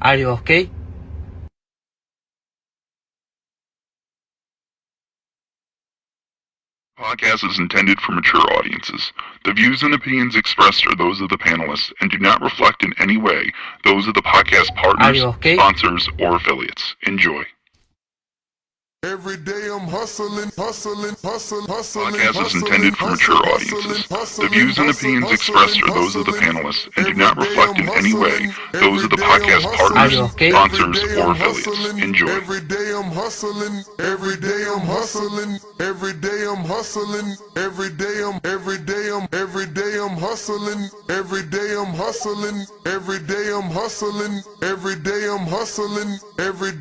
Are you okay? Podcast is intended for mature audiences. The views and opinions expressed are those of the panelists and do not reflect in any way those of the podcast partners, sponsors, or affiliates. Enjoy. Every day I'm hustling. Podcast is intended for mature audiences. The views and opinions expressed are those of the panelists and do not reflect in any way those of the podcast partners, sponsors, or affiliates. Enjoy. Every day I'm hustling. Every day I'm hustling. Every day I'm hustling. Every day I'm hustling. Every day I'm hustling. Every day I'm hustling. Every day I'm hustling. Every day I'm hustling. Every day I'm hustling. Every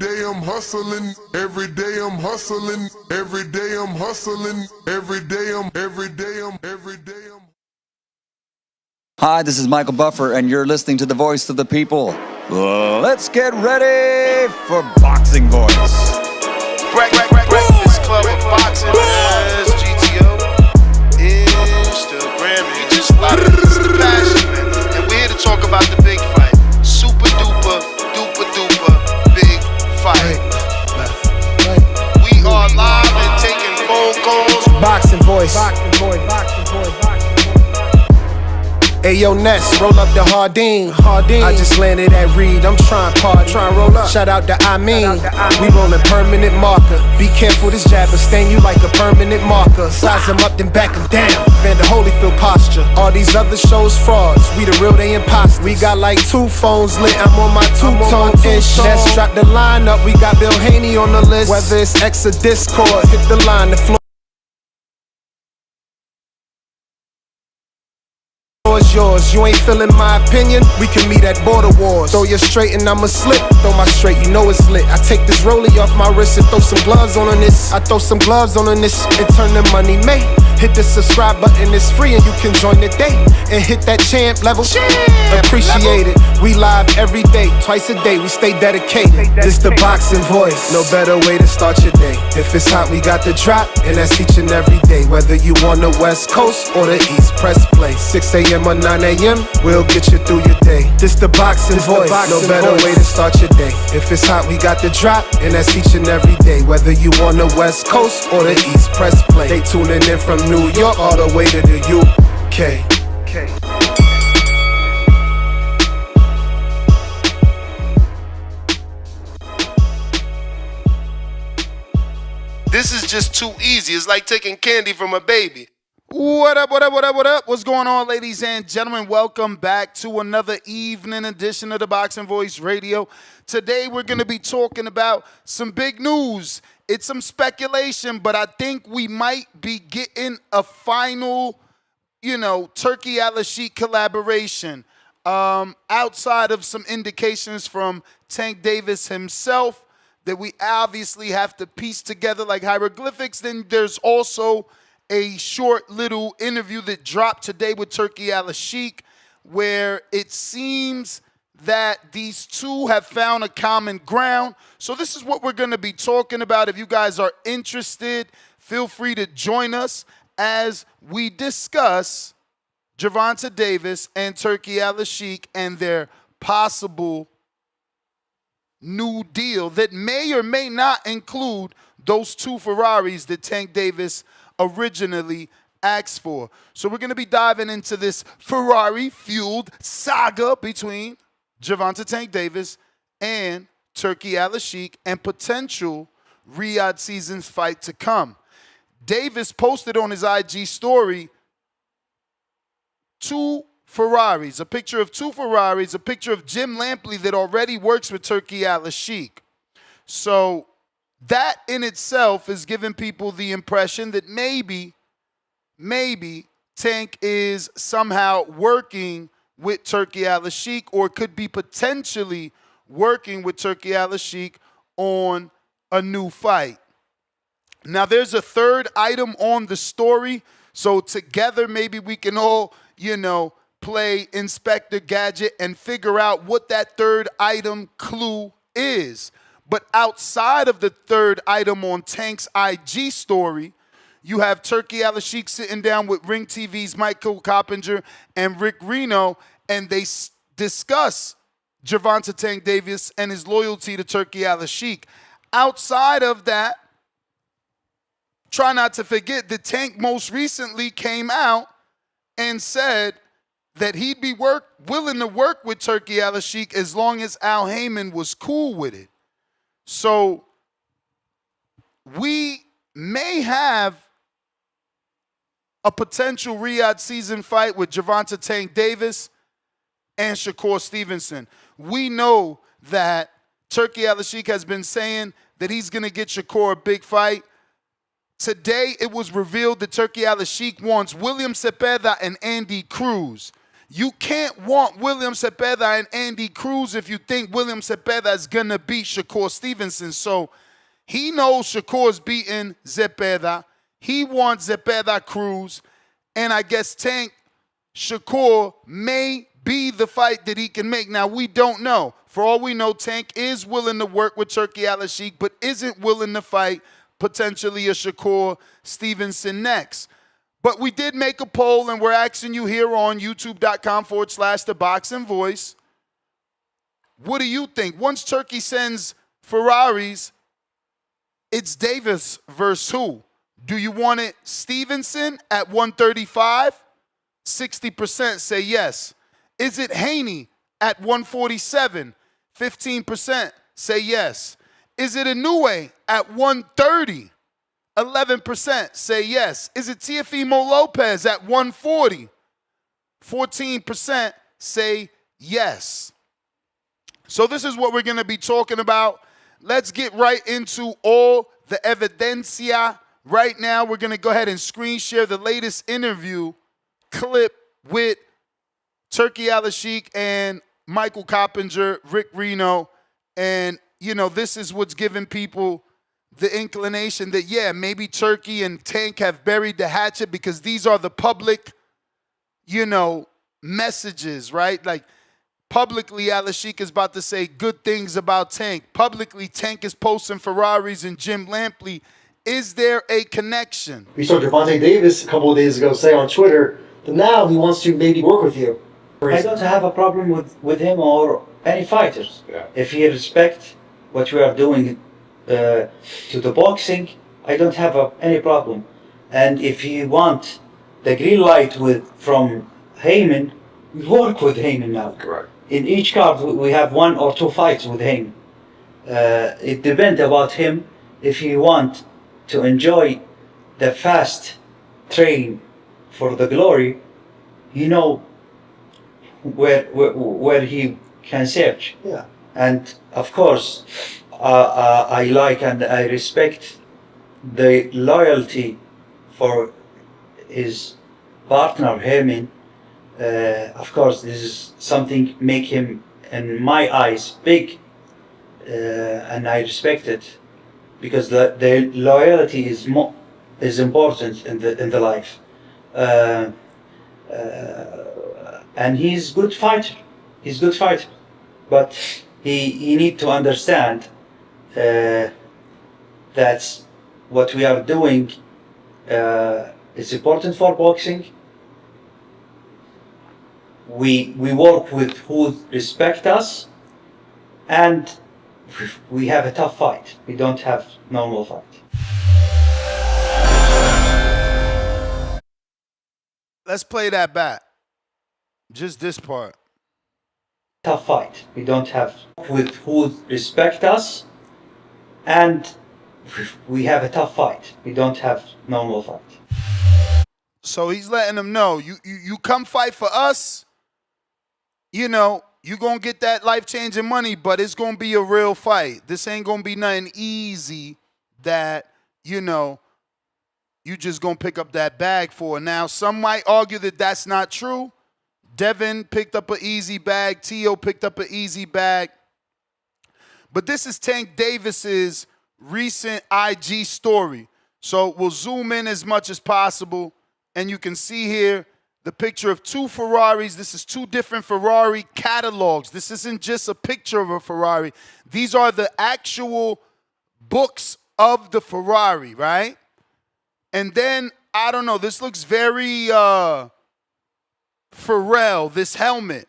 day I'm hustling. Every day I'm hustling. Hi, this is Michael Buffer, and you're listening to the voice of the people. Let's get ready for Boxing Voice. Breakfast Club of Boxing as GTO, Instagram, we just started. It's the passion, man. And we're here to talk about the big fight. Super duper, big fight. We are live and taking phone calls. Boxing Voice. Ayo Ness, roll up the Hardin. I just landed at Reed, I'm trying party. Roll up. Shout out to I mean. We rollin' permanent marker. Be careful, this jabber stain you like a permanent marker. Size them up, then back them down. Vander Holyfield posture. All these other shows frauds. We the real, they imposters. We got like 2 phones lit. I'm on my 2-tone ish. Let's drop the line up. We got Bill Haney on the list. Whether it's X or Discord, hit the line. The floor is yours. You ain't feeling my opinion, we can meet at border wars. Throw you straight and I'ma slip. Throw my straight, you know it's lit. I take this rollie off my wrist and throw some gloves on this. I throw some gloves on this and turn the money made. Hit the subscribe button, it's free and you can join the day. And hit that champ level. Appreciate it. We live every day, twice a day, we stay dedicated. This the Boxing Voice. No better way to start your day. If it's hot, we got the drop, and that's each and every day. Whether you on the West Coast or the East, press play. 6 a.m. or 9 a.m., we'll get you through your day. This the Boxing Voice. No better way to start your day. If it's hot, we got the drop, and that's each and every day. Whether you on the West Coast or the East, press play. They tuning in from New York all the way to the UK. This is just too easy. It's like taking candy from a baby. What up? What's going on, ladies and gentlemen? Welcome back to another evening edition of the Boxing Voice Radio. Today, we're going to be talking about some big news. It's some speculation, but I think we might be getting a final, Turki Alalshikh collaboration. Outside of some indications from Tank Davis himself that we obviously have to piece together like hieroglyphics, then there's also a short little interview that dropped today with Turki Alalshikh where it seems that these two have found a common ground. So this is what we're going to be talking about. If you guys are interested, feel free to join us as we discuss Gervonta Davis and Turki Alalshikh and their possible new deal that may or may not include those 2 Ferraris that Tank Davis originally asked for. So we're going to be diving into this Ferrari-fueled saga between Gervonta Tank Davis and Turki Alalshikh and potential Riyadh season fight to come. Davis posted on his IG story 2 Ferraris, a picture of 2 Ferraris, a picture of Jim Lampley that already works with Turki Alalshikh. So that in itself is giving people the impression that maybe Tank is somehow working with Turki Alalshikh or could be potentially working with Turki Alalshikh on a new fight. Now, there's a third item on the story, so together maybe we can all, play Inspector Gadget and figure out what that third item clue is. But outside of the third item on Tank's IG story, you have Turki Alalshikh sitting down with Ring TV's Michael Coppinger and Rick Reno, and they discuss Gervonta Tank Davis and his loyalty to Turki Alalshikh. Outside of that, try not to forget that Tank most recently came out and said that he'd be willing to work with Turki Alalshikh as long as Al Haymon was cool with it. So we may have a potential Riyadh season fight with Gervonta Tank Davis and Shakur Stevenson. We know that Turki Alalshikh has been saying that he's going to get Shakur a big fight. Today, it was revealed that Turki Alalshikh wants William Cepeda and Andy Cruz. You can't want William Cepeda and Andy Cruz if you think William Cepeda is going to beat Shakur Stevenson. So he knows Shakur's beating Cepeda. He wants Cepeda Cruz. And I guess Tank Shakur may be the fight that he can make. Now, we don't know. For all we know, Tank is willing to work with Turki Alalshikh, but isn't willing to fight potentially a Shakur Stevenson next. But we did make a poll, and we're asking you here on youtube.com/ThaBoxingVoice. What do you think? Once Turki sends Ferraris, it's Davis versus who? Do you want it Stevenson at 135? 60% say yes. Is it Haney at 147? 15% say yes. Is it Inoue at 130? 11% say yes. Is it Teofimo Lopez at 140? 14% say yes. So this is what we're going to be talking about. Let's get right into all the evidencia. Right now, we're going to go ahead and screen share the latest interview clip with Turki Alalshikh and Michael Coppinger, Rick Reno. And, you know, this is what's giving people the inclination that, yeah, maybe Turki and Tank have buried the hatchet because these are the public, you know, messages, right? Like, publicly, Alalshikh is about to say good things about Tank. Publicly, Tank is posting Ferraris and Jim Lampley. Is there a connection? We saw Gervonta Davis a couple of days ago say on Twitter that now he wants to maybe work with you. I don't have a problem with him or any fighters. Yeah. If he respects what we are doing to the boxing, I don't have any problem. And if he want the green light from Haymon, we work with Haymon now. Correct. In each card, we have 1 or 2 fights with Haymon. It depends about him. If he want to enjoy the fast train for the glory, you know where he can search. Yeah. And of course, I like and I respect the loyalty for his partner Haymon. Of course, this is something make him, in my eyes, big, and I respect it because the loyalty is important in the life. And he's good fighter. He's good fighter, but he need to understand that what we are doing is important for boxing. We work with who respect us, and we have a tough fight. We don't have normal fight. Let's play that back. Just this part. Tough fight. We don't have with who respect us, and we have a tough fight. We don't have normal fight. So he's letting them know, you come fight for us, you know, you're going to get that life-changing money, but it's going to be a real fight. This ain't going to be nothing easy that, you know, you just going to pick up that bag for. Now, some might argue that that's not true. Devin picked up an easy bag. Tio picked up an easy bag. But this is Tank Davis's recent IG story. So we'll zoom in as much as possible. And you can see here the picture of 2 Ferraris. This is 2 different Ferrari catalogs. This isn't just a picture of a Ferrari. These are the actual books of the Ferrari, right? And then, I don't know, this looks very Pharrell, this helmet.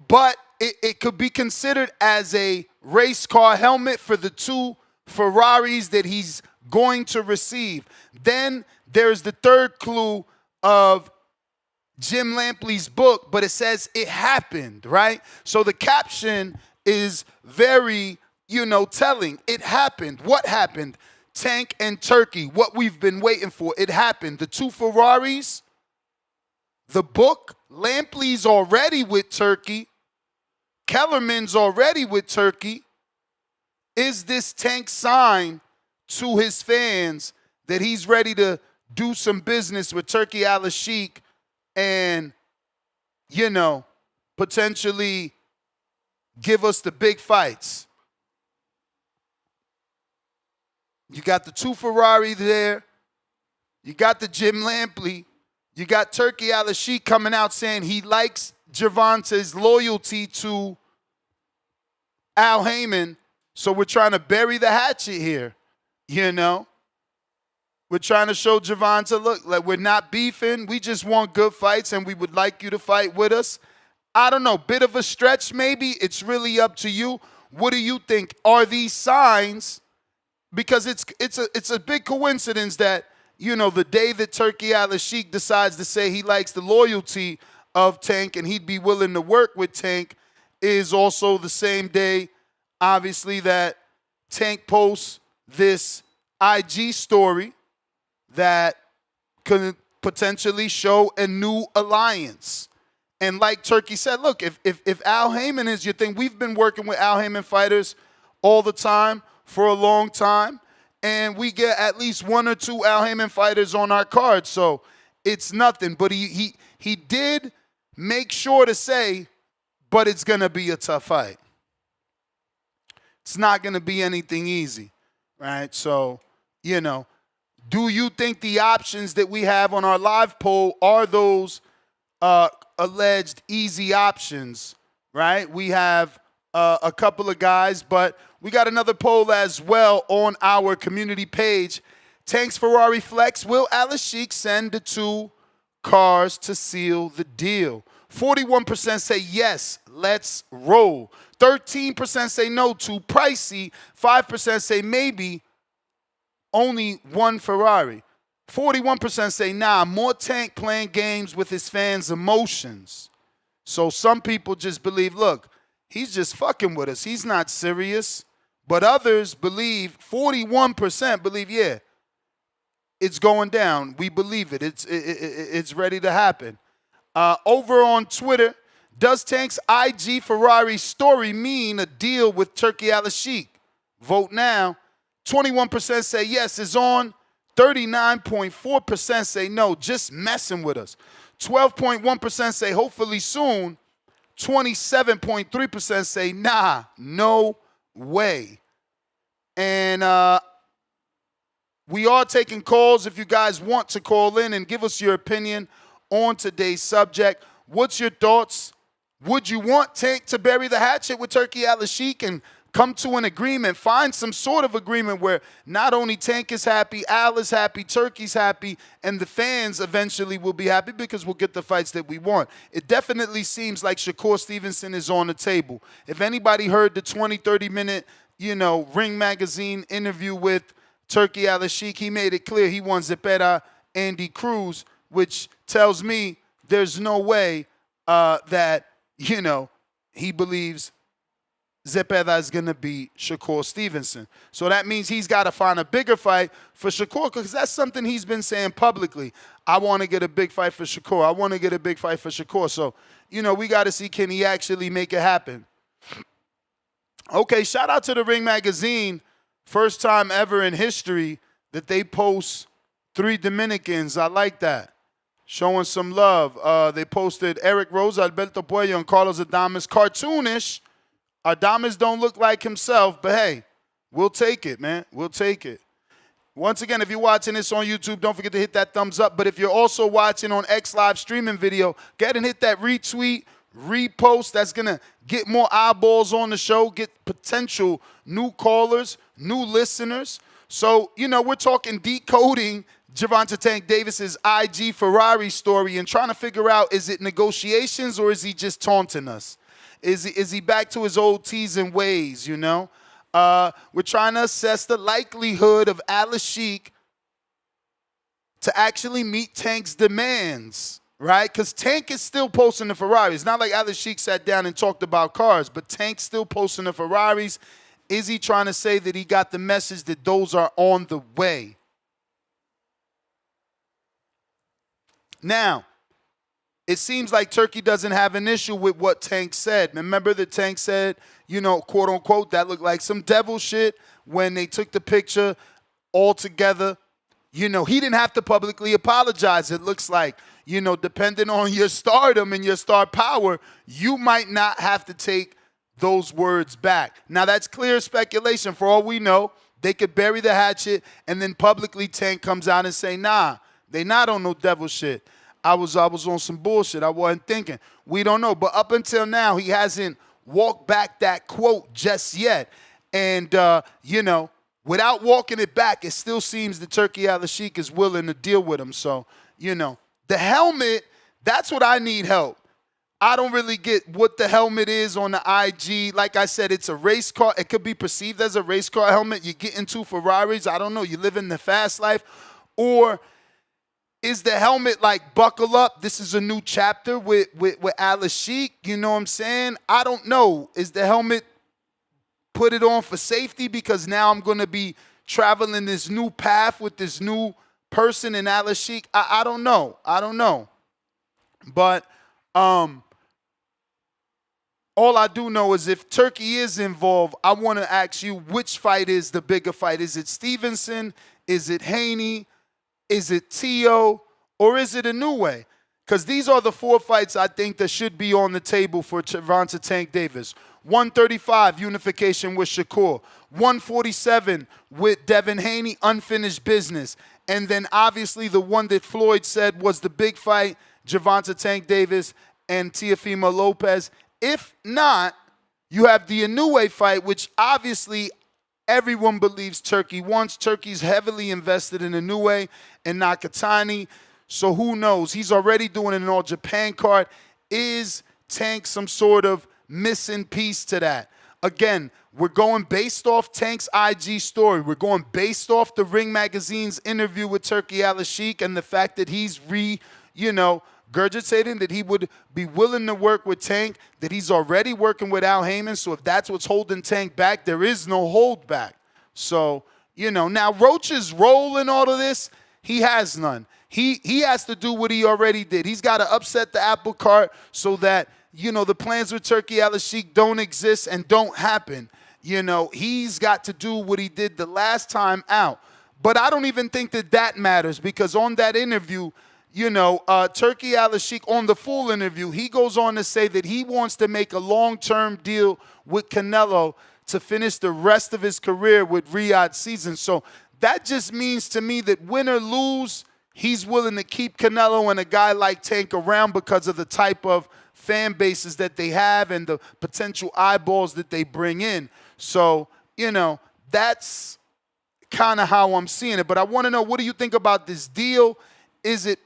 But it could be considered as a race car helmet for the 2 Ferraris that he's going to receive. Then there's the third clue of Jim Lampley's book, but it says it happened, right? So the caption is very, telling. It happened. What happened? Tank and Turkey, what we've been waiting for. It happened. The 2 Ferraris, the book, Lampley's already with Turkey. Kellerman's already with Turkey. Is this Tank sign to his fans that he's ready to do some business with Turki Alalshikh and, potentially give us the big fights? You got the 2 Ferrari there. You got the Jim Lampley. You got Turki Alalshikh coming out saying he likes Gervonta's loyalty to Al Haymon. So we're trying to bury the hatchet here, We're trying to show Gervonta, look, like we're not beefing. We just want good fights, and we would like you to fight with us. I don't know, bit of a stretch maybe. It's really up to you. What do you think? Are these signs? Because it's a big coincidence that, the day that Turki Alalshikh decides to say he likes the loyalty of Tank and he'd be willing to work with Tank is also the same day, obviously, that Tank posts this IG story that could potentially show a new alliance. And like Turki said, look, if Al Haymon is your thing, we've been working with Al Haymon fighters all the time for a long time, and we get at least 1 or 2 Al Haymon fighters on our card, so it's nothing. But he did make sure to say, but it's going to be a tough fight. It's not going to be anything easy, right? So, do you think the options that we have on our live poll are those alleged easy options, right? We have a couple of guys, but we got another poll as well on our community page. Tank's Ferrari flex, will Alalshikh send the 2 cars to seal the deal? 41% say yes, let's roll. 13% say no, too pricey. 5% say maybe, only 1 Ferrari. 41% say nah, more Tank playing games with his fans' emotions. So some people just believe, look, he's just fucking with us. He's not serious. But others believe, 41% believe, yeah, it's going down. We believe it. It's ready to happen. Over on Twitter, does Tank's IG Ferrari story mean a deal with Turki Alalshikh? Vote now. 21% say yes, it's on. 39.4% say no, just messing with us. 12.1% say hopefully soon. 27.3% say nah, no way. And we are taking calls if you guys want to call in and give us your opinion on today's subject. What's your thoughts? Would you want Tank to bury the hatchet with Turki Alalshikh and come to an agreement, find some sort of agreement where not only Tank is happy, Al is happy, Turki's happy, and the fans eventually will be happy because we'll get the fights that we want? It definitely seems like Shakur Stevenson is on the table. If anybody heard the 20, 30-minute, Ring Magazine interview with Turki Alalshikh, he made it clear he wants Zepeda, Andy Cruz, which tells me there's no way that, he believes Zepeda is going to beat Shakur Stevenson. So that means he's got to find a bigger fight for Shakur, because that's something he's been saying publicly. I want to get a big fight for Shakur. I want to get a big fight for Shakur. So, we got to see, can he actually make it happen? Okay, shout out to the Ring Magazine. First time ever in history that they post 3 Dominicans. I like that. Showing some love. They posted Eric Rose, Alberto Puello, and Carlos Adames. Cartoonish. Adames don't look like himself, but hey, we'll take it, man. We'll take it. Once again, if you're watching this on YouTube, don't forget to hit that thumbs up. But if you're also watching on X Live streaming video, go ahead and hit that retweet, repost. That's going to get more eyeballs on the show, get potential new callers, new listeners. So, we're talking decoding Gervonta Tank Davis's IG Ferrari story and trying to figure out, is it negotiations or is he just taunting us? Is he back to his old teasing ways, you know? We're trying to assess the likelihood of Alalshikh to actually meet Tank's demands, right? Because Tank is still posting the Ferraris. It's not like Alalshikh sat down and talked about cars, but Tank's still posting the Ferraris. Is he trying to say that he got the message that those are on the way? Now, it seems like Turkey doesn't have an issue with what Tank said. Remember that Tank said, you know, quote unquote, that looked like some devil shit when they took the picture all together. You know, he didn't have to publicly apologize. It looks like, you know, depending on your stardom and your star power, you might not have to take those words back. Now, that's clear speculation. For all we know, they could bury the hatchet and then publicly Tank comes out and say, nah, they not on no devil shit. I was on some bullshit. I wasn't thinking. We don't know. But up until now, he hasn't walked back that quote just yet. And, you know, without walking it back, it still seems that Turki Alalshikh is willing to deal with him. So, you know, the helmet, that's what I need help. I don't really get what the helmet is on the IG. Like I said, it's a race car. It could be perceived as a race car helmet. You get into Ferraris. I don't know. You live in the fast life. Or is the helmet like buckle up? This is a new chapter with Alalshikh. You know what I'm saying? I don't know. Is the helmet put it on for safety because now I'm going to be traveling this new path with this new person in Alalshikh? I don't know. I don't know. But all I do know is if Turkey is involved, I want to ask you which fight is the bigger fight. Is it Stevenson? Is it Haney? Is it Tio? Or is it a new way? Because these are the four fights I think that should be on the table for Gervonta Tank Davis. 135, unification with Shakur. 147 with Devin Haney, unfinished business. And then obviously the one that Floyd said was the big fight, Gervonta Tank Davis and Teofimo Lopez. If not, you have the Inoue fight, which obviously everyone believes Turkey wants. Turkey's heavily invested in Inoue and Nakatani. So who knows? He's already doing an All Japan card. Is Tank some sort of missing piece to that? Again, we're going based off Tank's IG story. We're going based off the Ring Magazine's interview with Turki Alalshikh and the fact that he's regurgitating that he would be willing to work with Tank, that he's already working with Al Heyman. So if that's what's holding Tank back, there is no hold back. So, you know, now Roach's role in all of this, he has none. He has to do what he already did. He's got to upset the apple cart so that, you know, the plans with Turki Alalshikh don't exist and don't happen. You know, he's got to do what he did the last time out. But I don't even think that that matters because on that interview, you know, Turki Alalshikh, on the full interview, he goes on to say that he wants to make a long-term deal with Canelo to finish the rest of his career with Riyadh season. So that just means to me that win or lose, he's willing to keep Canelo and a guy like Tank around because of the type of fan bases that they have and the potential eyeballs that they bring in. So, you know, that's kind of how I'm seeing it. But I want to know, what do you think about this deal? Is it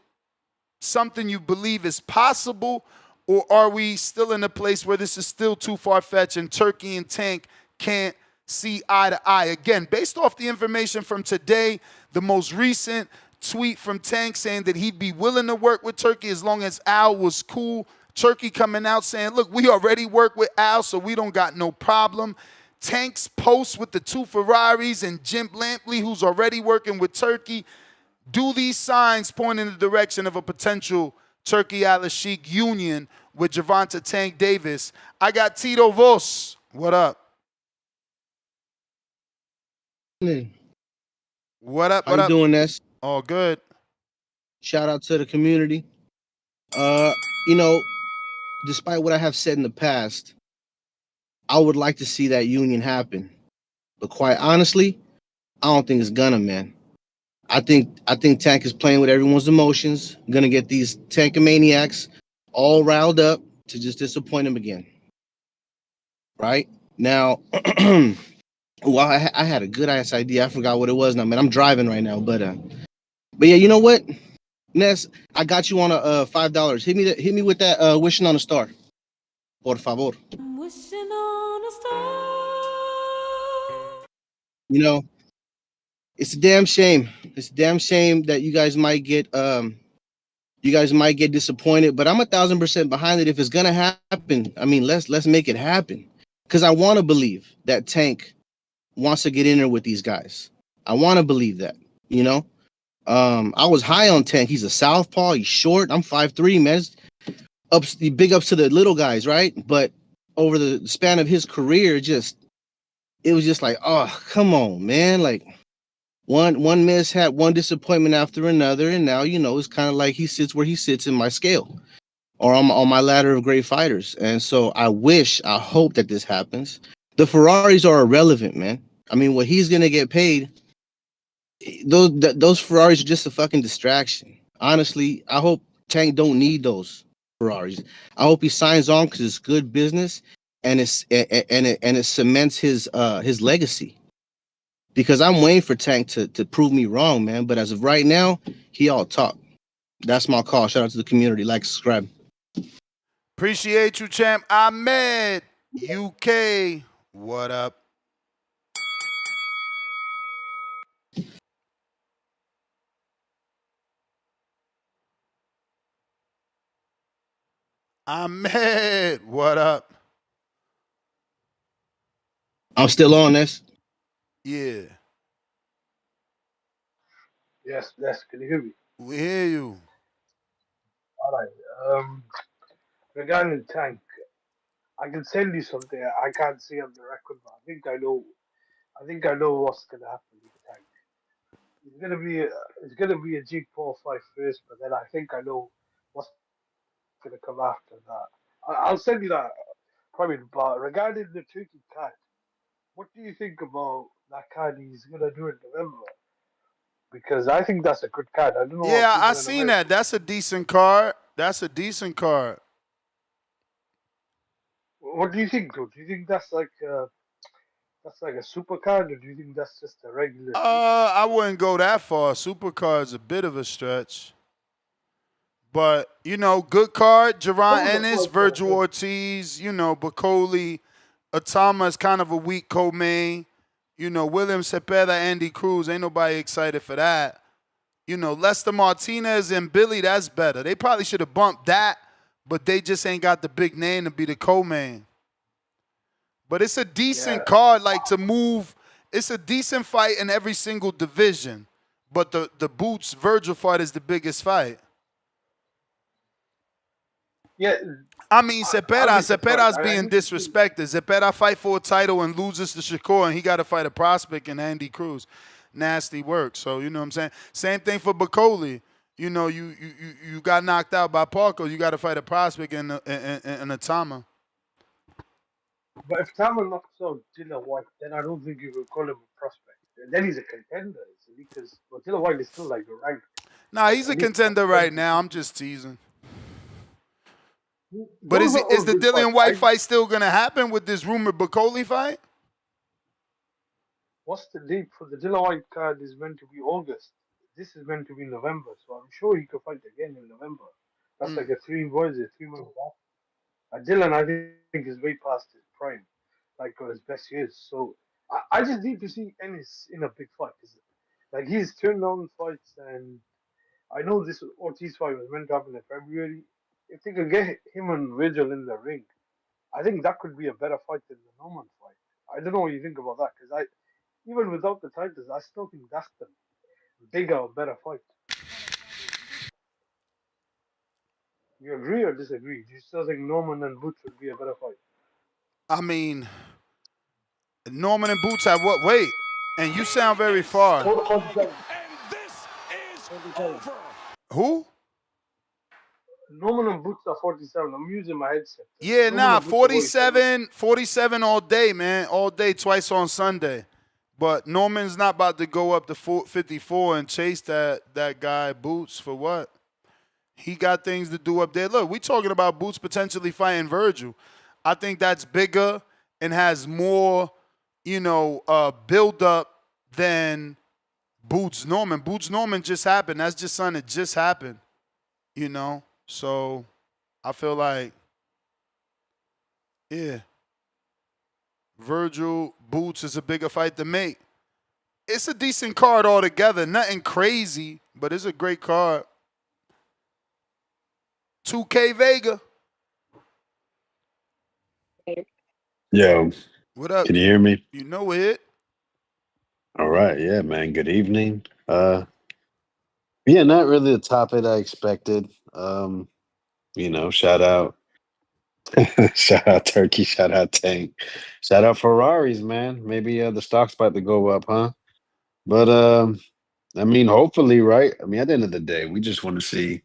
something you believe is possible, or are we still in a place where this is still too far-fetched and Turkey and Tank can't see eye to eye? Again, based off the information from today, the most recent tweet from Tank saying that he'd be willing to work with Turkey as long as Al was cool. Turkey coming out saying, look, we already work with Al, so we don't got no problem. Tank's post with the two Ferraris and Jim Lampley, who's already working with Turkey. Do these signs point in the direction of a potential Turki Alalshikh union with Gervonta Tank Davis? I got Tito Vos. What up? What up? How you doing, Ness? All good. Shout out to the community. You know, despite what I have said in the past, I would like to see that union happen. But quite honestly, I don't think it's gonna, man. I think Tank is playing with everyone's emotions, gonna get these Tankamaniacs all riled up to just disappoint him again. Right? Now, well, I had a good ass idea. I forgot what it was now, man. I'm driving right now, but yeah, you know what? Ness, I got you on a $5. Hit me with that wishing on a star. Por favor. You know, it's a damn shame. It's a damn shame that you guys might get disappointed, but I'm 1,000% behind it. If it's gonna happen, I mean, let's make it happen. Because I want to believe that Tank wants to get in there with these guys. I want to believe that. You know, I was high on Tank. He's a southpaw. He's short. I'm 5'3", man. Big ups to the little guys, right? But over the span of his career, it was just like, oh, come on, man. Like one mishap, one disappointment after another, and now it's kind of like he sits where he sits in my scale or on my ladder of great fighters. And so I hope that this happens. The Ferraris are irrelevant, man. I mean, what he's gonna get paid, those Ferraris are just a fucking distraction. Honestly, I hope Tank don't need those Ferraris. I hope he signs on because it's good business and it cements his legacy. Because I'm waiting for Tank to prove me wrong, man. But as of right now, he all talk. That's my call. Shout out to the community. Like, subscribe. Appreciate you, champ. Ahmed, UK, what up? Ahmed, what up? I'm still on this. Yeah. Yes, can you hear me? We hear you. All right. Regarding Tank, I can send you something. I can't see on the record, but I think I know. I think I know what's gonna happen with Tank. It's gonna be a Jake Paul fight first, but then I think I know what's gonna come after that. I'll send you that probably. But regarding the Turkey card, what do you think about that card he's gonna do in November? Because I think that's a good card. I don't know what Yeah, I people in seen America. that. That's a decent card. That's a decent card. What do you think, though? Do you think that's like a super card, or do you think that's just a regular Turkey I card? wouldn't go that far. Supercard's a bit of a stretch. But, good card. Some Jerron of the Ennis, fights are Virgil good. Ortiz, Bacoli. Atama is kind of a weak co-main. William Cepeda, Andy Cruz. Ain't nobody excited for that. Lester Martinez and Billy, that's better. They probably should have bumped that, but they just ain't got the big name to be the co-main. But it's a decent Yeah, card, like to move. It's a decent fight in every single division. But the Boots Virgil fight is the biggest fight. yeah. I mean, I'll be surprised. Cepera's I being need to see. disrespected. Cepeda fight for a title and loses to Shakur, and he got to fight a prospect in Andy Cruz. Nasty work. So, you know what I'm saying? Same thing for Bacoli. You got knocked out by Parker. You got to fight a prospect in Atama. But if Tamil knocks out Dilla White, then I don't think you will call him a prospect. And then he's a contender, because Dilla White is still like ranked Nah, like he's at a least top contender 20. right now. I'm just teasing. But Those are is all the good fights. Dillian White fight still going to happen with this rumored Bacoli fight? What's the date for the Dilla White card is meant to be August. This is meant to be November, so I'm sure he could fight again in November. That's like a 3 month Dylan, I think, is way past his prime, like his best years. So I just need to see Ennis in a big fight. 'Cause, like he's turned down fights, and I know this Ortiz fight was meant to happen in February. If they could get him and Virgil in the ring, I think that could be a better fight than the Norman fight. I don't know what you think about that, because even without the titles, I still think that's the bigger, better fight. You agree or disagree? Do you still think Norman and Boots would be a better fight? I mean, Norman and Boots have what weight? And you sound very far. 47. 47. Who? Norman and Boots are 47. I'm using my headset. Yeah, Norman nah, and Boots are 47. 47 all day, man. All day, twice on Sunday. But Norman's not about to go up to 54 and chase that guy Boots for what? He got things to do up there. Look, we talking about Boots potentially fighting Virgil. I think that's bigger and has more, build up than Boots Norman. Boots Norman just happened. That's just something that just happened, So I feel like, yeah, Virgil Boots is a bigger fight to make. it's a decent card altogether. Nothing crazy, but it's a great card. 2K Vega. Yo, What up? can you hear me? You know it. All right, yeah, man. Good evening. Yeah, not really the topic I expected. Shout out, shout out Turkey, shout out Tank, shout out Ferraris, man. Maybe the stock's about to go up, huh? But I mean, hopefully, right? I mean, at the end of the day, we just want to see.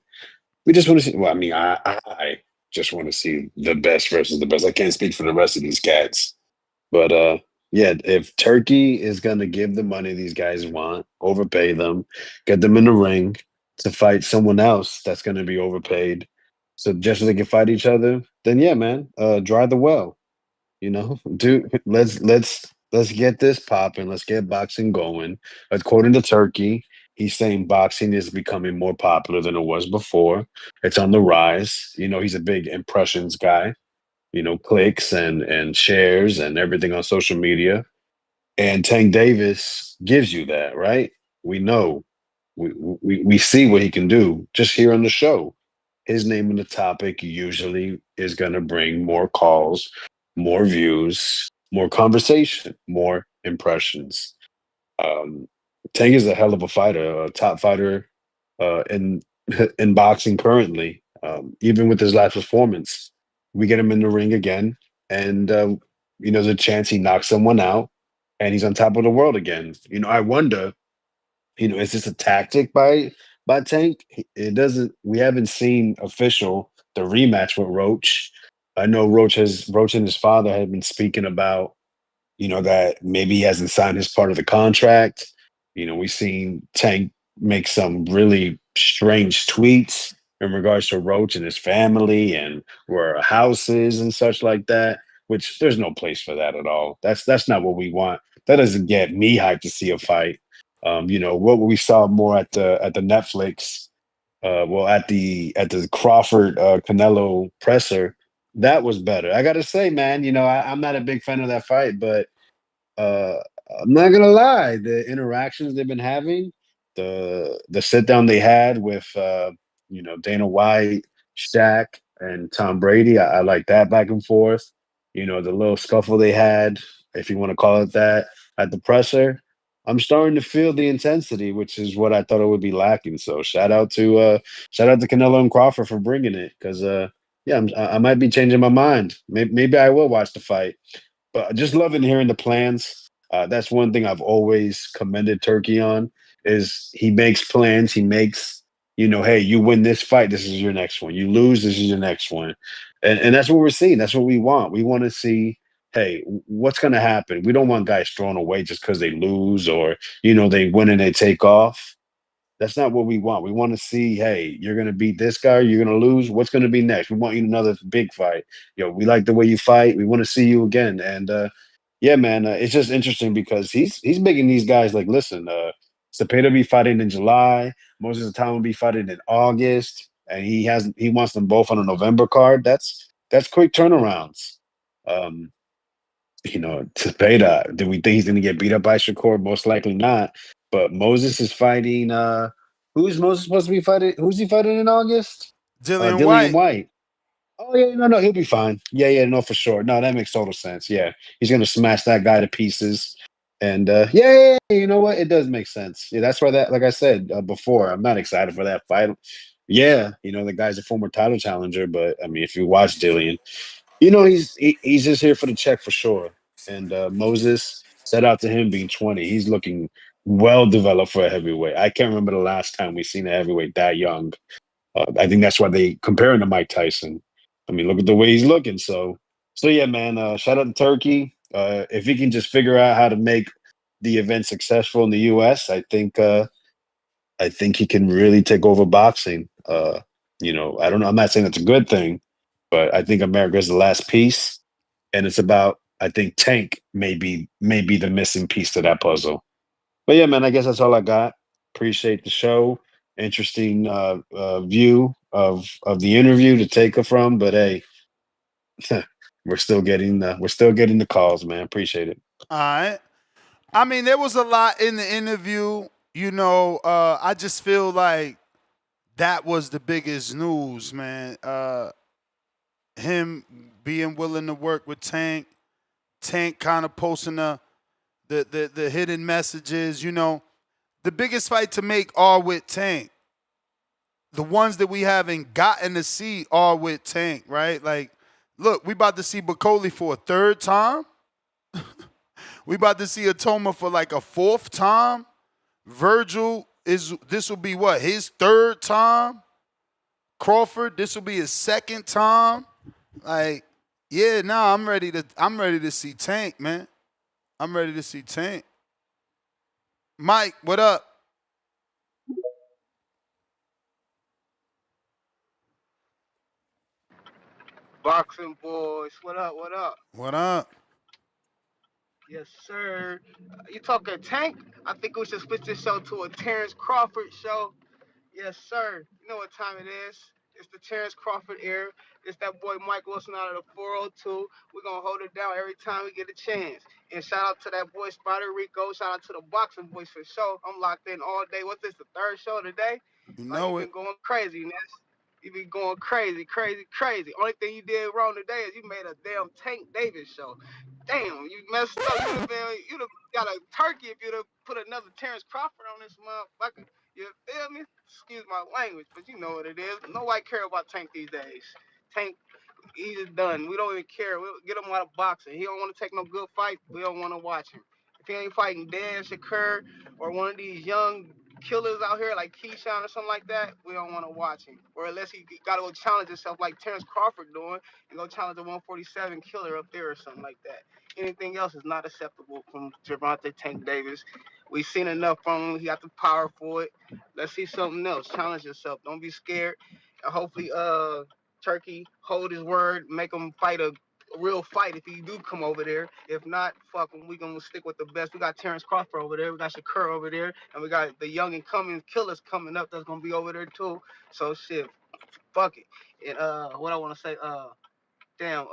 Well, I mean, I just want to see the best versus the best. I can't speak for the rest of these cats. But yeah, if Turkey is gonna give the money these guys want, overpay them, get them in the ring to fight someone else that's gonna be overpaid, so just so they can fight each other, then yeah, man, dry the well. Do let's get this popping. Let's get boxing going. According to Turkey, he's saying boxing is becoming more popular than it was before. It's on the rise. He's a big impressions guy, clicks and shares and everything on social media. And Tank Davis gives you that, right? We know, we see what he can do just here on the show. His name in the topic usually is going to bring more calls, more views, more conversation, more impressions. Um, Tank is a hell of a fighter, a top fighter in in boxing currently. Even with his last performance, we get him in the ring again, and there's a chance he knocks someone out, and he's on top of the world again. I wonder, is this a tactic by Tank? It doesn't. We haven't seen official the rematch with Roach. I know Roach and his father had been speaking about that maybe he hasn't signed his part of the contract. We've seen Tank make some really strange tweets in regards to Roach and his family and where our house is and such like that, which there's no place for that at all. That's not what we want. That doesn't get me hyped to see a fight. What we saw more at the Netflix, at the Crawford Canelo presser, that was better. I gotta say, man, I'm not a big fan of that fight, but uh, I'm not gonna lie, the interactions they've been having, the sit down they had with Dana White, Shaq, and Tom Brady, I like that back and forth. The little scuffle they had, if you want to call it that, at the presser. I'm starting to feel the intensity, which is what I thought it would be lacking. So shout out to Canelo and Crawford for bringing it, because yeah, I might be changing my mind. Maybe I will watch the fight. But just loving hearing the plans. That's one thing I've always commended Turkey on is he makes plans. He makes, hey, you win this fight, this is your next one. You lose, this is your next one. And that's what we're seeing. That's what we want. We want to see, hey, what's going to happen? We don't want guys thrown away just because they lose or, they win and they take off. That's not what we want. We want to see, hey, you're going to beat this guy, you're going to lose. What's going to be next? We want you in another big fight. We like the way you fight. We want to see you again. And yeah, man, it's just interesting because he's making these guys like, listen, Cepeda will be fighting in July. Moses Atama will be fighting in August, and he wants them both on a November card. That's quick turnarounds. Um, Cepeda, do we think he's going to get beat up by Shakur? Most likely not. But Moses is fighting. Who's Moses supposed to be fighting? Who's he fighting in August? Dillian Dillian White. White. Oh yeah, no, he'll be fine. Yeah, no, for sure. No, that makes total sense. Yeah, he's gonna smash that guy to pieces. And yeah, you know what? It does make sense. Yeah, that's why that, like I said before, I'm not excited for that fight. Yeah, the guy's a former title challenger, but I mean, if you watch Dillian, he's just here for the check for sure. And Moses, set out to him being 20. He's looking well developed for a heavyweight. I can't remember the last time we seen a heavyweight that young. I think that's why they compare him to Mike Tyson. I mean, look at the way he's looking. So yeah, man. Shout out to Turkey. If he can just figure out how to make the event successful in the U.S., I think he can really take over boxing. I don't know. I'm not saying it's a good thing, but I think America is the last piece, and it's about. I think Tank may be the missing piece to that puzzle. But yeah, man, I guess that's all I got. Appreciate the show. Interesting view of the interview to take it from. But hey, we're still getting the calls, man. Appreciate it. All right. I mean, there was a lot in the interview. I just feel like that was the biggest news, man. Him being willing to work with Tank, Tank kind of posting the hidden messages. The biggest fight to make are with Tank. The ones that we haven't gotten to see are with Tank, right? Like, look, we about to see Bakoli for a third time. We about to see Atoma for like a fourth time. Virgil this will be what, his third time? Crawford, this will be his second time. Like, yeah, I'm ready to see Tank, man. I'm ready to see Tank. Mike, what up? Boxing boys, what up? What up? What up? Yes, sir. You talking Tank? I think we should switch this show to a Terrence Crawford show. Yes, sir. You know what time it is. It's the Terrence Crawford era. It's that boy Mike Wilson out of the 402. We're going to hold it down every time we get a chance. And shout out to that boy Spider Rico. Shout out to the Boxing Boys for sure. I'm locked in all day. What's this, the third show today? You Like, know you've it. been going crazy, Ness. You been going crazy, crazy, crazy. Only thing you did wrong today is you made a damn Tank Davis show. Damn, you messed up. You'd have got a turkey if you'd have put another Terrence Crawford on this motherfucker. You feel me? Excuse my language, but you know what it is. Nobody care about Tank these days. Tank, he's just done. We don't even care. We'll get him out of boxing. He don't want to take no good fight. We don't want to watch him. If he ain't fighting Dan Shakur or one of these young killers out here like Keyshawn or something like that, we don't want to watch him. Or unless he got to go challenge himself like Terrence Crawford doing and go challenge a 147 killer up there or something like that. Anything else is not acceptable from Gervonta Tank Davis. We've seen enough from him. He got the power for it. Let's see something else. Challenge yourself. Don't be scared. And hopefully, Turkey hold his word, make him fight a real fight if he do come over there. If not, fuck him. We gonna stick with the best. We got Terrence Crawford over there. We got Shakur over there, and we got the young and coming killers coming up. That's gonna be over there too. So shit, fuck it. And what I wanna say, damn,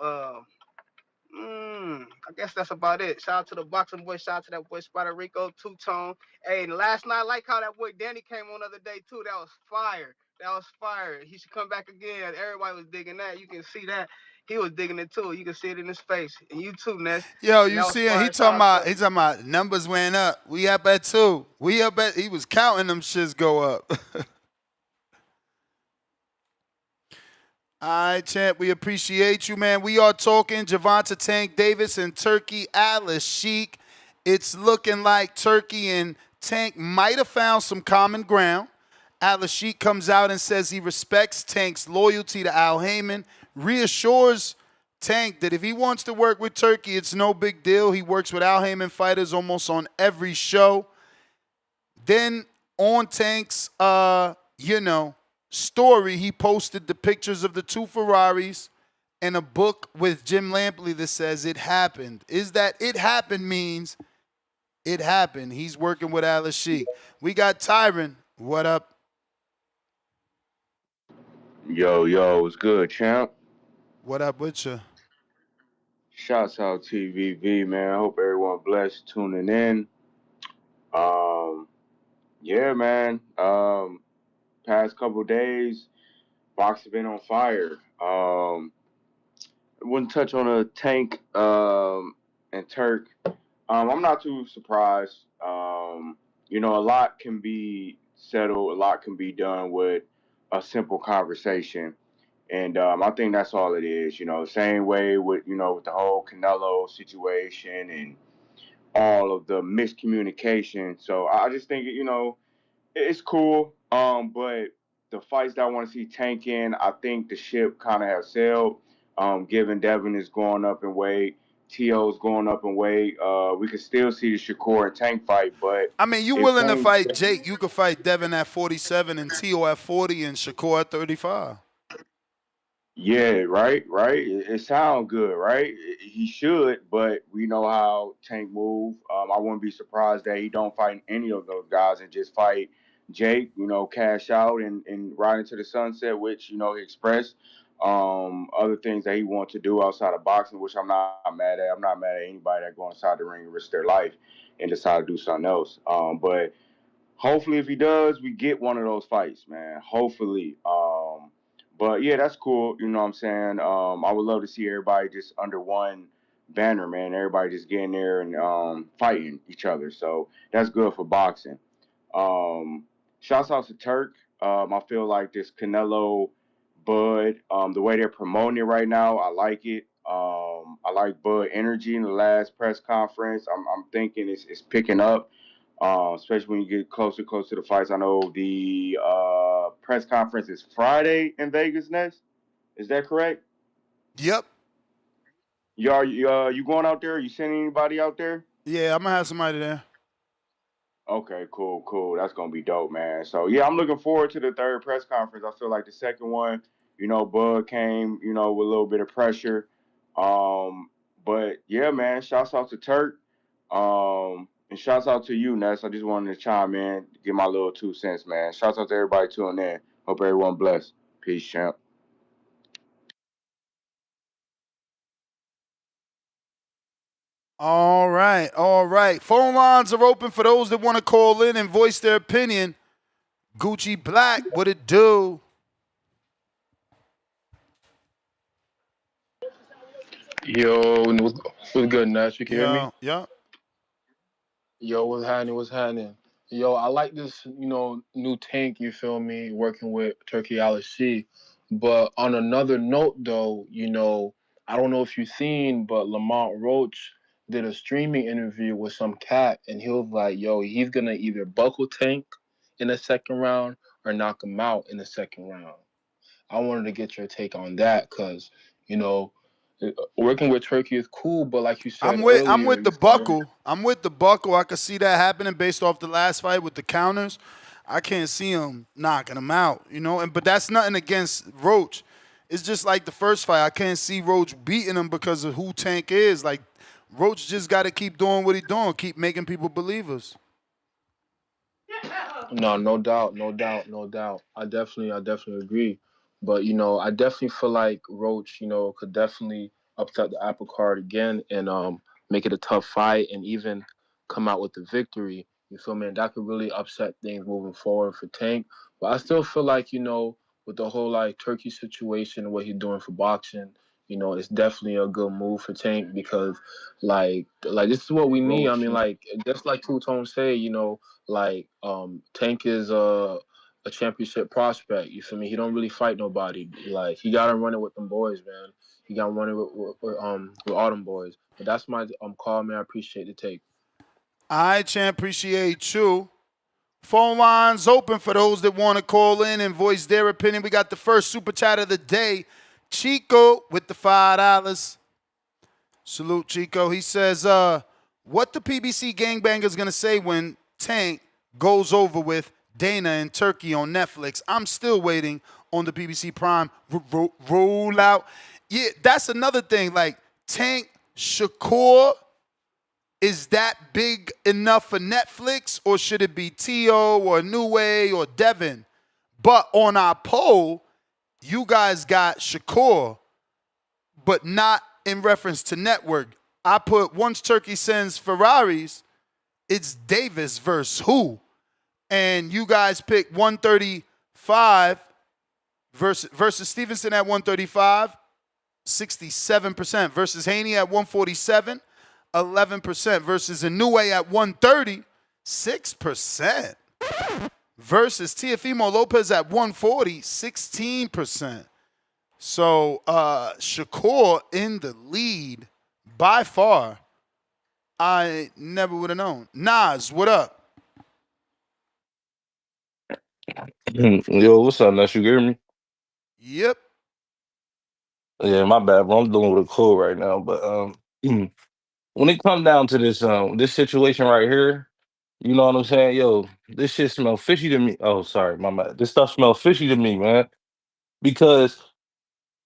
I guess that's about it. Shout out to the Boxing Boy. Shout out to that boy Spider Rico, Two-Tone. Hey, and last night, I like how that boy Danny came on the other day, too. That was fire. That was fire. He should come back again. Everybody was digging that. You can see that. He was digging it, too. You can see it in his face. And you, too, Ness. Yo, And you that was see him? fire. He Shout talking out about numbers went up. We up at 2. He was counting them shits go up. All right, champ, we appreciate you, man. We are talking Gervonta Tank Davis and Turki Alalshikh. It's looking like Turki and Tank might have found some common ground. Alalshikh comes out and says he respects Tank's loyalty to Al Heyman, reassures Tank that if he wants to work with Turki, it's no big deal. He works with Al Heyman fighters almost on every show. Then on Tank's, story, he posted the pictures of the 2 Ferraris and a book with Jim Lampley that says it happened. Is that it happened means it happened. He's working with Alalshikh. We got Tyron. What up? Yo, what's good, champ? What up with you? Shouts out TVV, man. I hope everyone blessed tuning in. Yeah, man. Past couple days, boxing been on fire. I wouldn't touch on a Tank and Turk. I'm not too surprised. A lot can be settled, a lot can be done with a simple conversation. And I think that's all it is, same way with the whole Canelo situation and all of the miscommunication. So I just think, it's cool. But the fights that I want to see Tank in, I think the ship kind of has sailed. Given Devin is going up in weight, T.O.'s going up in weight. We could still see the Shakur and Tank fight, but I mean, you willing to fight Jake, you could fight Devin at 47 and T.O. at 40 and Shakur at 35. Yeah, right. It sounds good, right? He should, but we know how Tank move. I wouldn't be surprised that he don't fight any of those guys and just fight Jake, cash out and ride into the sunset, which, he expressed. other things that he wants to do outside of boxing, which I'm not mad at. I'm not mad at anybody that go inside the ring and risk their life and decide to do something else. But hopefully, if he does, we get one of those fights, man. Hopefully. But yeah, that's cool. You know what I'm saying? I would love to see everybody just under one banner, man. Everybody just getting there and fighting each other. So that's good for boxing. Shouts out to Turk. I feel like this Canelo Bud, the way they're promoting it right now, I like it. I like Bud energy in the last press conference. I'm thinking it's picking up, especially when you get closer to the fights. I know the press conference is Friday in Vegas next. Is that correct? Yep. You going out there? You sending anybody out there? Yeah, I'm gonna have somebody there. Okay, cool. That's gonna be dope, man. So yeah, I'm looking forward to the third press conference. I feel like the second one, Bud came, with a little bit of pressure. But yeah, man, shouts out to Turk. And shouts out to you, Ness. I just wanted to chime in, give my little 2 cents, man. Shouts out to everybody tuning in. Hope everyone blessed. Peace, champ. All right, all right. Phone lines are open for those that want to call in and voice their opinion. Gucci Black, what it do? Yo, what's good, Nash? You can hear me? Yeah. Yo, what's happening? What's happening? Yo, I like this, new tank, you feel me, working with Turki Alalshikh. But on another note, though, I don't know if you've seen, but Lamont Roach did a streaming interview with some cat, and he was like, yo, he's going to either buckle Tank in the second round or knock him out in the second round. I wanted to get your take on that because, working with Turkey is cool, but like you said earlier, I'm with the buckle. I'm with the buckle. I could see that happening based off the last fight with the counters. I can't see him knocking him out, but that's nothing against Roach. It's just like the first fight. I can't see Roach beating him because of who Tank is. Like, Roach just got to keep doing what he's doing, keep making people believers. No, no doubt. I definitely agree. But I definitely feel like Roach, could definitely upset the apple cart again and make it a tough fight and even come out with the victory. You feel me? And that could really upset things moving forward for Tank. But I still feel like, with the whole like Turkey situation and what he's doing for boxing, it's definitely a good move for Tank because like this is what we need. I mean, like just like Two Tone say, like Tank is a championship prospect. You feel me? He don't really fight nobody. Like he gotta run it with them boys, man. He gotta run it with all them boys. But that's my call, man. I appreciate the take. I champ, appreciate you. Phone lines open for those that want to call in and voice their opinion. We got the first super chat of the day. Chico with the $5. Salute, Chico. He says, what the PBC gangbangers going to say when Tank goes over with Dana and Turkey on Netflix? I'm still waiting on the BBC Prime rollout. Yeah, that's another thing. Like, Tank, Shakur, is that big enough for Netflix, or should it be T.O. or New Way or Devin? But on our poll, you guys got Shakur, but not in reference to network. I put once Turkey sends Ferraris, it's Davis versus who? And you guys pick 135 versus Stevenson at 135, 67%. Versus Haney at 147, 11%. Versus Inoue at 130, 6%. Versus Teofimo Lopez at 140, 16%. So Shakur in the lead by far. I never would have known. Nas, what up? Yo, what's up, Nash? You hear me? Yep. Yeah, my bad, bro. I'm dealing with a cold right now. But when it comes down to this situation right here, you know what I'm saying? Yo, this shit smell fishy to me. Oh, sorry, my bad. This stuff smells fishy to me, man. Because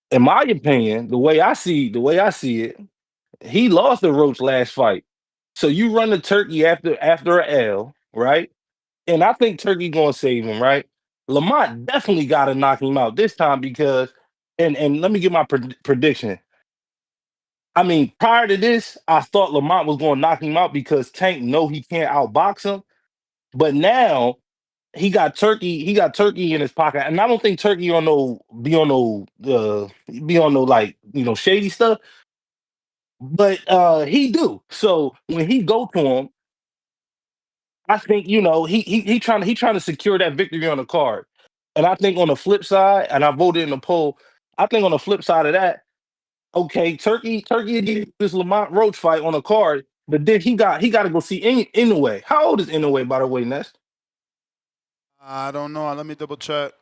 in my opinion, the way I see it, he lost the Roach last fight. So you run the Turkey after a L, right? And I think Turkey gonna save him, right? Lamont definitely got to knock him out this time because And let me get my prediction. I mean, prior to this, I thought Lamont was going to knock him out because Tank know he can't outbox him. But now he got Turkey in his pocket, and I don't think Turkey be on no like shady stuff, but he do. So when he go to him, I think he trying to secure that victory on the card, and I think on the flip side, and I voted in the poll, I think on the flip side of that, okay, Turkey did this Lamont Roach fight on a card, but then he got to go see Inoue. How old is Inoue, by the way, Ness? I don't know. Let me double check.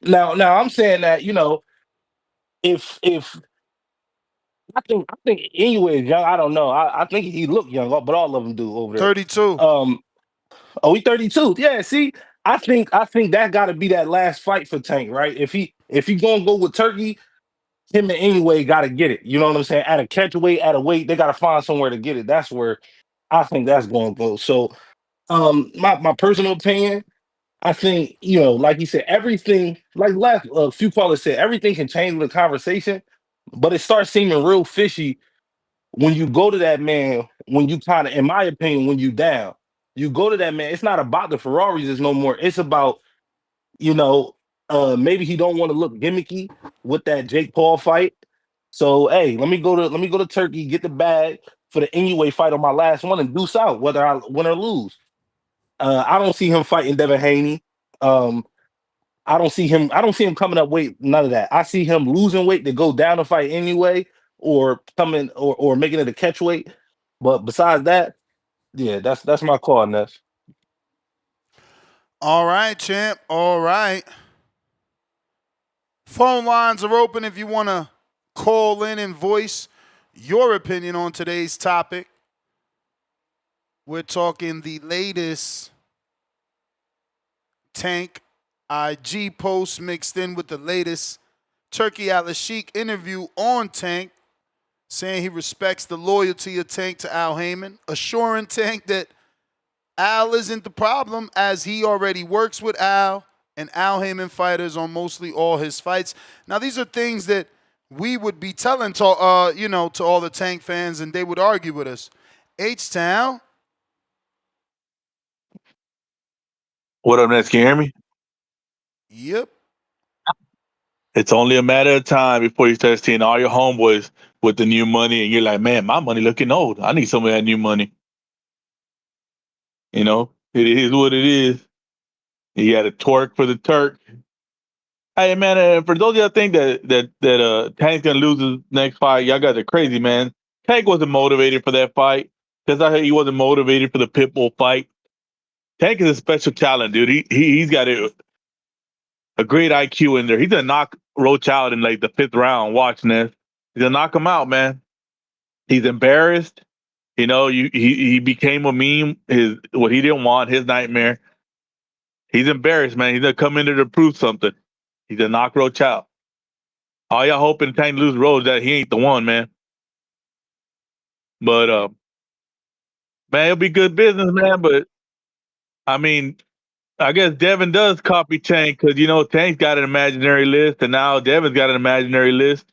Now I'm saying that if I think Inoue is young. I don't know. I think he look young, but all of them do over there. 32. Oh, he 32. Yeah, see, I think that got to be that last fight for Tank, right? If he gonna go with Turkey, him and Inoue got to get it. You know what I'm saying? At a catchweight, at a weight, they got to find somewhere to get it. That's where I think that's going to go. So, my personal opinion, I think like you said, everything like last few callers said, everything can change the conversation, but it starts seeming real fishy when you go to that man. When you kind of, in my opinion, when you down, you go to that man. It's not about the Ferraris. It's no more. It's about you know, maybe he don't want to look gimmicky with that Jake Paul fight. So hey, let me go to Turkey, get the bag for the Inoue fight on my last one and deuce out, whether I win or lose. I don't see him fighting Devin Haney. Um, I don't see him coming up weight, none of that. I see him losing weight to go down to fight anyway, or coming or making it a catch weight. But besides that, yeah, that's my call, Ness. All right, champ. All right. Phone lines are open if you want to call in and voice your opinion on today's topic. We're talking the latest Tank IG post mixed in with the latest Turki Alalshikh interview on Tank, saying he respects the loyalty of Tank to Al Haymon, assuring Tank that Al isn't the problem as he already works with Al and Al Haymon fighters on mostly all his fights. Now, these are things that we would be telling to all the Tank fans, and they would argue with us. H-Town. What up, Ness? Can you hear me? Yep. It's only a matter of time before you start seeing all your homeboys with the new money, and you're like, man, my money looking old. I need some of that new money. It is what it is. You got to twerk for the Turk. Hey, man, for those of y'all think that Tank's gonna lose his next fight, y'all guys are crazy, man. Tank wasn't motivated for that fight. Because I heard he wasn't motivated for the Pitbull fight. Tank is a special talent, dude. He's got a great IQ in there. He's gonna knock Roach out in like the 5th round. Watching this, he's gonna knock him out, man. He's embarrassed. He became a meme. What he didn't want, his nightmare. He's embarrassed, man. He's gonna come in there to prove something. He's gonna knock Roach out. All y'all hoping Tank lose Roach that he ain't the one, man. But man, it'll be good business, man. But I mean, I guess Devin does copy Tank because Tank's got an imaginary list, and now Devin's got an imaginary list.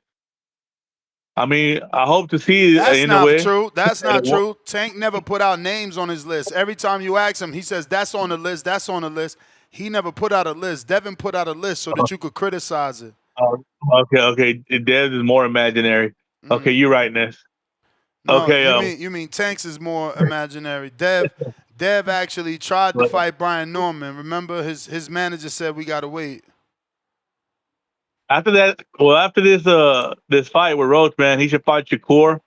I mean, I hope to see That's in a not way. true. That's not true. Tank never put out names on his list. Every time you ask him, he says, that's on the list, that's on the list. He never put out a list. Devin put out a list so that you could criticize it. Okay. Dev is more imaginary. Okay, you're right, Ness. No, Okay, you mean Tanks is more imaginary. Dev actually tried to fight Brian Norman. Remember, his manager said we gotta wait. After this fight with Roach, man, he should fight Shakur,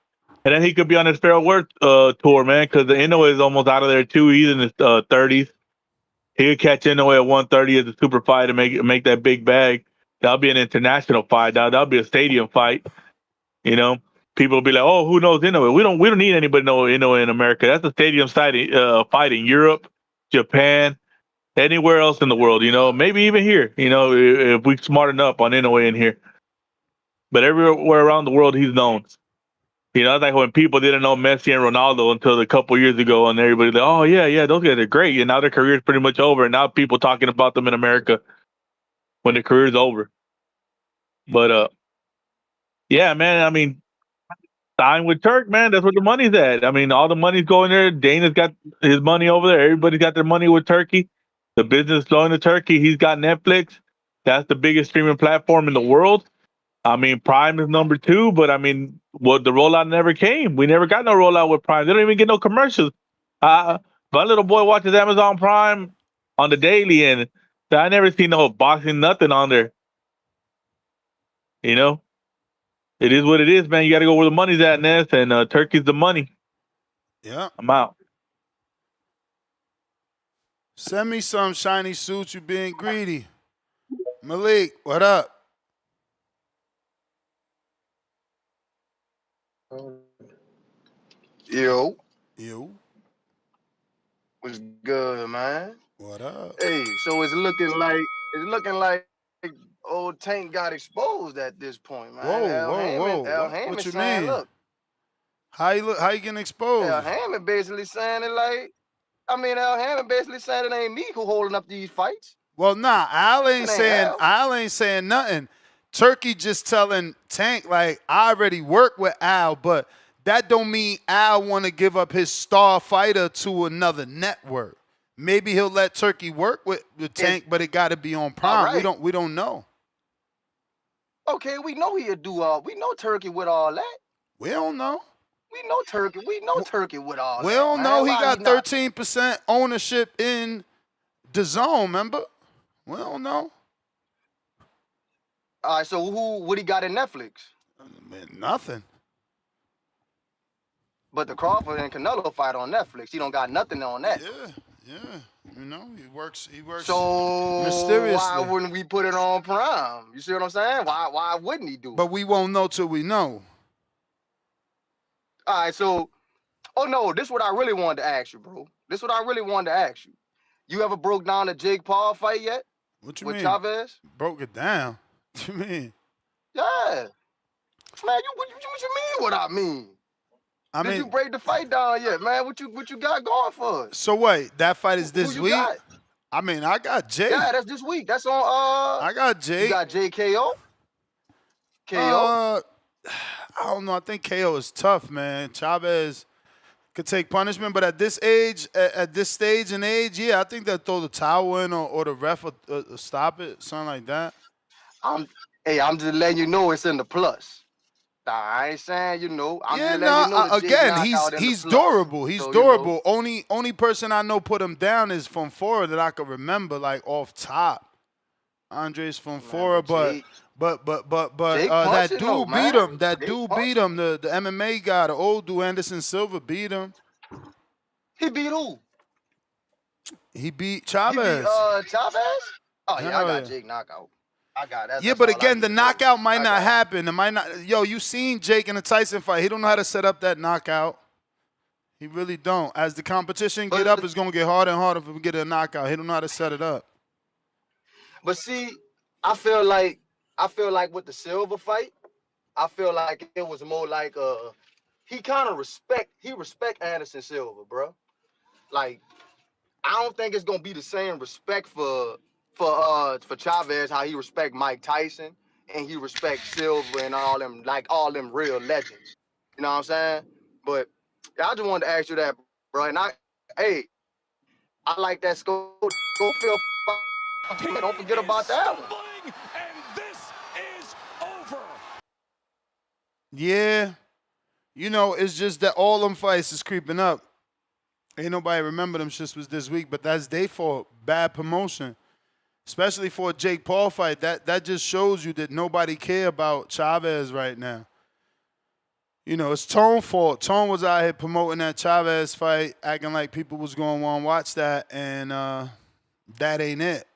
and then he could be on his Farrell Worth tour, man, because the Inoue is almost out of there too. He's in his 30s. He could catch Inoue at 130 as a super fight and make that big bag. That'll be an international fight. That'll be a stadium fight. People will be like, "Oh, who knows Inoue?" We don't need anybody to know Inoue in America. That's a stadium fight in Europe, Japan, anywhere else in the world. Maybe even here. If we smart enough on Inoue in here. But everywhere around the world, he's known. It's like when people didn't know Messi and Ronaldo until a couple years ago, and everybody's like, "Oh yeah, those guys are great." And now their career is pretty much over, and now people talking about them in America when their career's over. But yeah, man. I mean, sign with Turk, man. That's where the money's at. I mean, all the money's going there. Dana's got his money over there. Everybody's got their money with Turkey. The business flowing to Turkey. He's got Netflix. That's the biggest streaming platform in the world. I mean, Prime is number 2, but I mean, the rollout never came. We never got no rollout with Prime. They don't even get no commercials. My little boy watches Amazon Prime on the daily, and I never seen no boxing, nothing on there. You know, it is what it is, man. You got to go where the money's at, Ness, and Turkey's the money. Yeah. I'm out. Send me some shiny suits. You being greedy. Malik, what up? Yo. Yo. What's good, man? What up? Hey, so it's looking like old Tank got exposed at this point, man. Whoa. What you mean? Look. How you getting exposed? Al Hammond basically saying it like, Al Hammond basically saying it ain't me who holding up these fights. Well, nah, Al ain't saying nothing. Turkey just telling Tank, like, I already work with Al, but that don't mean Al want to give up his star fighter to another network. Maybe he'll let Turkey work with Tank, but it got to be on Prime. Right. We don't know. Okay, we know he'll do we know Turkey with all that. We don't know. We know Turkey with all that. We don't know. He got 13% ownership in DAZN, remember? We don't know. All right, so what he got in Netflix? Man, nothing. But the Crawford and Canelo fight on Netflix. He don't got nothing on that. Yeah. You know, he works so mysteriously. Why wouldn't we put it on Prime? You see what I'm saying? Why wouldn't he do it? But we won't know till we know. All right, so this is what I really wanted to ask you, bro. You ever broke down the Jake Paul fight yet? What you with mean? Chavez? Broke it down. What you mean? Yeah. Man, what you mean what I mean? Did you break the fight down yet, man? What you got going for us? So what? That fight is this week? Got? I mean, I got Jake. Yeah, that's this week. That's on I got Jake. You got JKO? I don't know. I think KO is tough, man. Chavez could take punishment, but at this age, at this stage and age, yeah, I think they'll throw the towel in or the ref will stop it, something like that. I'm just letting you know it's in the plus. I ain't saying, I'm just letting you know again, he's durable. He's durable. Only person I know put him down is Fonfora that I could remember, like off top. Andres Fonfora, but that dude beat him. That dude beat him. The MMA guy, the old dude, Anderson Silva, beat him. He beat who? He beat Chavez. He beat Chavez? Oh yeah, I got Jake knockout. I got that. Yeah, but again, the knockout might not happen. It might not. Yo, you seen Jake in the Tyson fight? He don't know how to set up that knockout. He really don't. As the competition get up, it's gonna get harder and harder for him to get a knockout. He don't know how to set it up. But see, I feel like with the Silva fight, I feel like it was more like he kind of respect Anderson Silva, bro. Like, I don't think it's gonna be the same respect for Chavez, how he respect Mike Tyson and he respect Silva and all them real legends. You know what I'm saying? But I just wanted to ask you that, bro. And I like that Schofield. Don't forget about that one. And this is over. Yeah. It's just that all them fights is creeping up. Ain't nobody remember them shits was this week, but that's their fault. Bad promotion. Especially for a Jake Paul fight. That just shows you that nobody care about Chavez right now. It's Tone's fault. Tone was out here promoting that Chavez fight, acting like people was going to want to watch that, and that ain't it.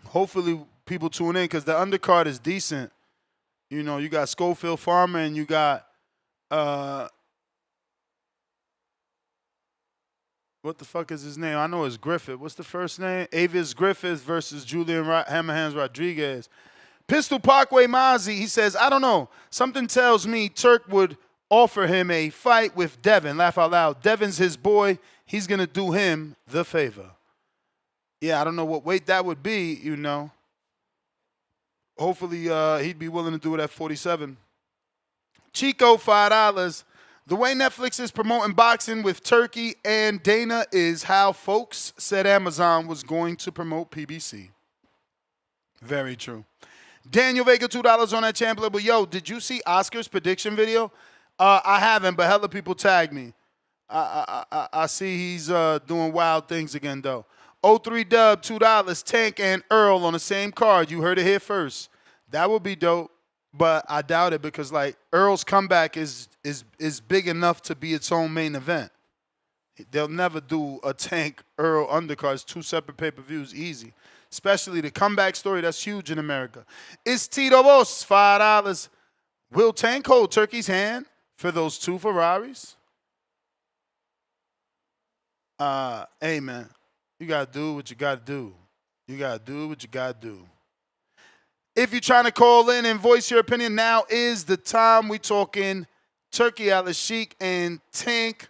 Hopefully people tune in because the undercard is decent. You got Schofield Farmer and you got what the fuck is his name? I know it's Griffith. What's the first name? Avis Griffith versus Julian Hammerhands Rodriguez. Pistol Parkway Mozzie, he says, I don't know. Something tells me Turk would offer him a fight with Devin. Laugh out loud. Devin's his boy. He's going to do him the favor. Yeah, I don't know what weight that would be, Hopefully, he'd be willing to do it at 47. Chico, $5. The way Netflix is promoting boxing with Turkey and Dana is how folks said Amazon was going to promote PBC. Very true. Daniel Vega, $2 on that champion. But yo, did you see Oscar's prediction video? I haven't, but hella people tagged me. I see he's doing wild things again though. O3 Dub, $2. Tank and Earl on the same card. You heard it here first. That would be dope, but I doubt it because like Earl's comeback is big enough to be its own main event. They'll never do a Tank Earl undercards, two separate pay-per-views, easy. Especially the comeback story, that's huge in America. It's Tito Boss, $5. Will Tank hold Turkey's hand for those two Ferraris? Hey, man, you got to do what you got to do. You got to do what you got to do. If you're trying to call in and voice your opinion, now is the time. We talking Turki Alalshikh and Tank.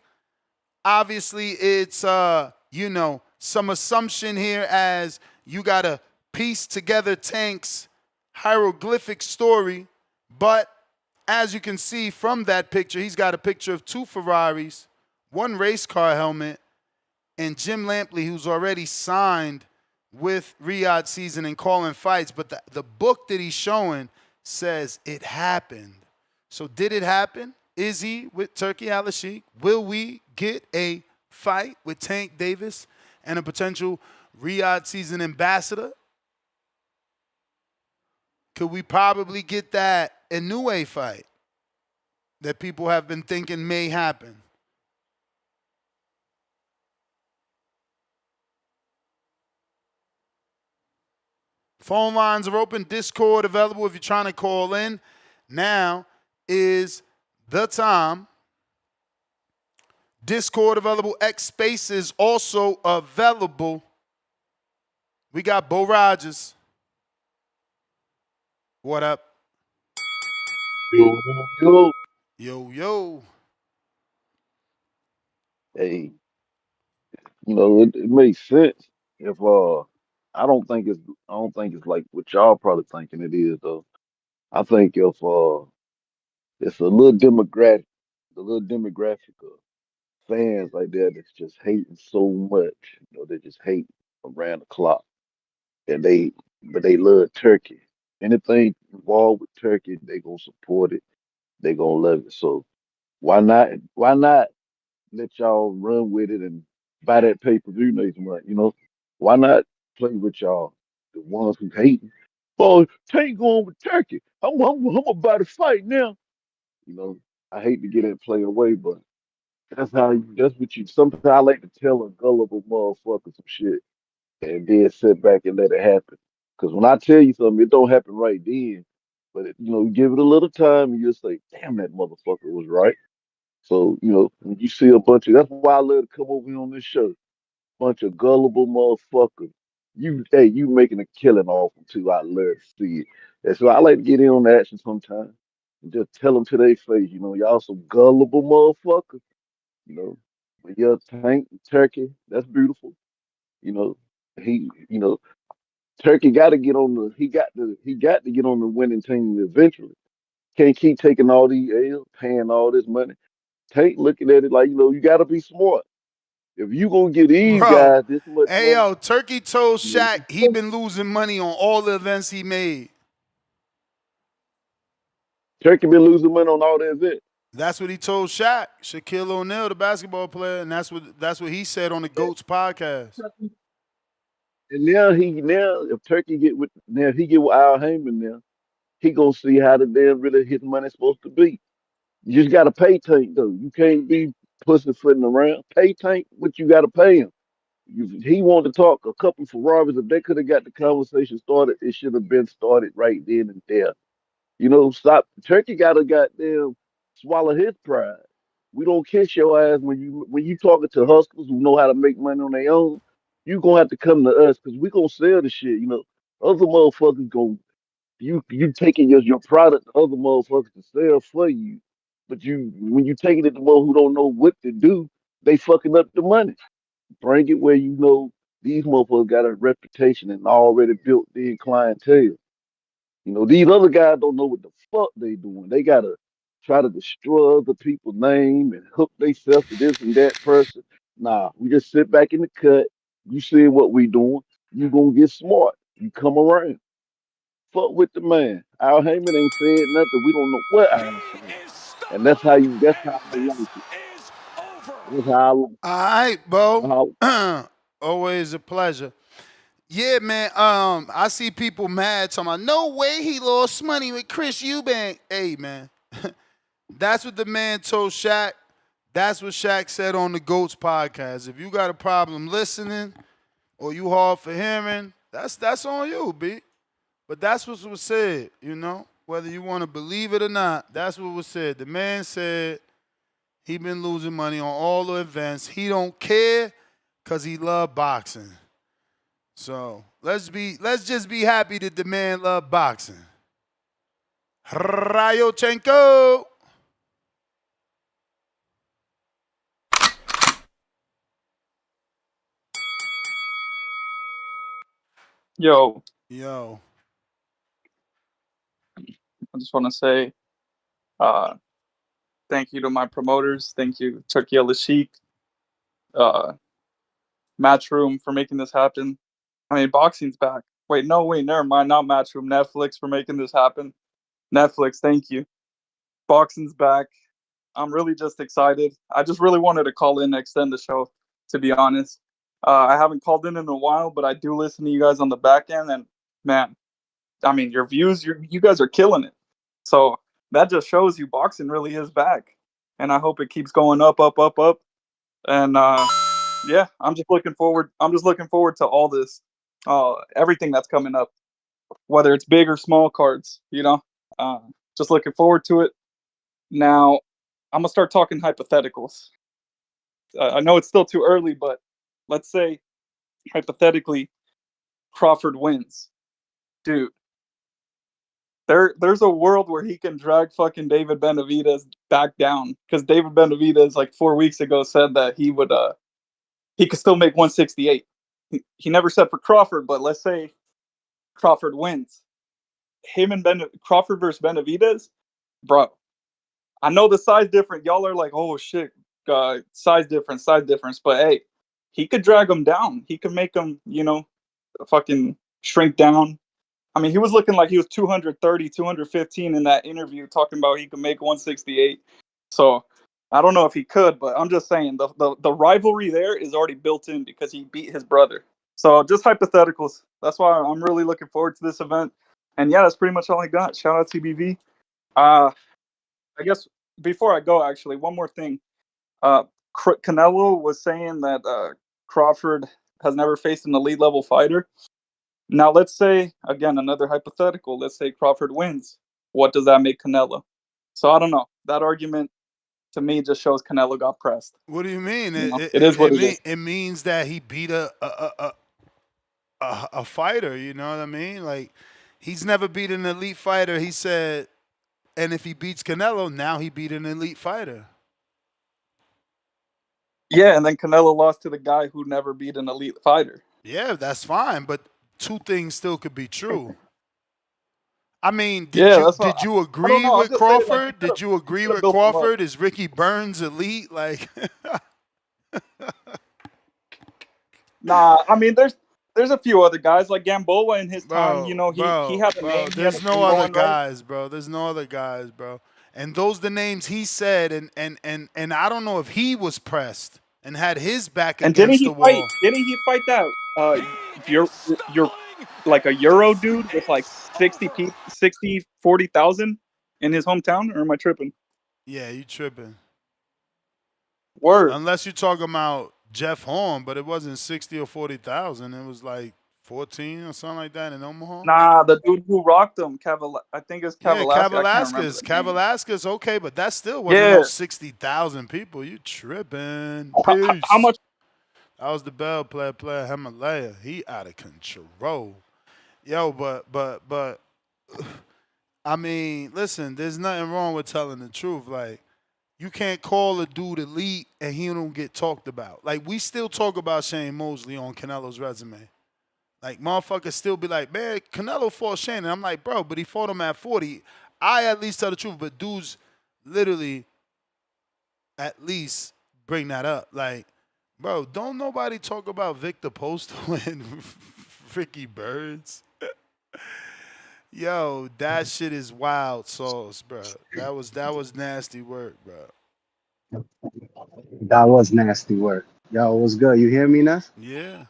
Obviously, it's, some assumption here as you got to piece together Tank's hieroglyphic story. But as you can see from that picture, he's got a picture of two Ferraris, one race car helmet, and Jim Lampley, who's already signed with Riyadh season and calling fights. But the book that he's showing says it happened. So did it happen? Is he with Turki Alalshikh? Will we get a fight with Tank Davis and a potential Riyadh season ambassador? Could we probably get that Inoue fight that people have been thinking may happen? Phone lines are open. Discord available if you're trying to call in. Now is the time. Discord available. X Spaces also available. We got Bo Rogers. What up? Yo. Yo, yo. Hey, it makes sense if I don't think it's like what y'all probably thinking it is though. I think if it's a little demographic of fans like that that's just hating so much. They just hate around the clock. And they love Turkey. Anything involved with Turkey, they gonna support it. They gonna love it. So why not let y'all run with it and buy that pay-per-view next month, Why not play with y'all, the ones who hating? Oh, Tank going with Turkey. I'm about to fight now. You know, I hate to get that play away, but that's what you. Sometimes I like to tell a gullible motherfucker some shit and then sit back and let it happen. Because when I tell you something, it don't happen right then. But give it a little time and you'll say, "Damn, that motherfucker was right." So when you see a bunch of that's why I love to come over here on this show. Bunch of gullible motherfuckers. You making a killing off them too. I love to see it. And so I like to get in on the action sometimes and just tell them to their face, y'all some gullible motherfuckers. You know, but yeah, Tank Turkey, that's beautiful. You know, he, Turkey got to get on the he got to get on the winning team eventually. Can't keep taking all these L's, paying all this money. Tank looking at it like, you got to be smart. If you gonna get these Bro, guys this much hey, money, yo, Turkey told Shaq he been losing money on all the events he made. Turkey been losing money on all the events. That's what he told Shaq, Shaquille O'Neal, the basketball player, and that's what he said on the GOATS podcast. And now if Turkey get with now if he get with Al Heyman now, he gonna see how the damn really his money's supposed to be. You just gotta pay Tank though. You can't be pussyfooting around. Pay Tank what you gotta pay him. He wanted to talk a couple Ferraris. If they could have got the conversation started, it should have been started right then and there. Stop. Turkey gotta goddamn swallow his pride. We don't kiss your ass when you talking to hustlers who know how to make money on their own. You gonna have to come to us because we gonna sell the shit. Other motherfuckers gonna you taking your product to other motherfuckers to sell for you, but when you taking it to one who don't know what to do, they fucking up the money. Bring it where these motherfuckers got a reputation and already built their clientele. You know, these other guys don't know what the fuck they doing. They gotta try to destroy other people's name and hook themselves to this and that person. Nah, we just sit back in the cut. You see what we doing. You gonna get smart. You come around. Fuck with the man. Al Heyman ain't said nothing. We don't know what Al saying. And that's how I like it. That's how I like it. All right, Bo. How- Always a pleasure. Yeah, man. I see people mad talking about no way he lost money with Chris Eubank. Hey, man. That's what the man told Shaq. That's what Shaq said on the Goats podcast. If you got a problem listening or you hard for hearing, that's on you, B. But that's what was said, you know? Whether you want to believe it or not, that's what was said. The man said he been losing money on all the events. He don't care because he love boxing. So let's just be happy that the man love boxing. Rayochenko. Yo, Yo. I just want to say uh, thank you to my promoters. Thank you, Turki Alalshikh, Matchroom for making this happen. I mean, boxing's back. Wait, never mind. Not Matchroom. Netflix for making this happen. Netflix, thank you. Boxing's back. I'm really just excited. I just really wanted to call in and extend the show, to be honest. I haven't called in a while, but I do listen to you guys on the back end. And man, I mean, your views, you guys are killing it. So that just shows you boxing really is back. And I hope it keeps going up, up, up, up. And yeah, I'm just looking forward. I'm just looking forward to all this, everything that's coming up, whether it's big or small cards. Just looking forward to it. Now, I'm gonna start talking hypotheticals. I know it's still too early, but let's say hypothetically Crawford wins, dude. There's a world where he can drag fucking David Benavidez back down because David Benavidez like 4 weeks ago said that he could still make 168. He never said for Crawford, but let's say Crawford wins. Him and Crawford versus Benavidez, bro. I know the size difference. Y'all are like, oh shit, size difference. But hey, he could drag him down. He could make him, fucking shrink down. I mean, he was looking like he was 230, 215 in that interview, talking about he could make 168. So I don't know if he could, but I'm just saying the rivalry there is already built in because he beat his brother. So just hypotheticals. That's why I'm really looking forward to this event. And yeah, that's pretty much all I got. Shout out TBV. I guess before I go, actually, one more thing. Canelo was saying that Crawford has never faced an elite level fighter. Now, let's say, again, another hypothetical. Let's say Crawford wins. What does that make Canelo? So I don't know. That argument, to me, just shows Canelo got pressed. What do you mean? It is what it is. It means that he beat a fighter. You know what I mean? Like, he's never beat an elite fighter. He said, and if he beats Canelo, now he beat an elite fighter. Yeah, and then Canelo lost to the guy who never beat an elite fighter. Yeah, that's fine, but two things still could be true. I mean, did you agree with Crawford? Did you agree with Crawford? Is Ricky Burns elite? Like, nah. I mean, there's a few other guys like Gamboa in his time. He had a name. There's no other guys, bro. There's no other guys, bro. And those the names he said, and I don't know if he was pressed and had his back against the wall. Didn't he fight that you're like a Euro dude with like 40,000 in his hometown, or am I tripping? Yeah, you tripping. Word. Unless you're talking about Jeff Horn, but it wasn't 60 or 40,000. It was like 14 or something like that in Omaha. Nah, the dude who rocked him, I think it's Cavalasquez. Yeah, Cavalasquez, okay, but that still wasn't no 60,000 people. You tripping. Peace. How much? That was the Bell player Himalaya. He out of control. Yo, but I mean, listen, there's nothing wrong with telling the truth. Like, you can't call a dude elite and he don't get talked about. Like, we still talk about Shane Mosley on Canelo's resume. Like motherfuckers still be like, man, Canelo fought Shannon. I'm like, bro, but he fought him at 40. I at least tell the truth, but dudes literally at least bring that up. Like, bro, don't nobody talk about Victor Post and Ricky Birds. Yo, that shit is wild sauce, bro. That was nasty work, bro. That was nasty work. Yo, what's good? You hear me, Ness? Yeah.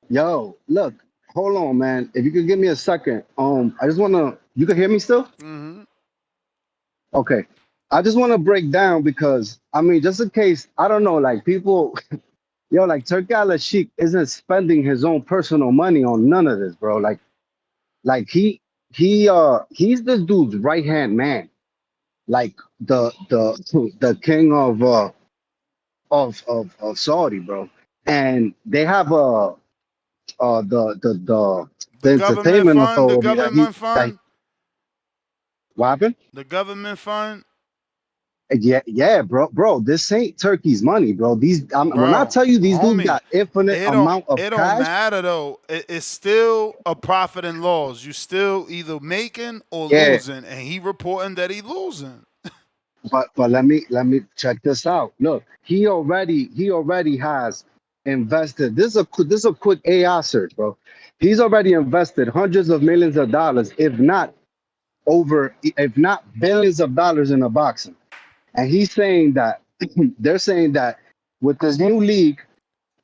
Yo, look, hold on, man. If you could give me a second, I just wanna. You can hear me still? Mm-hmm. Okay. I just want to break down because I mean, just in case I don't know, like people, yo, like Turki Alalshikh isn't spending his own personal money on none of this, bro. Like he's this dude's right hand man, like the king of Saudi, bro. And they have the The government entertainment fund, the authority government that fund, what happened? the government fund, Yeah, bro. This ain't Turkey's money, bro. When I bro, tell you these dudes homie. got infinite amount of It don't cash, matter though. It's still a profit and loss. You still either making or yeah. losing, and he reporting that he losing. But let me check this out. Look, he already has invested. This is a quick AI search, bro. He's already invested hundreds of millions of dollars, if not billions of dollars in a boxing. And he's saying that they're saying that with this new league,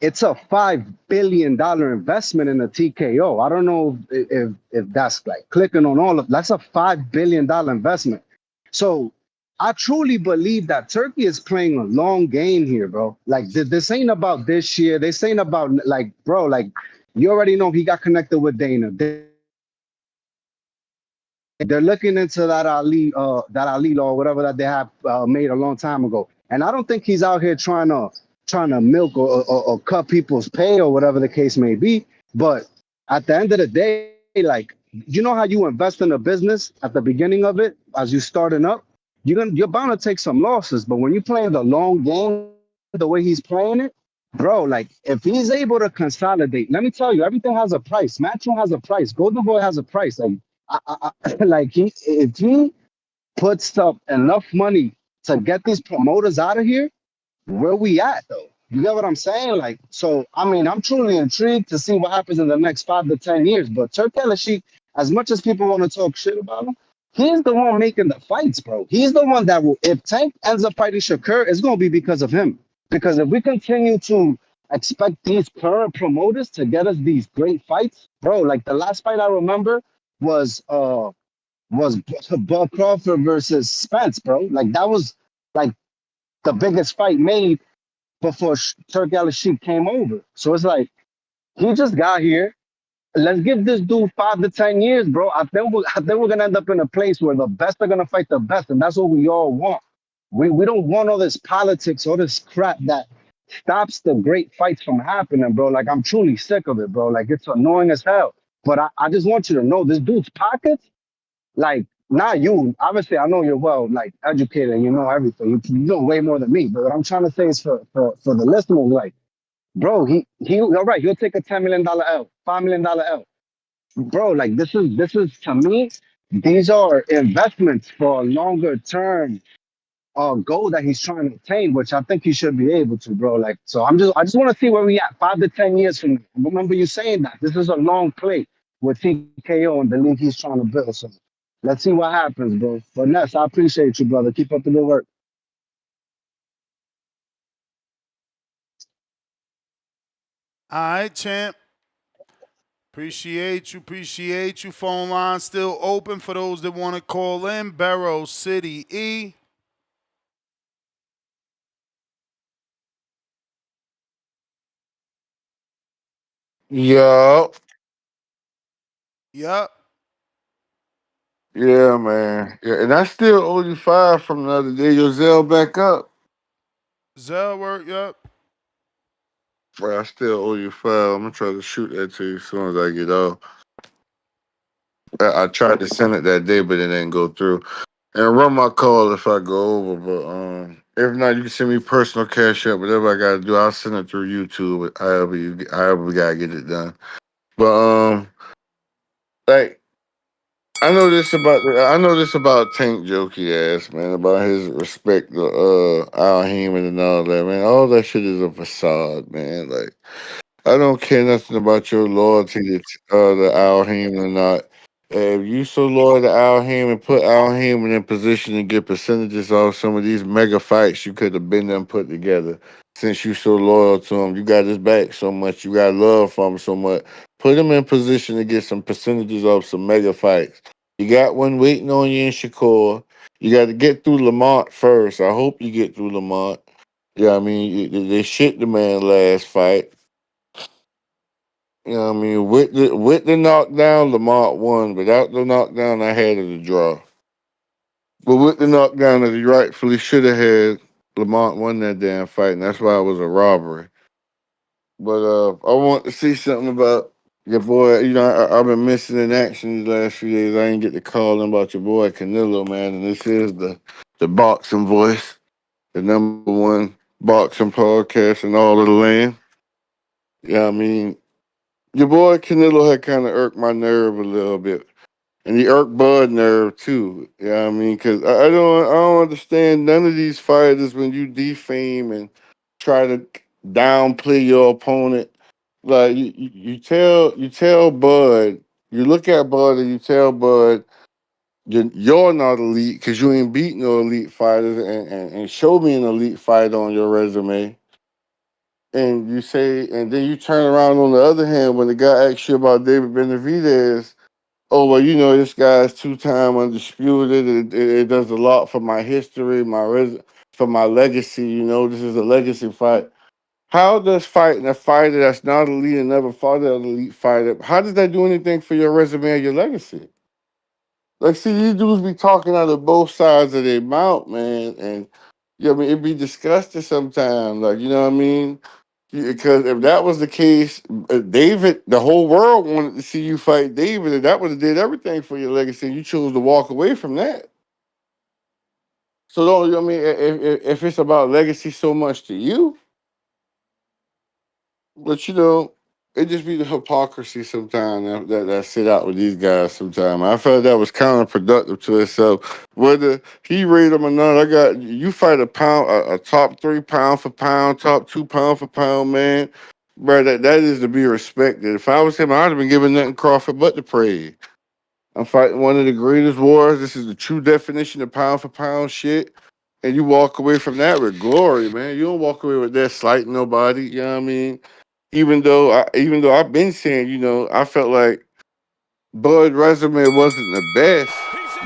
it's a $5 billion investment in a TKO. I don't know if that's like clicking on all of that's a $5 billion investment. So I truly believe that Turkey is playing a long game here, bro. Like this ain't about this year. This ain't about like, bro. Like you already know he got connected with Dana. They're looking into that Ali law, whatever that they have made a long time ago. And I don't think he's out here trying to milk or cut people's pay or whatever the case may be. But at the end of the day, like you know how you invest in a business at the beginning of it, as you starting up, you're bound to take some losses. But when you're playing the long game, the way he's playing it, bro, like if he's able to consolidate, let me tell you, everything has a price. Matchroom has a price. Golden Boy has a price. Like like if he puts up enough money to get these promoters out of here, where we at though? You get what I'm saying? Like, so I mean, I'm truly intrigued to see what happens in the next 5 to 10 years. But Turk Alalshikh, as much as people want to talk shit about him, he's the one making the fights, bro. He's the one that will. If Tank ends up fighting Shakur, it's gonna be because of him. Because if we continue to expect these current promoters to get us these great fights, bro, like the last fight I remember was was Bud Crawford versus Spence, bro. Like that was like the biggest fight made before Turki Alalshikh came over. So it's like he just got here. Let's give this dude 5 to 10 years, bro. I think we're gonna end up in a place where the best are gonna fight the best, and that's what we all want. We don't want all this politics, all this crap that stops the great fights from happening, bro. Like I'm truly sick of it, bro. Like it's annoying as hell. But I just want you to know this dude's pockets, like not you. Obviously, I know you're well like educated and you know everything. You know way more than me. But what I'm trying to say is for the listeners, like, bro, he all right, he'll take a $10 million L, $5 million L. Bro, like this is to me, these are investments for a longer term goal that he's trying to attain, which I think he should be able to, bro. Like, so I just want to see where we at 5 to 10 years from now. Remember you saying that this is a long play with TKO and the league he's trying to build. So let's see what happens, bro. But Ness, I appreciate you, brother. Keep up the good work. All right, champ. Appreciate you. Appreciate you. Phone line still open for those that want to call in. Barrow City E. Yup. Yup. Yeah, man. Yeah, and I still owe you 5 from the other day. Your Zell back up. Zell work, yup. Bro, I still owe you 5. I'm gonna try to shoot that to you as soon as I get off. I tried to send it that day, but it didn't go through. And run my call if I go over, but If not, you can send me personal cash up, whatever I gotta do. I'll send it through YouTube. However we gotta get it done. But like I know this about Tank Jokey ass, man, about his respect to Al Heyman and all that, man. All that shit is a facade, man. Like I don't care nothing about your loyalty to Al Heyman or not. If you so loyal to Al Heyman, put Al Heyman in position to get percentages off some of these mega fights you could have been them put together. Since you so loyal to him, you got his back so much, you got love for him so much. Put him in position to get some percentages off some mega fights. You got one waiting on you in Shakur. You got to get through Lamont first. I hope you get through Lamont. Yeah, I mean, they shit the man last fight. You know what I mean? With the knockdown, Lamont won. Without the knockdown, I had it a draw. But with the knockdown that he rightfully should have had, Lamont won that damn fight, and that's why it was a robbery. But I want to see something about your boy. You know, I've been missing in action these last few days. I ain't get to call him about your boy Canelo, man. And this is the boxing voice, the number one boxing podcast in all of the land. Yeah, I mean, your boy Canelo had kind of irked my nerve a little bit, and he irked Bud nerve too. Yeah, I mean, because I don't understand none of these fighters when you defame and try to downplay your opponent. Like you tell Bud, you look at Bud and you tell Bud you're not elite because you ain't beat no elite fighters, and show me an elite fighter on your resume. And you say, and then you turn around on the other hand when the guy asks you about David Benavidez. Oh well, you know this guy's 2-time undisputed. It does a lot for my history, for my legacy. You know, this is a legacy fight. How does fighting a fighter that's not elite and never fought an elite fighter? How does that do anything for your resume or your legacy? Like, see, these dudes be talking out of both sides of their mouth, man, and I mean, it be disgusting sometimes. Like, you know what I mean? Because if that was the case, David, the whole world wanted to see you fight David, and that would have did everything for your legacy. And you chose to walk away from that. So don't I mean if it's about legacy so much to you, but you know, it just be the hypocrisy sometimes that sit out with these guys sometimes. I felt that was counterproductive to itself. Whether he rate him or not, I got you fight a top 3 pound for pound, top 2 pound for pound man. Bro, that is to be respected. If I was him, I'd have been giving nothing Crawford but the praise. I'm fighting one of the greatest wars. This is the true definition of pound for pound shit. And you walk away from that with glory, man. You don't walk away with that slighting nobody. You know what I mean? Even though I've been saying, you know, I felt like Bud resume wasn't the best,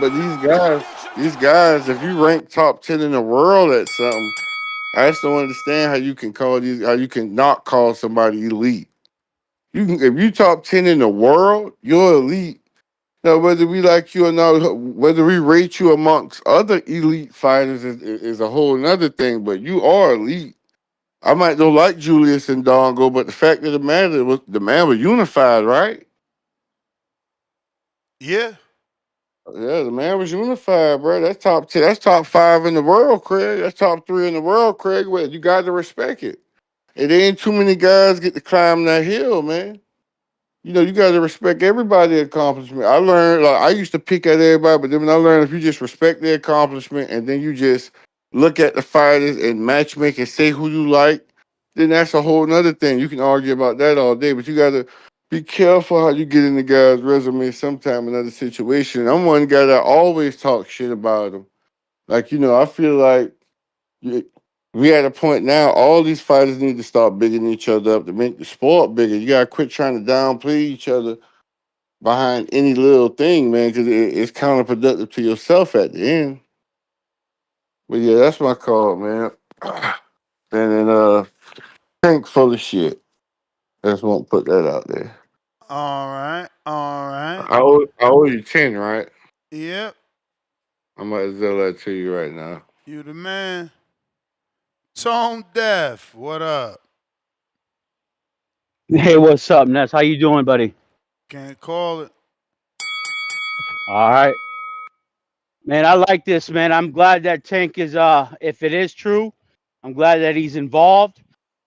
but these guys, if you rank top 10 in the world at something, I just don't understand how you can not call somebody elite. You can, if you top 10 in the world, you're elite. Now, whether we like you or not, whether we rate you amongst other elite fighters is a whole nother thing, but you are elite. I might don't like Julius and Dongo, but the fact of the matter was the man was unified, right? Yeah. Yeah, the man was unified, bro. That's top 10. That's top 5 in the world, Craig. That's top 3 in the world, Craig. Well, you got to respect it. It ain't too many guys get to climb that hill, man. You know, you got to respect everybody's accomplishment. I learned, like, I used to pick at everybody, but then when I learned if you just respect their accomplishment and then you just look at the fighters and matchmake and say who you like, then that's a whole nother thing. You can argue about that all day, but you got to be careful how you get in the guy's resume sometime in other situation. I'm one guy that always talks shit about him. Like, you know, I feel like we at a point now, all these fighters need to start bigging each other up to make the sport bigger. You gotta quit trying to downplay each other behind any little thing, man, because it's counterproductive to yourself at the end. But yeah, that's my call, man. And then Tank full of shit. I just won't put that out there. All right. All right. I owe you 10, right? Yep. I might sell that to you right now. You the man. Tone Deaf. What up? Hey, what's up, Ness? How you doing, buddy? Can't call it. All right. Man, I like this, man. I'm glad that Tank is if it is true, I'm glad that he's involved.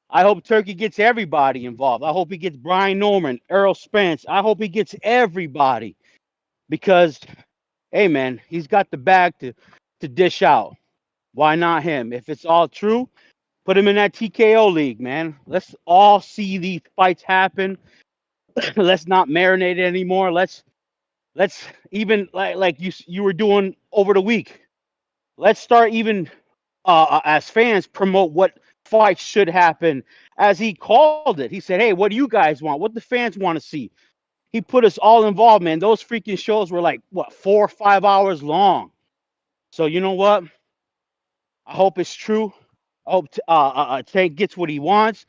I hope Turkey gets everybody involved. I hope he gets Brian Norman, Earl Spence. I hope he gets everybody because hey man, he's got the bag to dish out. Why not him? If it's all true, put him in that TKO league, man. Let's all see these fights happen. Let's not marinate it anymore. Let's even like you were doing over the week. Let's start even as fans promote what fights should happen as he called it. He said, "Hey, what do you guys want? What the fans want to see?" He put us all involved, man. Those freaking shows were like what 4 or 5 hours long. So you know what? I hope it's true. I hope Tank gets what he wants.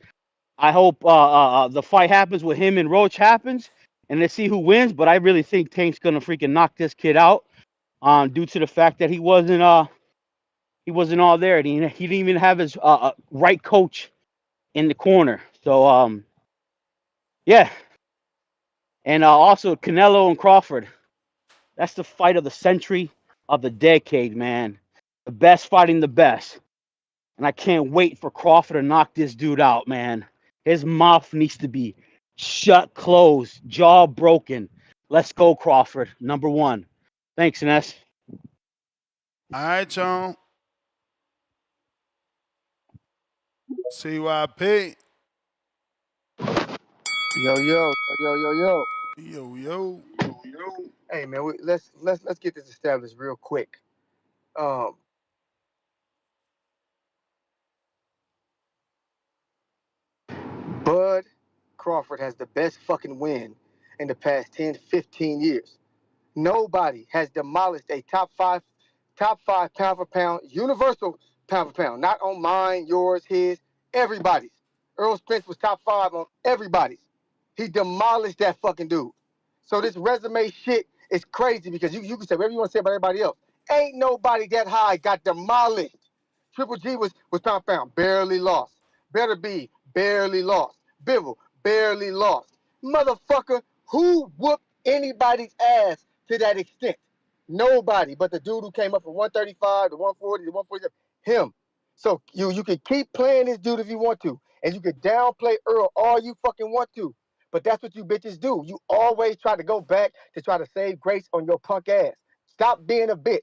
I hope the fight happens with him and Roach happens, and let's see who wins. But I really think Tank's gonna freaking knock this kid out, due to the fact that he wasn't all there. He didn't even have his right coach in the corner. So yeah, and also Canelo and Crawford. That's the fight of the century, of the decade, man. The best fighting the best. And I can't wait for Crawford to knock this dude out, man. His mouth needs to be shut, closed, jaw broken. Let's go, Crawford. Number one. Thanks, Ness. All right, y'all. CYP. Yo, yo, yo, yo, yo. Yo, yo. Hey man, let's get this established real quick. Um, Bud Crawford has the best fucking win in the past 10, 15 years. Nobody has demolished a top five pound for pound, universal pound for pound. Not on mine, yours, his, everybody's. Earl Spence was top 5 on everybody's. He demolished that fucking dude. So this resume shit is crazy because you can say whatever you want to say about everybody else. Ain't nobody that high got demolished. Triple G was pound for pound, barely lost. Better be, barely lost. Bivol, barely lost. Motherfucker, who whooped anybody's ass to that extent? Nobody but the dude who came up from 135 to 140 to 147. Him. So you can keep playing this dude if you want to, and you can downplay Earl all you fucking want to. But that's what you bitches do. You always try to go back to try to save grace on your punk ass. Stop being a bitch.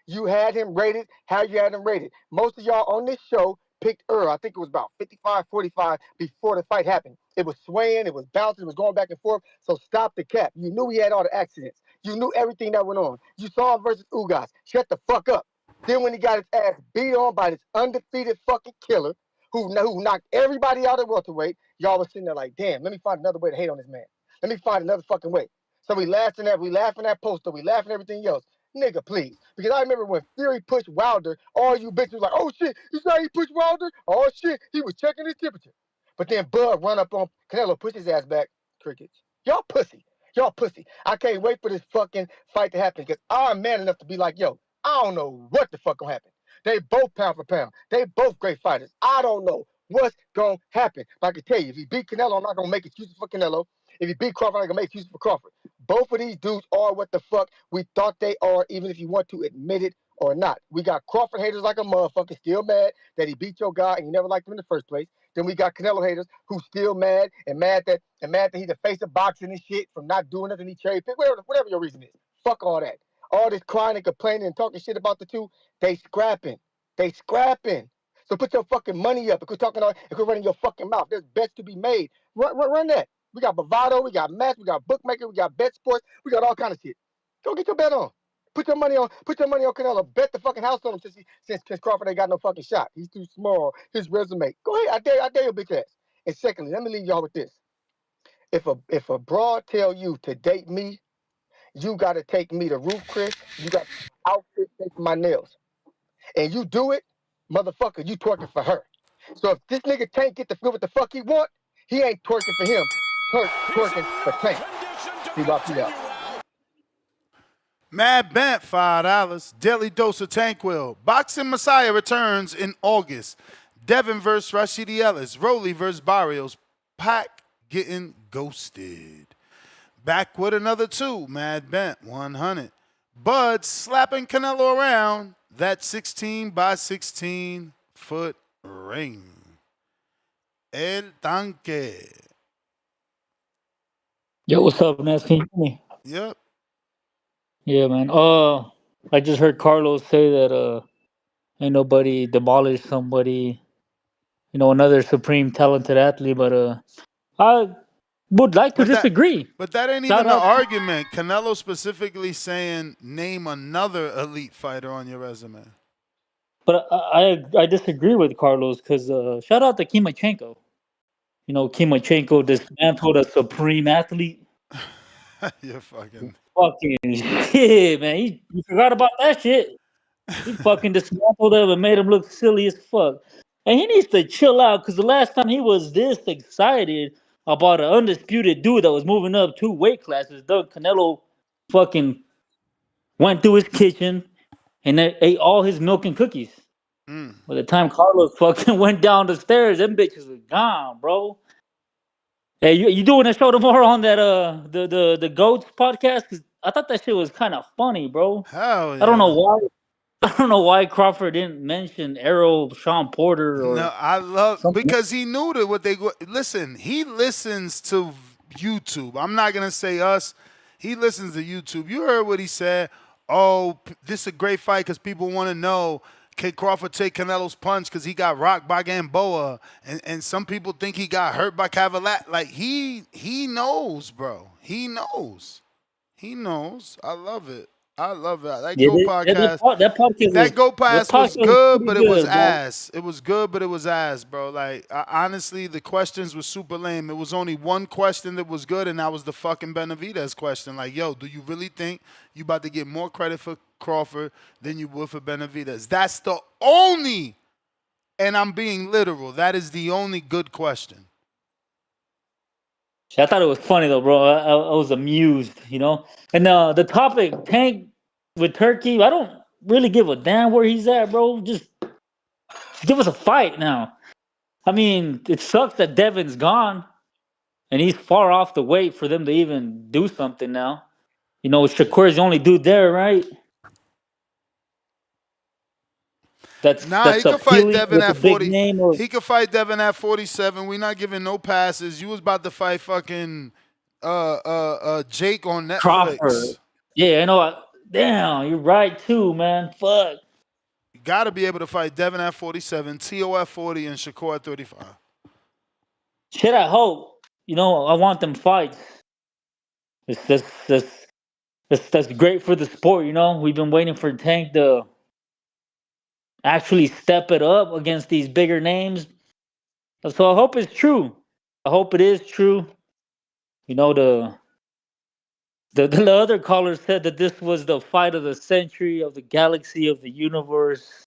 You had him rated how you had him rated. Most of y'all on this show picked Earl. I think it was about 55-45 before the fight happened. It was swaying, it was bouncing, it was going back and forth. So stop the cap. You knew he had all the accidents. You knew everything that went on. You saw him versus Ugas. Shut the fuck up. Then when he got his ass beat on by this undefeated fucking killer who knocked everybody out of welterweight, y'all was sitting there like, damn, let me find another way to hate on this man. Let me find another fucking way. So we laughing at poster, we laughing at everything else. Nigga, please. Because I remember when Fury pushed Wilder, all you bitches was like, oh shit, you saw he pushed Wilder? Oh shit, he was checking his temperature. But then Bud run up on Canelo, push his ass back. Crickets. Y'all pussy. Y'all pussy. I can't wait for this fucking fight to happen because I'm man enough to be like, yo, I don't know what the fuck gonna happen. They both pound for pound. They both great fighters. I don't know what's gonna happen. But I can tell you, if he beat Canelo, I'm not gonna make excuses for Canelo. If he beat Crawford, I'm not gonna make excuses for Crawford. Both of these dudes are what the fuck we thought they are, even if you want to admit it or not. We got Crawford haters like a motherfucker, still mad that he beat your guy and you never liked him in the first place. Then we got Canelo haters who still mad that he's the face of boxing and shit from not doing nothing. He cherry picked, whatever your reason is. Fuck all that. All this crying and complaining and talking shit about the two, they scrapping. They scrapping. So put your fucking money up. If we're running your fucking mouth, there's bets to be made. Run that. We got Bovado, we got Match, we got Bookmaker, we got Bet Sports, we got all kind of shit. Go get your bet on. Put your money on Canelo. Bet the fucking house on him since Crawford ain't got no fucking shot. He's too small. His resume. Go ahead. I dare your bitch ass. And secondly, let me leave y'all with this. If a broad tell you to date me, you gotta take me to Roof Chris. You got outfit take my nails. And you do it, motherfucker, you twerking for her. So if this nigga Tank get to feel what the fuck he want, he ain't twerking for him. Twerking for Tank. CYP out. Mad Bent, $5. Daily Dose of Tanquil. Boxing Messiah returns in August. Devin versus Rashidi Ellis. Rolly versus Barrios. Pac getting ghosted. Back with another 2. Mad Bent, 100. Bud slapping Canelo around that 16 by 16 foot ring. El Tanque. Yo, what's up, Ness? Can you hear me? Yep. Yeah, man. I just heard Carlos say that ain't nobody demolished somebody, another supreme talented athlete, but I would like to disagree. But that ain't Shout even the out, argument. Canelo specifically saying name another elite fighter on your resume. but I disagree with Carlos because shout out to Kimachenko. Kimachenko dismantled a supreme athlete. You're fucking. Fucking shit, man. You forgot about that shit. He fucking dismantled him and made him look silly as fuck. And he needs to chill out because the last time he was this excited about an undisputed dude that was moving up 2 weight classes, Doug Canelo fucking went through his kitchen and ate all his milk and cookies. By the time Carlos fucking went down the stairs, them bitches were gone, bro. Hey, you doing a show tomorrow on that the Goats podcast? 'Cause I thought that shit was kind of funny, bro. Hell yeah. I don't know why. I don't know why Crawford didn't mention Errol, Sean Porter, or No, I love something. because he knew that what they go. Listen, he listens to YouTube. I'm not gonna say us. He listens to YouTube. You heard what he said. Oh, this is a great fight because people want to know, can Crawford take Canelo's punch because he got rocked by Gamboa, and some people think he got hurt by Cavalat. Like he knows, bro. He knows. He knows. I love it. I love that. That Yeah, Go podcast. that podcast That Go pass was was good, pretty but it was good, bro. ass. It was good, but it was ass, bro. Like honestly, the questions were super lame. It was only one question that was good, and that was the fucking Benavidez question. Like, yo, do you really think you about to get more credit for Crawford than you would for Benavidez? That's the only, and I'm being literal. That is the only good question. I thought it was funny though, bro. I was amused, And the topic, Tank with Turkey, I don't really give a damn where he's at, bro. Just give us a fight now. I mean, it sucks that Devin's gone, and he's far off the weight for them to even do something now. Shakur's the only dude there, right? Nah, he That's could fight appealing Devin with a at big 40. name. Or He could fight Devin at 47. We're not giving no passes. You was about to fight fucking Jake on Crawford. Netflix. Yeah, I know. Damn, you're right too, man. Fuck. You got to be able to fight Devin at 47, T.O. at 40, and Shakur at 35. Shit, I hope. I want them fights. That's great for the sport. We've been waiting for Tank to actually step it up against these bigger names. So I hope it's true. I hope it is true. The other caller said that this was the fight of the century, of the galaxy, of the universe.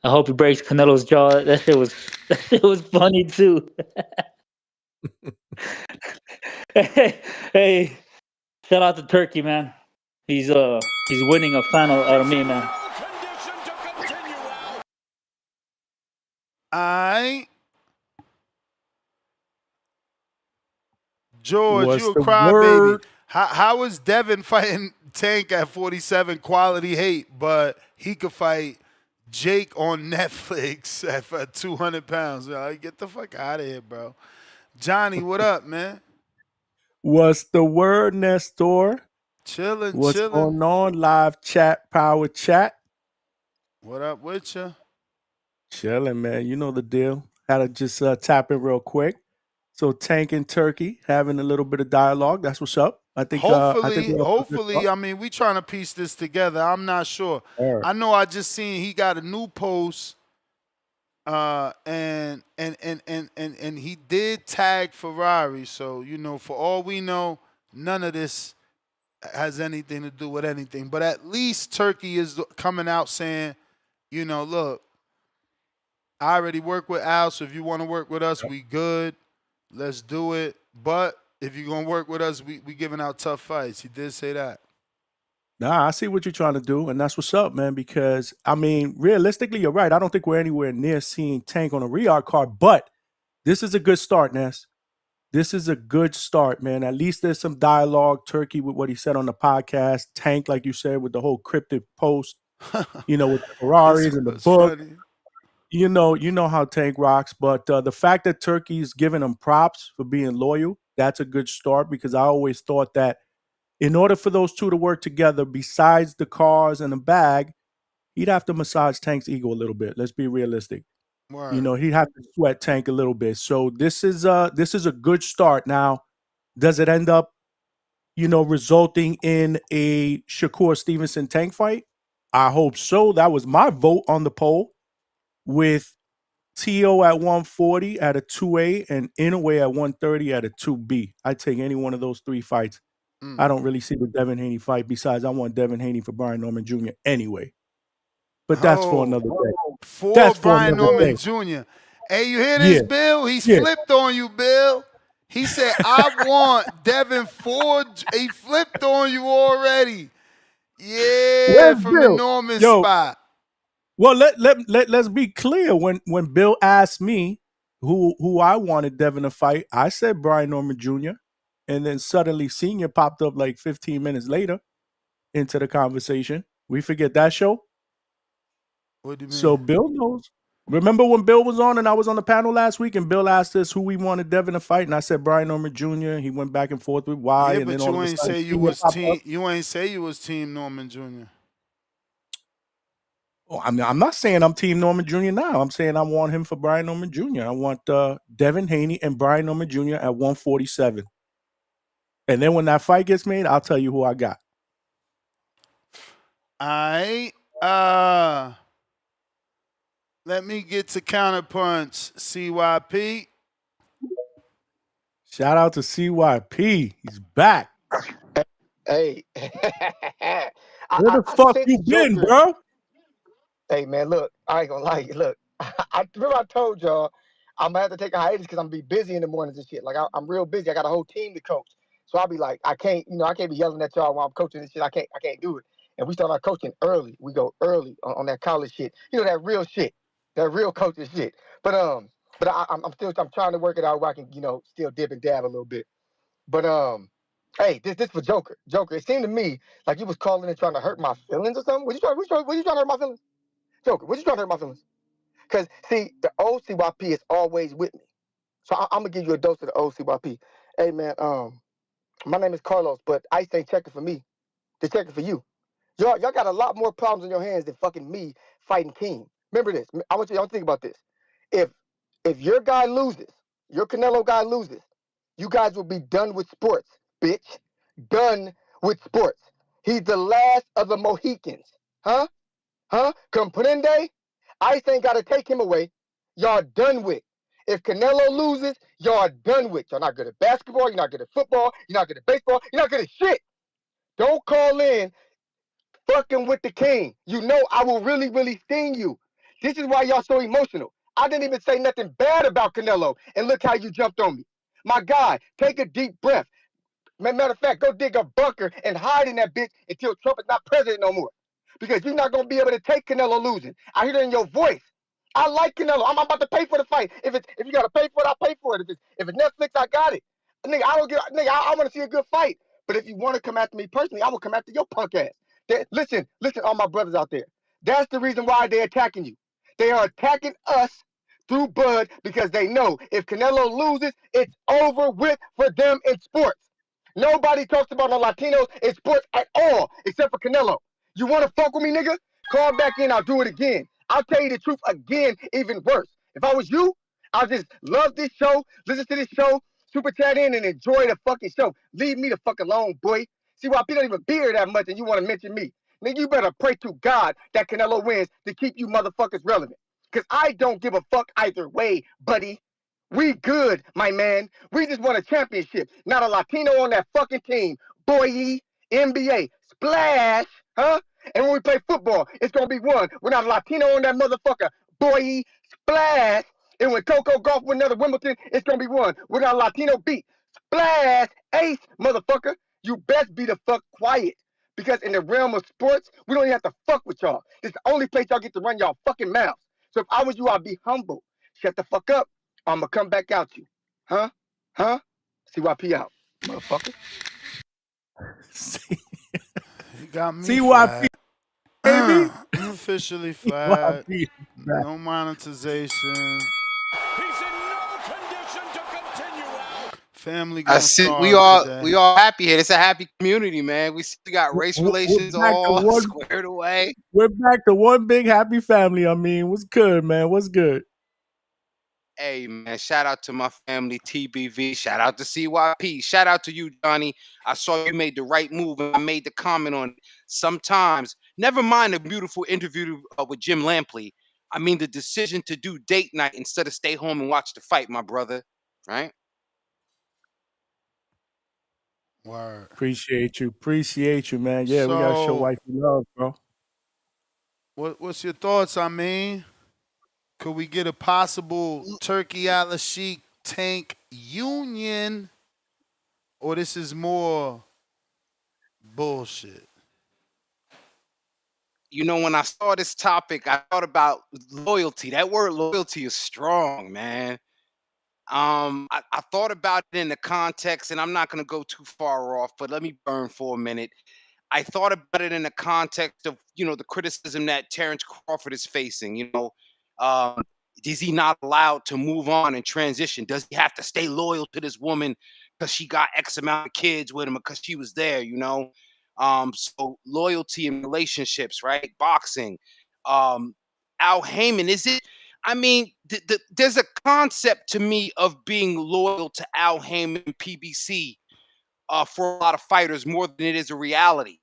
I hope he breaks Canelo's jaw. That shit was funny too. hey, shout out to Turkey, man. He's winning a final out of me, man. George, What's you a the crybaby. word? How is Devin fighting Tank at 47 quality hate, but he could fight Jake on Netflix at 200 pounds? Get the fuck out of here, bro. Johnny, what up, man? What's the word, Nestor? Chilling. What's going on? Live chat, power chat. What up with you? Chilling, man. You know the deal. Had to just tap in real quick. So Tank and Turkey having a little bit of dialogue. That's what's up. I think. Hopefully. I mean, we trying to piece this together. I'm not sure. Right. I know. I just seen he got a new post, and he did tag Ferrari. So for all we know, none of this has anything to do with anything. But at least Turkey is coming out saying, look, I already work with Al, so if you want to work with us, we good. Let's do it. But if you're going to work with us, we giving out tough fights. He did say that. Nah, I see what you're trying to do, and that's what's up, man, because, I mean, realistically, you're right. I don't think we're anywhere near seeing Tank on a Riyadh card, but this is a good start, Ness. this is a good start, man. At least there's some dialogue. Turkey with what he said on the podcast. Tank, like you said, with the whole cryptic post, with the Ferraris and the It's book. funny. You know how Tank rocks. But the fact that Turkey's giving him props for being loyal, that's a good start, because I always thought that in order for those two to work together, besides the cars and the bag, he'd have to massage Tank's ego a little bit. Let's be realistic. Word. He'd have to sweat Tank a little bit. So this is a good start. Now, does it end up, resulting in a Shakur Stevenson Tank fight? I hope so. That was my vote on the poll, with T.O. at 140 at a 2A and Inoue at 130 at a 2B. I'd take any one of those three fights. I don't really see the Devin Haney fight. Besides, I want Devin Haney for Brian Norman Jr. anyway. But that's for another day. For That's for Brian another Norman day. Jr. Hey, you hear this, Yeah. Bill? He's Yeah. flipped on you, Bill. He said, I want Devin Ford. He flipped on you already. Yeah, Where's from the Bill? Norman Yo, spot. well, let's be clear. When Bill asked me who I wanted Devin to fight, I said Brian Norman Jr. And then suddenly Senior popped up like 15 minutes later into the conversation. We forget that show. What do you So mean? Bill knows. Remember when Bill was on and I was on the panel last week and Bill asked us who we wanted Devin to fight, and I said Brian Norman Jr. He went back and forth with why, Yeah, and then but all you of a ain't sudden say you Senior was popped up. team. You ain't say you was Team Norman Jr. Oh, I'm not saying I'm Team Norman Jr. now. I'm saying I want him for Brian Norman Jr. I want Devin Haney and Brian Norman Jr. at 147. And then when that fight gets made, I'll tell you who I got. All right. Let me get to Counterpunch, CYP. Shout out to CYP. He's back. Hey, Where the I fuck sense you been, Joker. bro? Hey man, look, I ain't gonna lie. Look, I remember I told y'all I'm gonna have to take a hiatus because I'm gonna be busy in the mornings and shit. Like I'm real busy. I got a whole team to coach, so I'll be like, I can't be yelling at y'all while I'm coaching this shit. I can't do it. And we start our coaching early. We go early on that college shit. That real shit, that real coaching shit. But I'm trying to work it out where I can still dip and dab a little bit. But hey, this for Joker. Joker, it seemed to me like you was calling and trying to hurt my feelings or something. Was you trying to hurt my feelings? Joker, was you trying to hurt my feelings? Because, see, the old CYP is always with me. So I'm going to give you a dose of the old CYP. Hey, man, my name is Carlos, but ICE ain't checking for me. They're checking for you. Y'all got a lot more problems in your hands than fucking me fighting King. Remember this. I want you to think about this. If your guy loses, your Canelo guy loses, you guys will be done with sports, bitch. Done with sports. He's the last of the Mohicans. Huh? Comprende? ICE ain't got to take him away. Y'all done with. If Canelo loses, y'all done with. Y'all not good at basketball. You're not good at football. You're not good at baseball. You're not good at shit. Don't call in fucking with the king. You know I will really, really sting you. This is why y'all so emotional. I didn't even say nothing bad about Canelo, and look how you jumped on me. My guy, take a deep breath. Matter of fact, go dig a bunker and hide in that bitch until Trump is not president no more. Because you're not going to be able to take Canelo losing. I hear it in your voice. I like Canelo. I'm about to pay for the fight. If you got to pay for it, I'll pay for it. If it's Netflix, I got it. Nigga, I want to see a good fight. But if you want to come after me personally, I will come after your punk ass. Listen, all my brothers out there. That's the reason why they're attacking you. They are attacking us through Bud because they know if Canelo loses, it's over with for them in sports. Nobody talks about the Latinos in sports at all, except for Canelo. You want to fuck with me, nigga? Call back in, I'll do it again. I'll tell you the truth again, even worse. If I was you, I'll just love this show, listen to this show, super chat in and enjoy the fucking show. Leave me the fuck alone, boy. See why people don't even be here that much and you want to mention me. Nigga, you better pray to God that Canelo wins to keep you motherfuckers relevant. Because I don't give a fuck either way, buddy. We good, my man. We just won a championship. Not a Latino on that fucking team. Boy, NBA. Splash. Huh? And when we play football, it's going to be one. We're not a Latino on that motherfucker. Boy, splash. And when Coco golf with another Wimbledon, it's going to be one. We're not a Latino beat. Splash. Ace, motherfucker. You best be the fuck quiet. Because in the realm of sports, we don't even have to fuck with y'all. This is the only place y'all get to run y'all fucking mouths. So if I was you, I'd be humble. Shut the fuck up. I'm going to come back out you. Huh? CYP out, motherfucker. He got me CYP, flagged. baby. I'm officially flagged. CYP. No monetization. He's in no condition to continue out. Family I gonna see. starve today. We all happy here. It's a happy community, man. We got race We're relations back to all one. squared away. We're back to one big happy family. I mean, what's good, man? What's good? Hey, man, shout out to my family, TBV. Shout out to CYP. Shout out to you, Johnny. I saw you made the right move, and I made the comment on it. Sometimes, never mind the beautiful interview with Jim Lampley. I mean the decision to do date night instead of stay home and watch the fight, my brother. Right? Word. Appreciate you, man. Yeah, we gotta show So, wifey love, bro. what's your thoughts? I mean, could we get a possible Turki Alalshikh Tank union, or this is more bullshit? You know, when I saw this topic, I thought about loyalty. That word loyalty is strong, man. I thought about it in the context, and I'm not going to go too far off, but let me burn for a minute. I thought about it in the context of, the criticism that Terrence Crawford is facing. Um, is he not allowed to move on and transition? Does he have to stay loyal to this woman because she got X amount of kids with him, because she was there? So loyalty in relationships, right? Boxing. Al Heyman, is it? I mean, there's a concept to me of being loyal to Al Heyman and PBC for a lot of fighters more than it is a reality.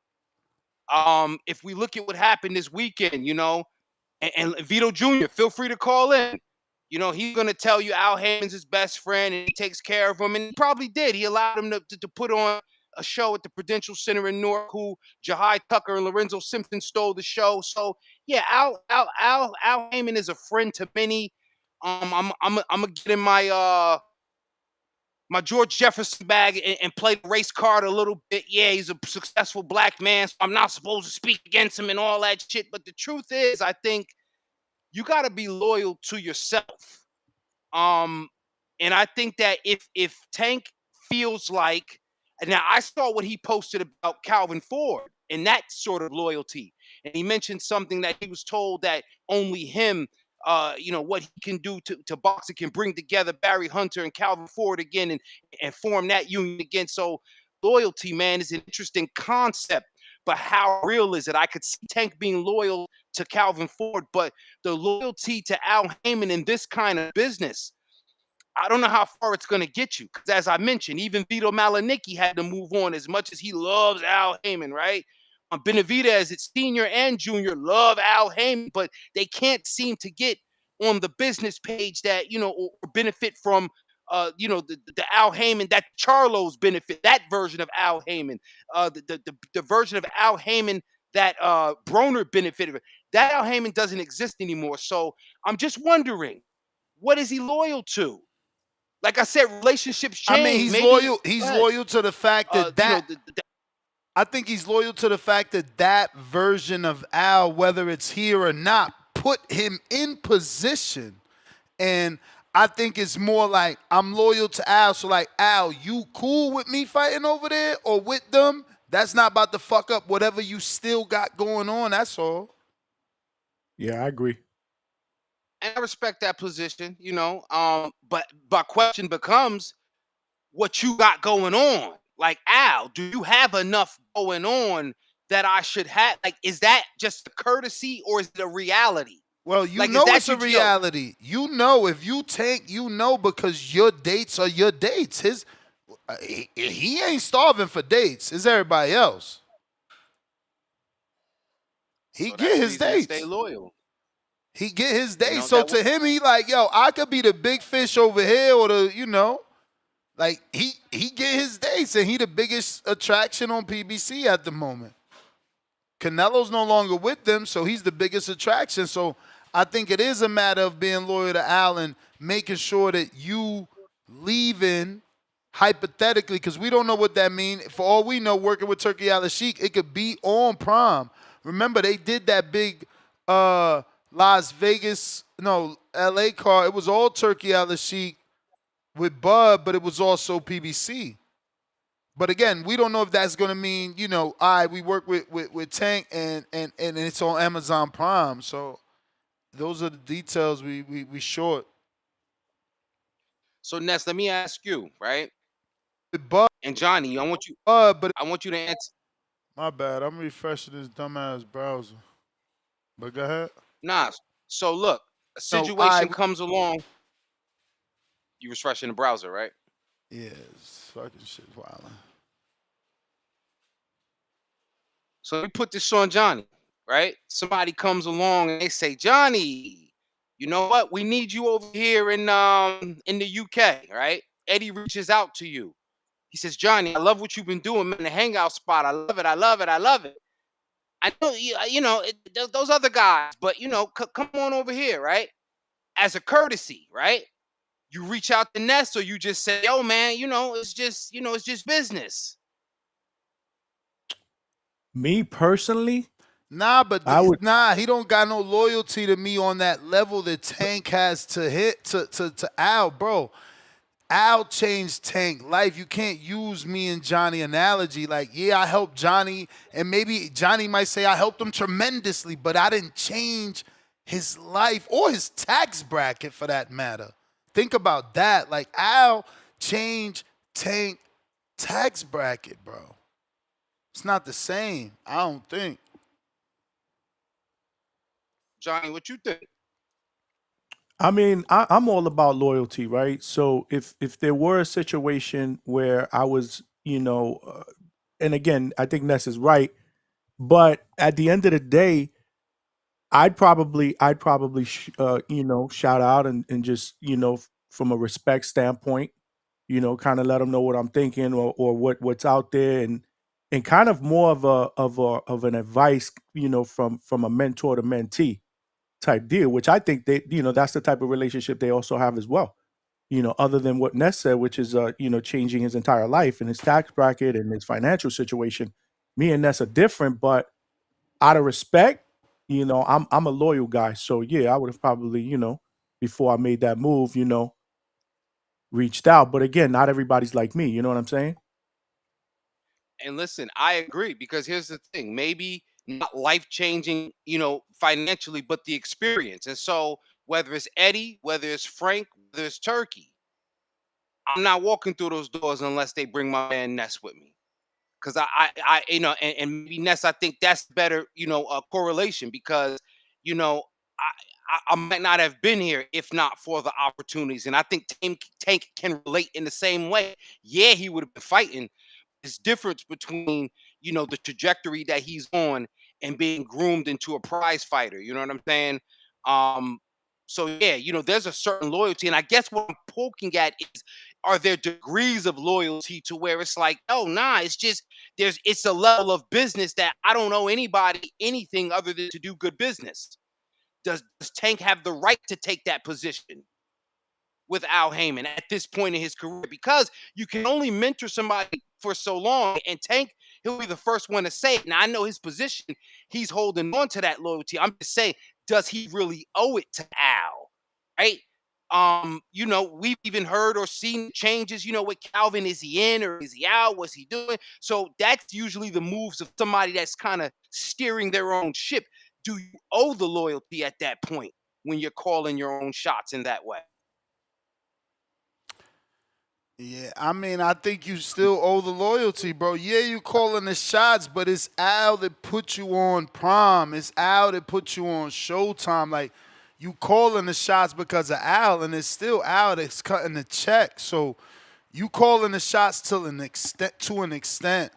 If we look at what happened this weekend, and Vito Jr., feel free to call in. He's going to tell you Al Heyman's his best friend and he takes care of him. And he probably did. He allowed him to put on a show at the Prudential Center in Newark, who Jahai Tucker and Lorenzo Simpson stole the show. So, yeah, Al Heyman is a friend to many. I'm gonna get in my George Jefferson bag and play the race card a little bit. Yeah, he's a successful black man, so I'm not supposed to speak against him and all that shit. But the truth is, I think you got to be loyal to yourself. Um, and I think that if Tank feels like, now I saw what he posted about Calvin Ford and that sort of loyalty, and he mentioned something that he was told that only him, what he can do to boxing can bring together Barry Hunter and Calvin Ford again and form that union again. So loyalty, man, is an interesting concept. But how real is it? I could see Tank being loyal to Calvin Ford, but the loyalty to Al Heyman in this kind of business, I don't know how far it's going to get you. Because as I mentioned, even Vito Malanicki had to move on as much as he loves Al Heyman, right? Benavidez, it's senior and junior, love Al Heyman, but they can't seem to get on the business page that, or benefit from, the Al Heyman, that Charlo's benefit, that version of Al Heyman, the version of Al Heyman that Broner benefited. That Al Heyman doesn't exist anymore. So I'm just wondering, what is he loyal to? Like I said, relationships I mean, change. he's Maybe loyal. He's loyal to the fact that I think he's loyal to the fact that that version of Al, whether it's here or not, put him in position. And I think it's more like I'm loyal to Al. So like, Al, you cool with me fighting over there or with them? That's not about to fuck up whatever you still got going on. That's all. Yeah, I agree. and I respect that position, but my question becomes what you got going on. Like, Al, do you have enough going on that I should have? Like, is that just a courtesy or is it a reality? Well, you Like, know it's a reality. You know, if you take, because your dates are your dates. He ain't starving for dates. It's everybody else. He So get that's the his reason to stay dates. loyal. He get his dates. So to him, he like, yo, I could be the big fish over here, or like he get his dates, and he the biggest attraction on PBC at the moment. Canelo's no longer with them, so he's the biggest attraction. So I think it is a matter of being loyal to Allen, making sure that you leaving hypothetically, because we don't know what that means. For all we know, working with Turki Alalshikh, it could be on Prime. Remember, they did that big Las Vegas, no, LA card. It was all Turki Alalshikh with Bud, but it was also PBC. But again, we don't know if that's going to mean, all right, we work with Tank and it's on Amazon Prime. So those are the details we short. So Ness, let me ask you, right? With Bud, And Johnny, I want but you to answer. my bad. I'm refreshing this dumbass browser. But go ahead. Nah. So look, a No, situation comes along. You refreshing the browser, right? Yeah, it's fucking shit wild. So let me put this on Johnny, right? Somebody comes along and they say, Johnny, you know what? We need you over here in the UK, right? Eddie reaches out to you. He says, Johnny, I love what you've been doing, man. The hangout spot. I love it. I love it. I love it. I know those other guys, but come on over here, right? As a courtesy, right? You reach out to Ness, or you just say, "Yo, man, it's just business." Me personally, Nah, but I would. he don't got no loyalty to me on that level that Tank has to hit to Al, bro. Al changed Tank life. You can't use me and Johnny analogy. Like, yeah, I helped Johnny, and maybe Johnny might say I helped him tremendously, but I didn't change his life or his tax bracket for that matter. Think about that. Like, Al changed Tank tax bracket, bro. It's not the same, I don't think. Johnny, what you think? I mean, I'm all about loyalty, right? So if there were a situation where I was, and again, I think Ness is right, but at the end of the day, I'd probably shout out and just, from a respect standpoint, kind of let them know what I'm thinking or what's out there and kind of more of an advice, from a mentor to mentee type deal, which I think that's the type of relationship they also have as well. Other than what Ness said, which is changing his entire life and his tax bracket and his financial situation. Me and Ness are different, but out of respect, I'm a loyal guy. So yeah, I would have probably, before I made that move, reached out. But again, not everybody's like me. You know what I'm saying? And listen, I agree, because here's the thing: maybe not life changing, financially, but the experience. And so, whether it's Eddie, whether it's Frank, whether it's Turkey, I'm not walking through those doors unless they bring my man Ness with me. Because and maybe Ness, I think that's better, a correlation, because you know I might not have been here if not for the opportunities, and I think Tank can relate in the same way. Yeah, he would have been fighting. There's difference between the trajectory that he's on and being groomed into a prize fighter. You know what I'm saying? Um, so yeah, there's a certain loyalty, and I guess what I'm poking at is, are there degrees of loyalty to where it's like, oh nah, it's just it's a level of business that I don't owe anybody anything other than to do good business. Does Tank have the right to take that position with Al Heyman at this point in his career? Because you can only mentor somebody for so long, and Tank, he'll be the first one to say it. Now, I know his position, he's holding on to that loyalty. I'm just saying, does he really owe it to Al? Right? We've even heard or seen changes, with Calvin. Is he in or is he out? What's he doing? So that's usually the moves of somebody that's kind of steering their own ship. Do you owe the loyalty at that point when you're calling your own shots in that way? Yeah, I mean, I think you still owe the loyalty, bro. Yeah, you calling the shots, but it's Al that put you on Prime. It's Al that put you on Showtime. Like, you calling the shots because of Al, and it's still Al that's cutting the check. So you calling the shots to an extent.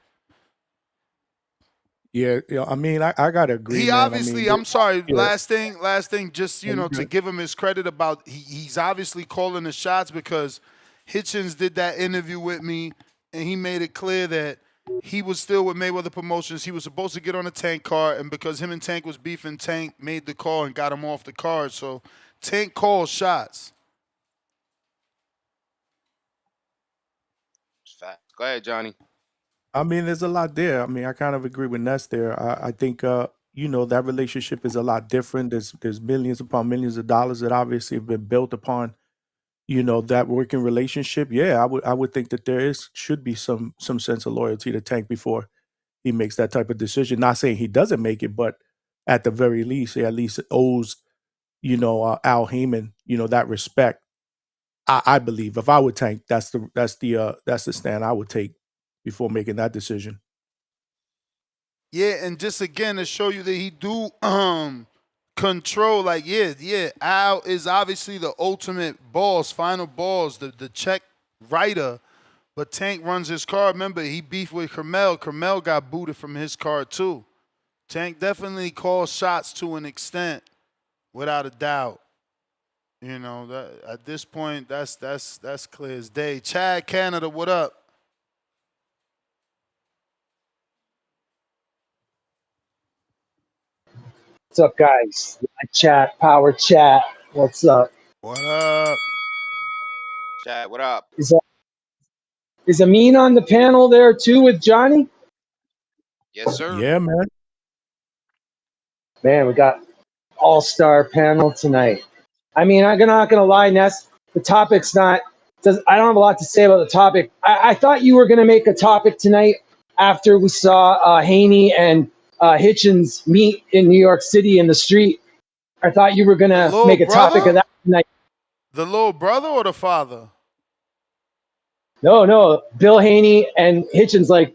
Yeah, I mean, I gotta agree, He man. I mean, obviously, I'm sorry, yeah, last thing, just, no, you to good. give him his credit about, he's obviously calling the shots because Hitchens did that interview with me, and he made it clear that he was still with Mayweather Promotions. He was supposed to get on a Tank card, and because him and Tank was beefing, Tank made the call and got him off the card. So Tank calls shots. Fact. Go ahead, Johnny. I mean, there's a lot there. I mean, I kind of agree with Ness there. I think that relationship is a lot different. There's millions upon millions of dollars that obviously have been built upon that working relationship, yeah, I would think that should be some sense of loyalty to Tank before he makes that type of decision. Not saying he doesn't make it, but at the very least, he at least owes Al Heyman that respect. I believe if I would Tank, that's the stand I would take before making that decision. Yeah, and just again to show you that he do control, like, yeah, Al is obviously the ultimate boss, final boss, the check writer. But Tank runs his card. Remember, he beefed with Carmel. Carmel got booted from his card too. Tank definitely calls shots to an extent, without a doubt. That at this point, that's clear as day. Chad Canada, what up? What's up, guys? Chat, power chat. What's up? What up? Chad, what up? Is is Amin on the panel there too with Johnny? Yes, sir. Yeah, man. Man, we got all-star panel tonight. I mean, I'm not gonna lie, Ness. The topic's not. I don't have a lot to say about the topic. I thought you were gonna make a topic tonight after we saw Haney and Hitchens meet in New York City in the street. I thought you were The gonna little make a topic of brother? that tonight. The little brother or the father? No, Bill Haney and Hitchens Yeah,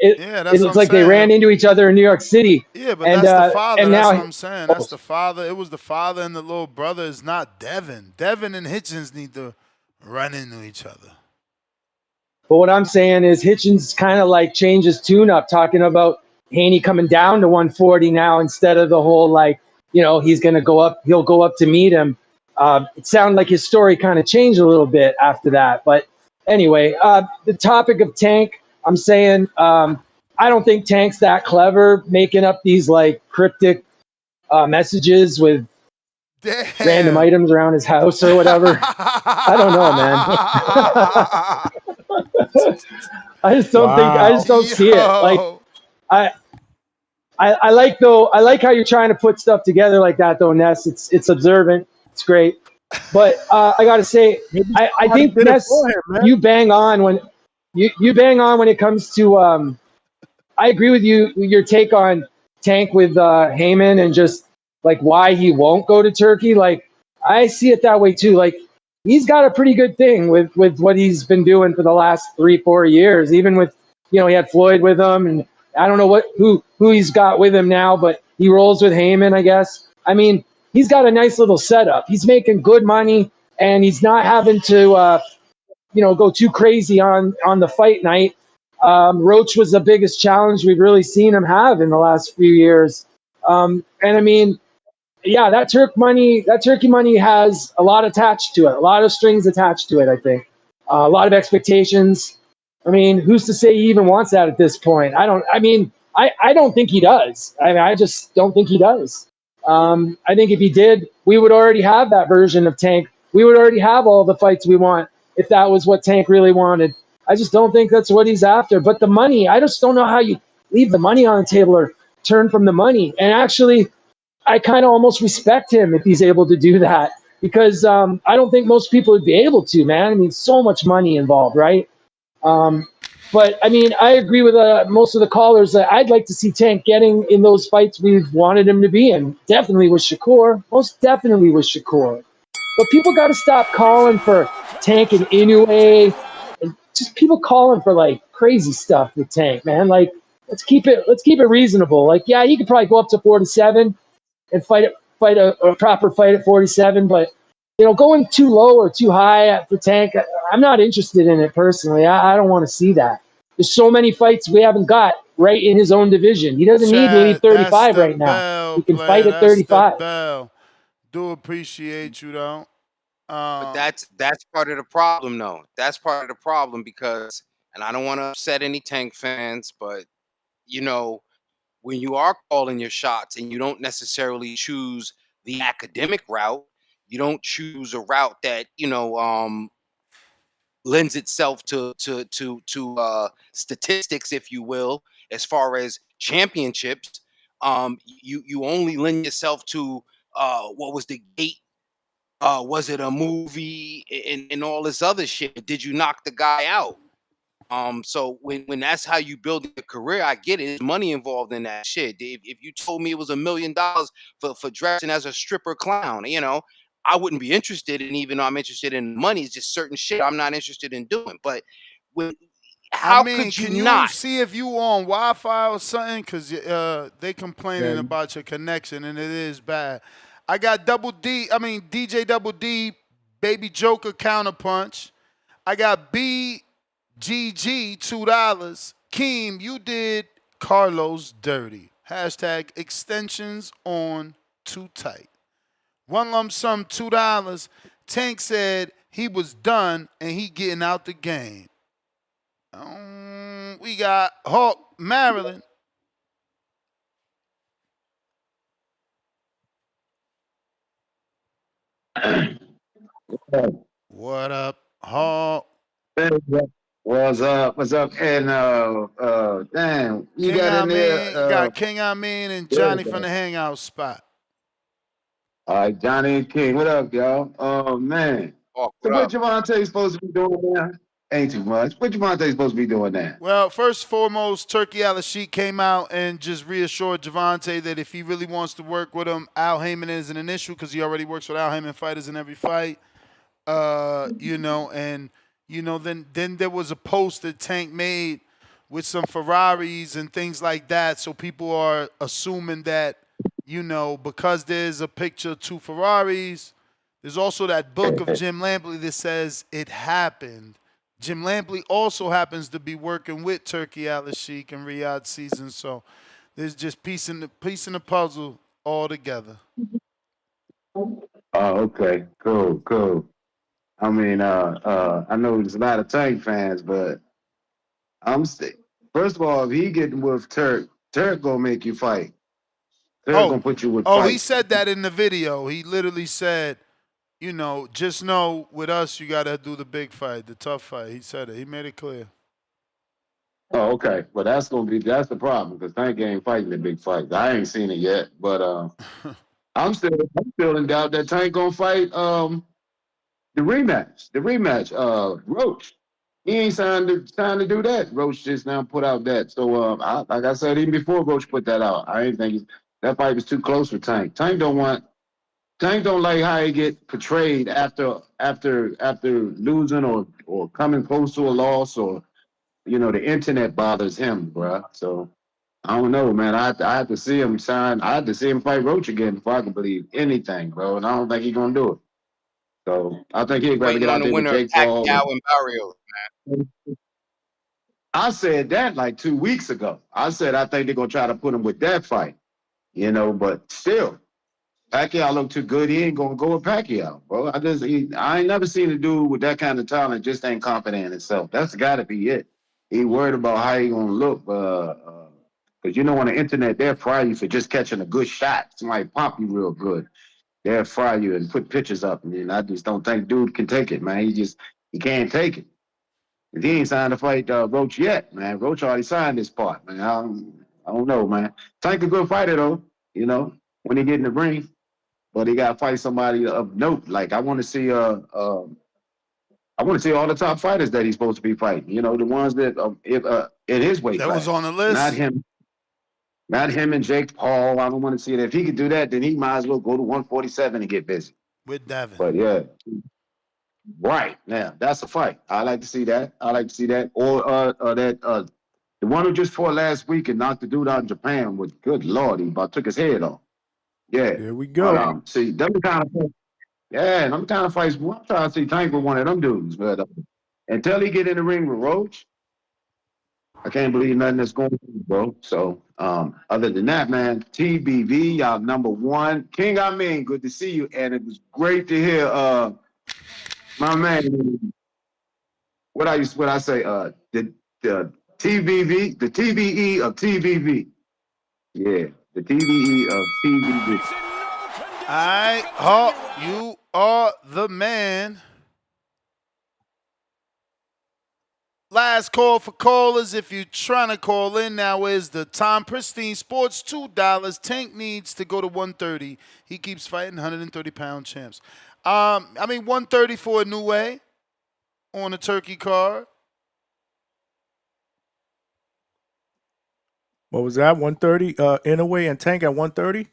it that's what looks I'm like they ran saying. into each other in New York City, Yeah, but and that's the father. That's what now I'm saying. That's the father. It was the father and the little brother. It's not Devin. Devin and Hitchens need to run into each other. But what I'm saying is Hitchens kind of like changed his tune up, talking about Haney coming down to 140 now instead of the whole he's going to go up, he'll go up to meet him. It sounded like his story kind of changed a little bit after that. But anyway, the topic of Tank, I'm saying I don't think Tank's that clever making up these like cryptic messages with random Damn. items around his house or whatever. I don't know, man. I Wow. just don't see it. Like Yo. I, I like how you're trying to put stuff together like that though, Ness. It's observant. It's great. But I gotta say, Maybe I somebody think did it Ness, for him, man. you bang on when you bang on when it comes to I agree with you. Your take on Tank with Heyman and just like why he won't go to Turkey. Like I see it that way too. Like he's got a pretty good thing with what he's been doing for the last 3-4 years. Even with he had Floyd with him, and I don't know who he's got with him now, but he rolls with Heyman, I guess. I mean, he's got a nice little setup. He's making good money, and he's not having to go too crazy on the fight night. Roach was the biggest challenge we've really seen him have in the last few years. And I mean, yeah, that turkey money has a lot attached to it, a lot of strings attached to it. I think a lot of expectations. I mean, who's to say he even wants that at this point? I don't. I mean, I don't think he does. I just don't think he does. I think if he did, we would already have that version of Tank. We would already have all the fights we want if that was what Tank really wanted. I just don't think that's what he's after. But the money, I just don't know how you leave the money on the table or turn from the money. And actually, I kind of almost respect him if he's able to do that because I don't think most people would be able to, man. I mean, so much money involved, right? Um, but I mean, I agree with most of the callers that I'd like to see Tank getting in those fights we've wanted him to be in. Definitely with Shakur. Most definitely with Shakur. But people got to stop calling for Tank and Inoue, and just people calling for like crazy stuff with Tank, man. Like, let's keep it reasonable. Like, yeah, he could probably go up to 47 and fight a proper fight at 47. But going too low or too high for Tank, I'm not interested in it personally. I don't want to see that. There's so many fights we haven't got right in his own division. He doesn't need to leave Chad, that's 35 the right now. bell, He can fight player. at That's the 35. bell. Do appreciate you though. But that's part of the problem, though. That's part of the problem because, and I don't want to upset any Tank fans, but you know, when you are calling your shots and you don't necessarily choose the academic route, you don't choose a route that lends itself to statistics, if you will, as far as championships. You only lend yourself to what was the gate Was it a movie and all this other shit? Did you knock the guy out? So when that's how you build a career, I get it. There's money involved in that shit. If you told me it was $1 million for dressing as a stripper clown, I wouldn't be interested. And even though I'm interested in money, it's just certain shit I'm not interested in doing. But when, I how mean, could you can you not? see if you on Wi-Fi or something? Because they complaining Yeah. about your connection, and it is bad. I got DJ Double D, Baby Joker Counterpunch. I got BGG, $2. Keem, you did Carlos dirty. Hashtag extensions on too tight. One lump sum, $2. Tank said he was done and he getting out the game. We got Hawk Maryland. What up, Hawk? What's up? What's up? And damn, you King got in there. got King Amin and There we Johnny from go. the Hangout spot. All right, Johnny and King. What up, y'all? Oh man. Oh, So what what up? Gervonta supposed to be doing now? Ain't too much. What Gervonta supposed to be doing now? Well, first and foremost, Turki Alalshikh came out and just reassured Gervonta that if he really wants to work with him, Al Heyman isn't an issue because he already works with Al Heyman fighters in every fight. Then there was a post that Tank made with some Ferraris and things like that. So people are assuming that, because there's a picture of two Ferraris, there's also that book of Jim Lampley that says it happened. Jim Lampley also happens to be working with Turki Alalshikh and Riyadh season, so there's just piecing the puzzle all together. Oh, okay. Cool. I mean, I know there's a lot of Tank fans, but first of all, if he getting with Turk gonna make you fight. Turk gonna put you with He fight. said that in the video. He literally said, just know with us, you got to do the big fight, the tough fight. He said it. He made it clear. Oh, okay. Well, that's the problem because Tank ain't fighting the big fight. I ain't seen it yet, but I'm still in doubt that Tank gonna fight the rematch. Roach. He ain't signed to do that. Roach just now put out that. So like I said, even before Roach put that out, I ain't think that fight was too close for Tank. Tank don't like how he get portrayed after losing or coming close to a loss or the internet bothers him, bruh. So I don't know, man. I have to see him sign. I have to see him fight Roach again before I can believe anything, bro. And I don't think he's gonna do it. So I think he'd rather Waiting get on out the there with winner of Jake Paul. Pacquiao and Barrios. I said that like 2 weeks ago. I said I think they're gonna try to put him with that fight, but still, Pacquiao look too good. He ain't gonna go with Pacquiao, bro. I ain't never seen a dude with that kind of talent just ain't confident in himself. That's got to be it. He worried about how he gonna look, because on the internet they'll fry you for just catching a good shot. Somebody pump you real good. They'll fry you and put pictures up, and I just don't think dude can take it, man. He can't take it. He ain't signed to fight Roach yet, man. Roach already signed this part, man. I don't know, man. Tank a good fighter though, when he get in the ring. But he got to fight somebody of note. Like I want to see all the top fighters that he's supposed to be fighting. The ones that in his weight That class. was on the list. Not him and Jake Paul. I don't want to see it. If he could do that, then he might as well go to 147 and get busy. With Devin. But yeah, right now that's a fight. I like to see that. Or that the one who just fought last week and knocked the dude out in Japan was good lord. He about took his head off. Yeah. There we go. See, them kind of fights. Yeah, them kind of fights. I'm trying to see Tank with one of them dudes, but until he get in the ring with Roach, I can't believe nothing that's going on, bro. So, other than that, man, TBV, y'all number one. King Amin, good to see you, and it was great to hear my man. What I say? The TBV, the TBE of TBV. Yeah, the TBE of TBV. All right, Hawk, you are the man. Last call for callers. If you're trying to call in, now is the time. Pristine Sports, $2. Tank needs to go to 130. He keeps fighting 130-pound champs. I mean 130 for a new way on the Turkey card. What was that? 130. Inouye and Tank at 130.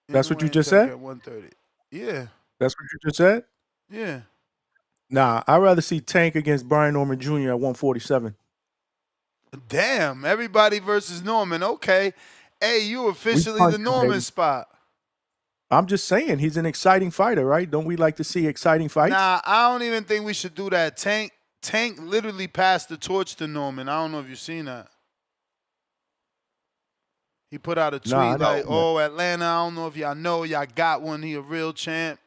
That's what you Inouye and just Tank said. at 130. Yeah. That's what you just said. Yeah. Nah, I'd rather see Tank against Brian Norman Jr. at 147. Damn, everybody versus Norman. Okay. Hey, you We officially the punch him, Norman baby. spot. I'm just saying he's an exciting fighter, right? Don't we like to see exciting fights? Nah, I don't even think we should do that. Tank literally passed the torch to Norman. I don't know if you've seen that. He put out a tweet Nah, I like, don't. "Oh, Atlanta, I don't know if y'all know, y'all got one. He a real champ."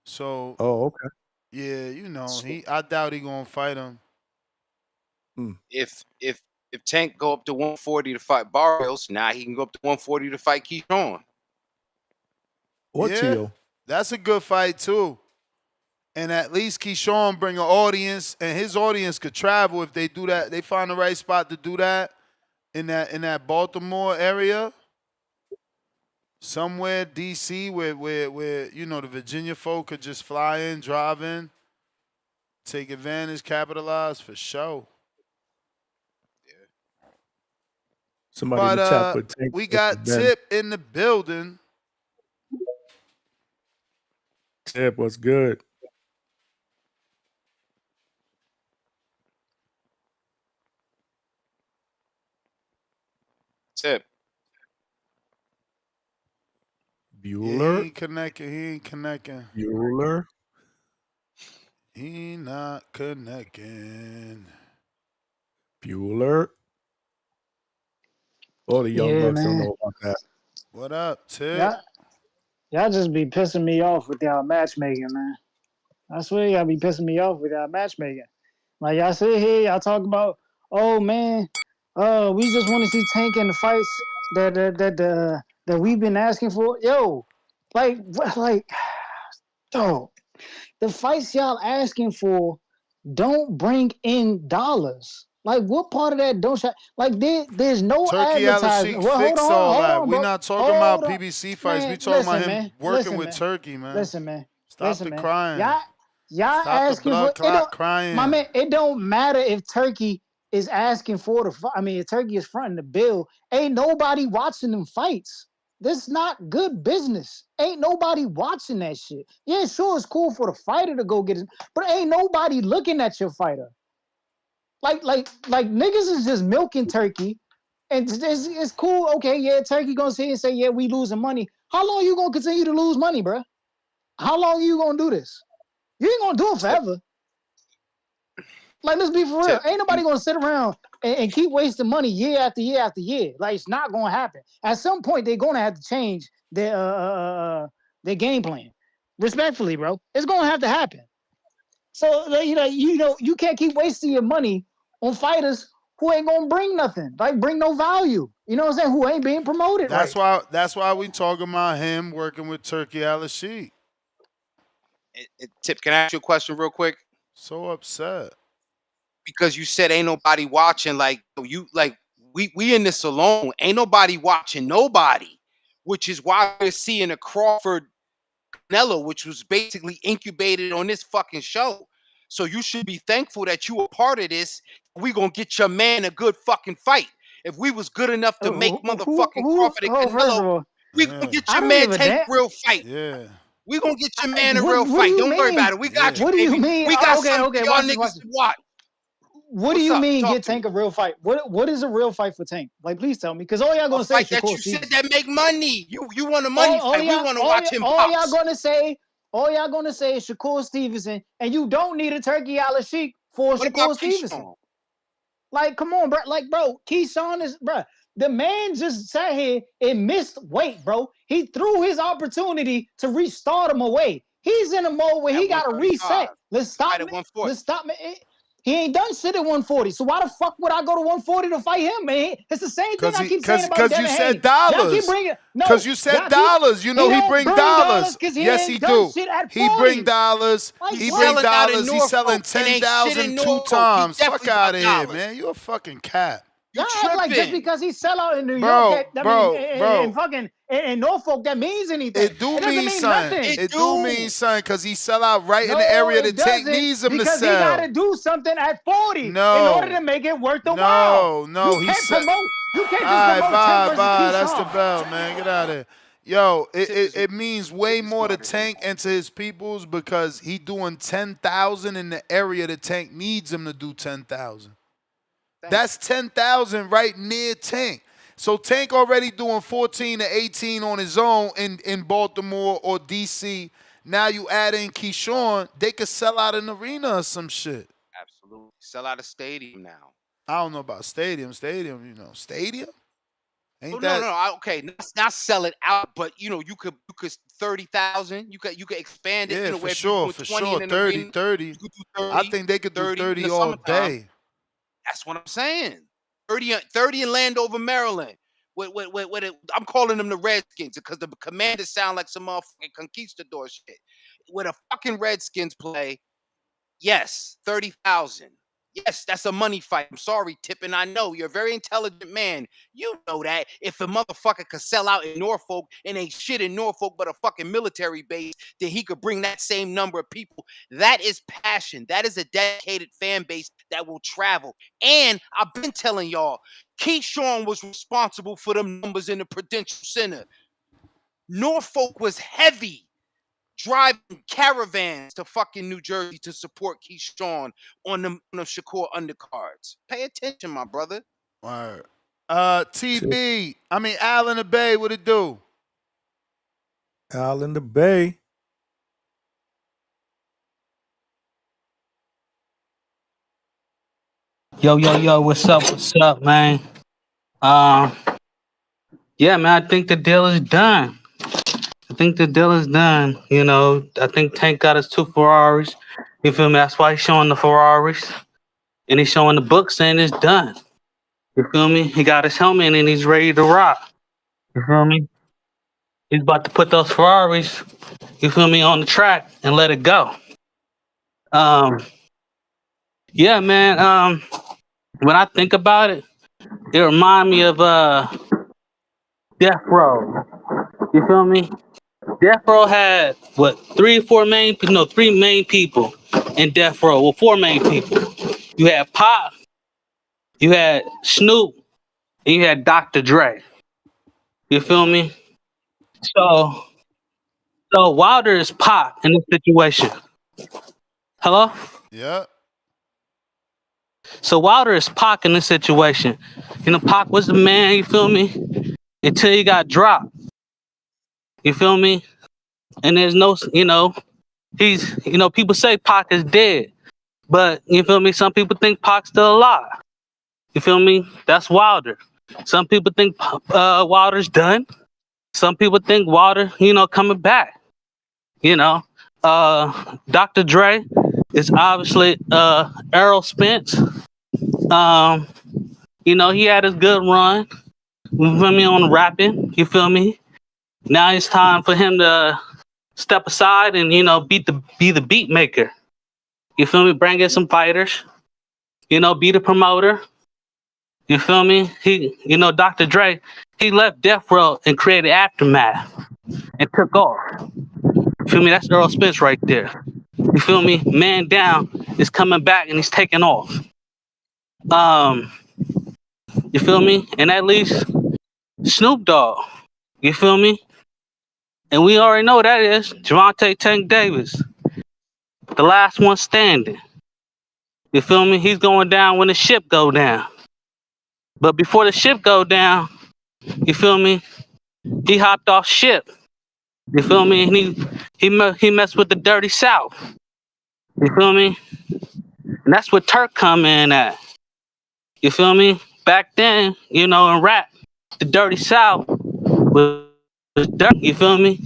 So, Oh, okay. yeah, I doubt he gonna fight him. If Tank go up to 140 to fight Barrios, now he can go up to 140 to fight Keyshawn. Or Yeah, Tio. that's a good fight too. And at least Keyshawn bring an audience, and his audience could travel if they do that. They find the right spot to do that in that Baltimore area, somewhere DC where the Virginia folk could just fly in, drive in, take advantage, capitalize for sure. Somebody in the chat put Tank. We got Tip in the building. Tip was good. Tip. Bueller. Yeah, he ain't connecting. Bueller. He not connecting. Bueller. All the young bucks don't know about that. What up, Tip? Y'all just be pissing me off with y'all matchmaking, man. I swear y'all be pissing me off with y'all matchmaking. Like y'all sit here, y'all talk about, oh man, we just want to see Tank in the fights that we've been asking for. Yo, the fights y'all asking for don't bring in dollars. Like, what part of that don't there's no Turki advertisement. Alalshikh Well, fixed all that. on, We're bro. not talking about Hold on. PBC fights. Man, We talking about listen, him man. working Listen, with man. Turkey, man. Listen, man. Stop Listen, the man. crying. Y'all Stop the asking blood for it. Don't, crying. my man, it don't matter if Turkey is asking for the fight. I mean, if Turkey is fronting the bill, ain't nobody watching them fights. This is not good business. Ain't nobody watching that shit. Yeah, sure, it's cool for the fighter to go get it, but ain't nobody looking at your fighter. Like niggas is just milking Turkey, and it's cool. Okay, yeah, Turkey gonna sit and say, yeah, we losing money. How long you gonna continue to lose money, bro? How long you gonna do this? You ain't gonna do it forever. Like, let's be for real. Ain't nobody gonna sit around and keep wasting money year after year after year. Like, it's not gonna happen. At some point, they're gonna have to change their game plan. Respectfully, bro, it's gonna have to happen. So you can't keep wasting your money on fighters who ain't gonna bring nothing, like bring no value. You know what I'm saying? Who ain't being promoted right. That's why we talking about him working with Turki Alalshikh. Tip, can I ask you a question real quick? So upset. Because you said ain't nobody watching. We in this alone. Ain't nobody watching nobody. Which is why we're seeing a Crawford Canelo, which was basically incubated on this fucking show. So you should be thankful that you were part of this. We gonna get your man a good fucking fight. If we was good enough to make motherfucking Crawford and Canelo, we gonna get your man Tank real fight. Yeah. We gonna get your man a real fight. Don't worry about it. We got you, What do baby. you mean? We got Okay, some okay. y'all Watch niggas this. to watch. What do you mean get Tank a real fight? What is a real fight for Tank? Like, please tell me, because all y'all gonna say is that you said that make money. You want a money all fight. We want to watch him all box. y'all gonna say is Shakur Stevenson, and you don't need a Turki Alalshikh for Shakur Stevenson. Like, come on, bro. Like, bro, Keyshawn is, bro. The man just sat here and missed weight, bro. He threw his opportunity to restart him away. He's in a mode where he got to reset. Let's stop me. Let's stop me. He ain't done shit at 140. So why the fuck would I go to 140 to fight him, man? It's the same thing I keep saying about Because Devin you Haney. said dollars. Y'all keep bringing Because you said dollars. You know he bring dollars. Yes, he do. He bring dollars. He bring dollars. He's selling 10,000 2 times. Fuck out of here, man. You a fucking cat. You Y'all act like just tripping. because he sell out in New Bro, York, that I mean, bro, bro. in fucking in Norfolk, that means anything. It do It doesn't mean mean something. nothing. It do mean something because he sell out right in the No, area it that Tank doesn't, needs him to because he got sell. to do something at 40 in order No, to make it worth the while. no. You He can't said, promote. You can't all just right, promote Tank versus bye. That's the Keyshawn. bell, man. Get out of here. Yo, it means way more to Tank and to his peoples because he doing 10,000 in the area that Tank needs him to do 10,000. That's 10,000 right near Tank. So Tank already doing 14 to 18 on his own in Baltimore or DC. Now you add in Keyshawn, they could sell out an arena or some shit. Absolutely. Sell out a stadium now. I don't know about stadium, stadium. Oh, Ain't no, that? okay, not sell it out, but you could 30,000. You could expand it. Yeah, Where for if you're sure, doing for 20 sure. in an 30, arena, 30. you could do I think they could do 30 in 30 the all summertime. day. That's what I'm saying. 30 in Landover, Maryland. I'm calling them the Redskins because the Commanders sound like some motherfucking conquistador shit. Where the fucking Redskins play, yes, 30,000. Yes, that's a money fight. I'm sorry, Tippin. I know you're a very intelligent man. You know that if a motherfucker could sell out in Norfolk and ain't shit in Norfolk but a fucking military base, then he could bring that same number of people. That is passion. That is a dedicated fan base that will travel. And I've been telling y'all, Keyshawn was responsible for them numbers in the Prudential Center. Norfolk was heavy driving caravans to fucking New Jersey to support Keyshawn on the Shakur undercards. Pay attention, my brother. Word. TB, Al in the Bay, what it do? Al in the Bay. Yo, what's up, man? Yeah, man, I think the deal is done. You know, I think Tank got his 2 Ferraris. You feel me? That's why he's showing the Ferraris. And he's showing the book saying it's done. You feel me? He got his helmet and he's ready to rock. You feel me? He's about to put those Ferraris, you feel me, on the track and let it go. Yeah, man, when I think about it, it reminds me of Death Row. You feel me? Death Row had what, 3 main people in Death Row. Well, 4 main people. You had Pop, you had Snoop, and you had Dr. Dre. You feel me? So Wilder is Pop in this situation. Hello? Yeah. So Wilder is Pac in this situation. You know, Pac was the man, you feel me? Until he got dropped. You feel me? And there's no, people say Pac is dead. But, you feel me? Some people think Pac's still alive. You feel me? That's Wilder. Some people think Wilder's done. Some people think Wilder, coming back. Dr. Dre is obviously Errol Spence. He had his good run. You feel me, on rapping. You feel me? Now it's time for him to step aside and be the beat maker. You feel me? Bring in some fighters. Be the promoter. You feel me? Dr. Dre, he left Death Row and created Aftermath and took off. You feel me? That's Earl Spence right there. You feel me? Man Down is coming back and he's taking off. You feel me? And at least Snoop Dogg. You feel me? And we already know that is Gervonta Tank Davis, the last one standing. You feel me? He's going down when the ship go down. But before the ship go down, you feel me? He hopped off ship. You feel me? And he messed with the dirty South. You feel me? And that's what Turk come in at. You feel me? Back then, in rap, the dirty South was dirt. You feel me?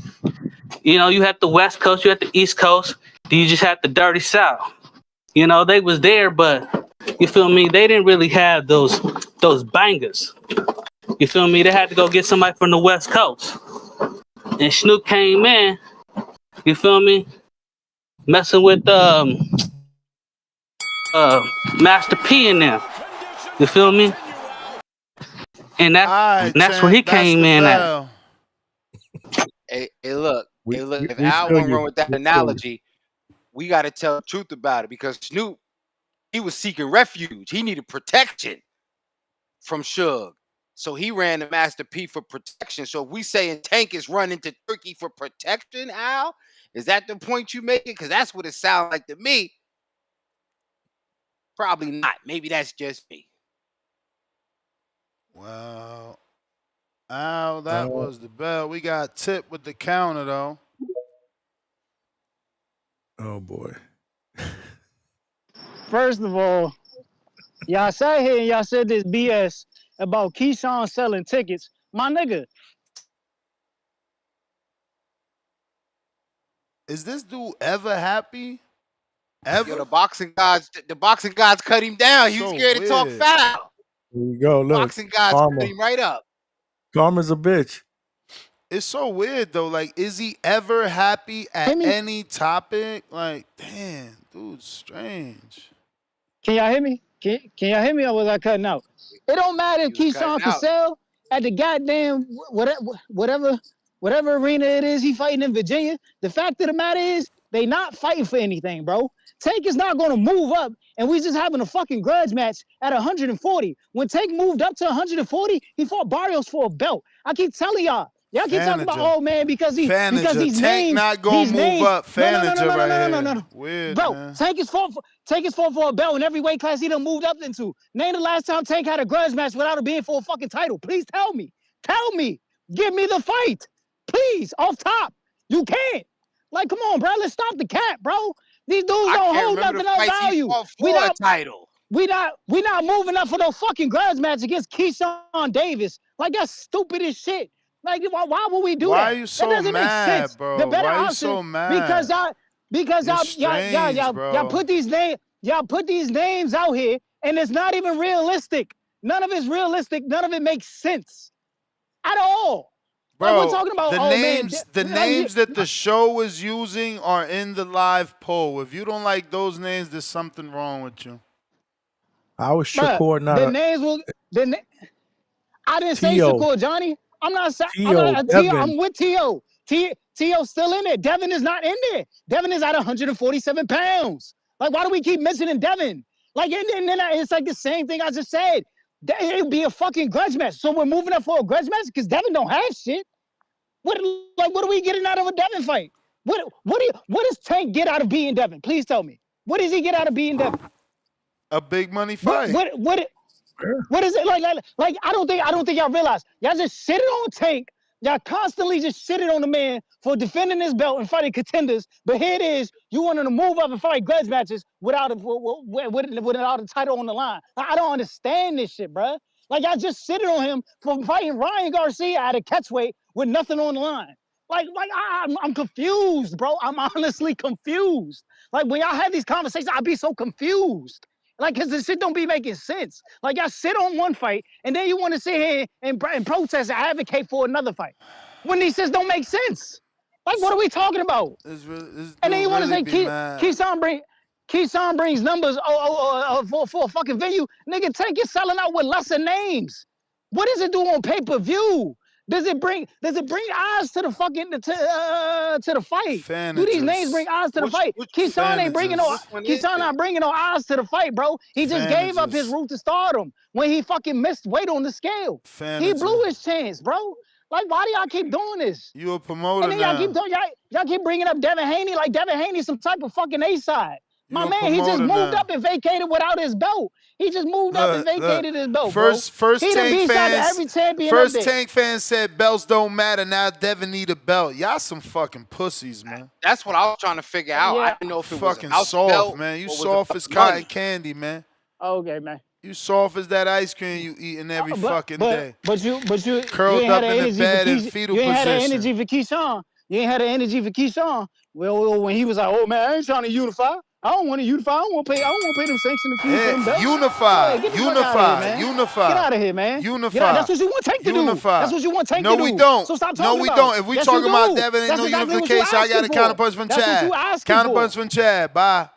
You had the West Coast, you had the East Coast, then you just had the dirty South. They was there, but you feel me? They didn't really have those bangers. You feel me? They had to go get somebody from the West Coast. And Snoop came in, you feel me? Messing with Master P and them. You feel me? And All right, that's where he Tank. That's came the in at. bell. Hey, look. We, Hey, look. we, If we Al feel won't you. run with that We feel you. analogy, we got to tell the truth about it because Snoop, he was seeking refuge. He needed protection from Suge. So he ran to Master P for protection. So if we saying Tank is running to Turkey for protection, Al, is that the point you making? Because that's what it sounds like to me. Probably not. Maybe that's just me. Well, Al, that was the bell. We got Tip with the counter, though. Oh boy. First of all, y'all sat here and y'all said this BS about Keyshawn selling tickets. My nigga, Is this dude ever happy? Yo, Ever? the boxing gods cut him down. He was So scared to talk weird. foul. Here you go. Look. Boxing gods cut Karma. him right up. Karma's a bitch. It's so weird, though. Like, is he ever happy at any topic? Like, damn, dude's strange. can y'all hear me? Can y'all hear me or was I cutting out? It don't matter if He was cutting Keyshawn can out. sell at the goddamn whatever arena it is he fighting in Virginia. The fact of the matter is they not fighting for anything, bro. Tank is not going to move up, and we just having a fucking grudge match at 140. When Tank moved up to 140, he fought Barrios for a belt. I keep telling y'all. Y'all keep talking about, oh man, because these Tank names, not gonna move up. no. Weird, Bro, man. Tank is fought for a belt in every weight class he done moved up into. Name the last time Tank had a grudge match without it being for a fucking title. Please tell me. Tell me. Give me the fight. Please, off top. You can't. Like, come on, bro. Let's stop the cap, bro. These dudes I don't can't hold remember nothing the of fights he value. fought for a title. We not moving up for no fucking grudge match against Keyshawn Davis. Like, that's stupid as shit. Like, why would we do Why that? are you That so doesn't make mad, sense. bro? The better Why are you option, so mad? because You're y'all strange, bro. put these names out here, and it's not even realistic. None of it's realistic. None of it makes sense at all. Like, we're Bro, talking about, the oh man, names that the show is using are in the live poll. If you don't like those names, there's something wrong with you. I was bruh, Shakur, not the a names will I didn't say T.O. Shakur, Johnny. I'm not T.O. T.O. Devin. I'm with T.O. T.O. still in there. Devin is not in there. Devin is at 147 pounds. Like, why do we keep mentioning Devin? Like, and then it's like the same thing I just said. It would be a fucking grudge match. So we're moving up for a grudge match because Devin don't have shit. What are we getting out of a Devin fight? What does Tank get out of being Devin? Please tell me. What does he get out of being Devin? A big money fight. What is it like? I don't think y'all realize y'all just shitted on Tank. Y'all constantly just shitted on the man for defending his belt and fighting contenders. But here it is, you wanting to move up and fight grudge matches without a title on the line. I don't understand this shit, bro. Like, I just shitted on him for fighting Ryan Garcia at a catchweight with nothing on the line. I'm confused, bro. I'm honestly confused. Like, when y'all have these conversations, I be so confused. Like, because this shit don't be making sense. Like, y'all sit on one fight, and then you want to sit here and protest and advocate for another fight. When these shits don't make sense. Like, what are we talking about? This And then you want to really say mad. Keyshawn brings numbers for a fucking venue. Nigga, Tank is selling out with lesser names. What does it do on pay-per-view? Does it bring eyes to the fucking to the fight? Do these names bring eyes to the fight? Keyshawn ain't bringing no Keyshawn not bringing no eyes to the fight, bro. He just gave up his route to stardom when he fucking missed weight on the scale. He blew his chance, bro. Like, why do y'all keep doing this? You a promoter And then y'all keep bringing up Devin Haney like Devin Haney's some type of fucking A-side. My man, he just moved up and vacated without his belt. He just moved up and vacated his belt, first he Tank beats out fans, every champion first up there. Tank fans said belts don't matter. Now Devin need a belt. Y'all some fucking pussies, man. That's what I was trying to figure out. I didn't know if it was Fucking about soft, belt man. You or was soft about as cotton money. candy, man. Okay, man. You soft as that ice cream you eating every fucking day. But you curled ain't up had in the the bed in fetal you ain't had the position. energy for Keyshawn. You ain't had the energy for Keyshawn. Well, when he was like, "Oh man, I ain't trying to unify. I don't want to unify. I don't want to pay them sanctioning fees for them belts." Unify, Get the fuck out of here, man. unify. Get out of here, man. Unify. That's what you want Tank to do. That's what you want Tank to do. No, we don't. So stop talking No, we about don't. If we yes, talking about do. Devin, ain't That's no exactly unification. I got a counterpunch from That's Chad. what you asking Counterpunch for. from Chad. Bye.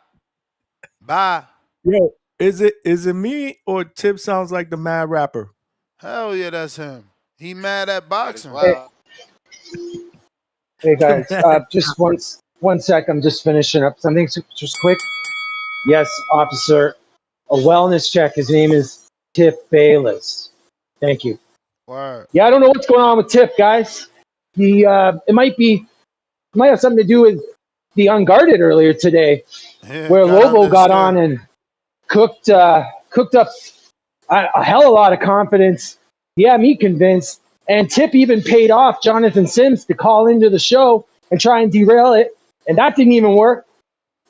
Bye. Yo, is it me or Tip sounds like the mad rapper? Hell yeah, that's him. He mad at Might as boxing. Hey, well. hey guys, just one sec. I'm just finishing up something just quick. Yes, officer, a wellness check. His name is Tip Bayless. Thank you. Word. Yeah, I don't know what's going on with Tip, guys. It might have something to do with the unguarded earlier today, Yeah, where got Lobo got on understood. and cooked up a hell of a lot of confidence. Yeah, me convinced. And Tip even paid off Jonathan Sims to call into the show and try and derail it, and that didn't even work.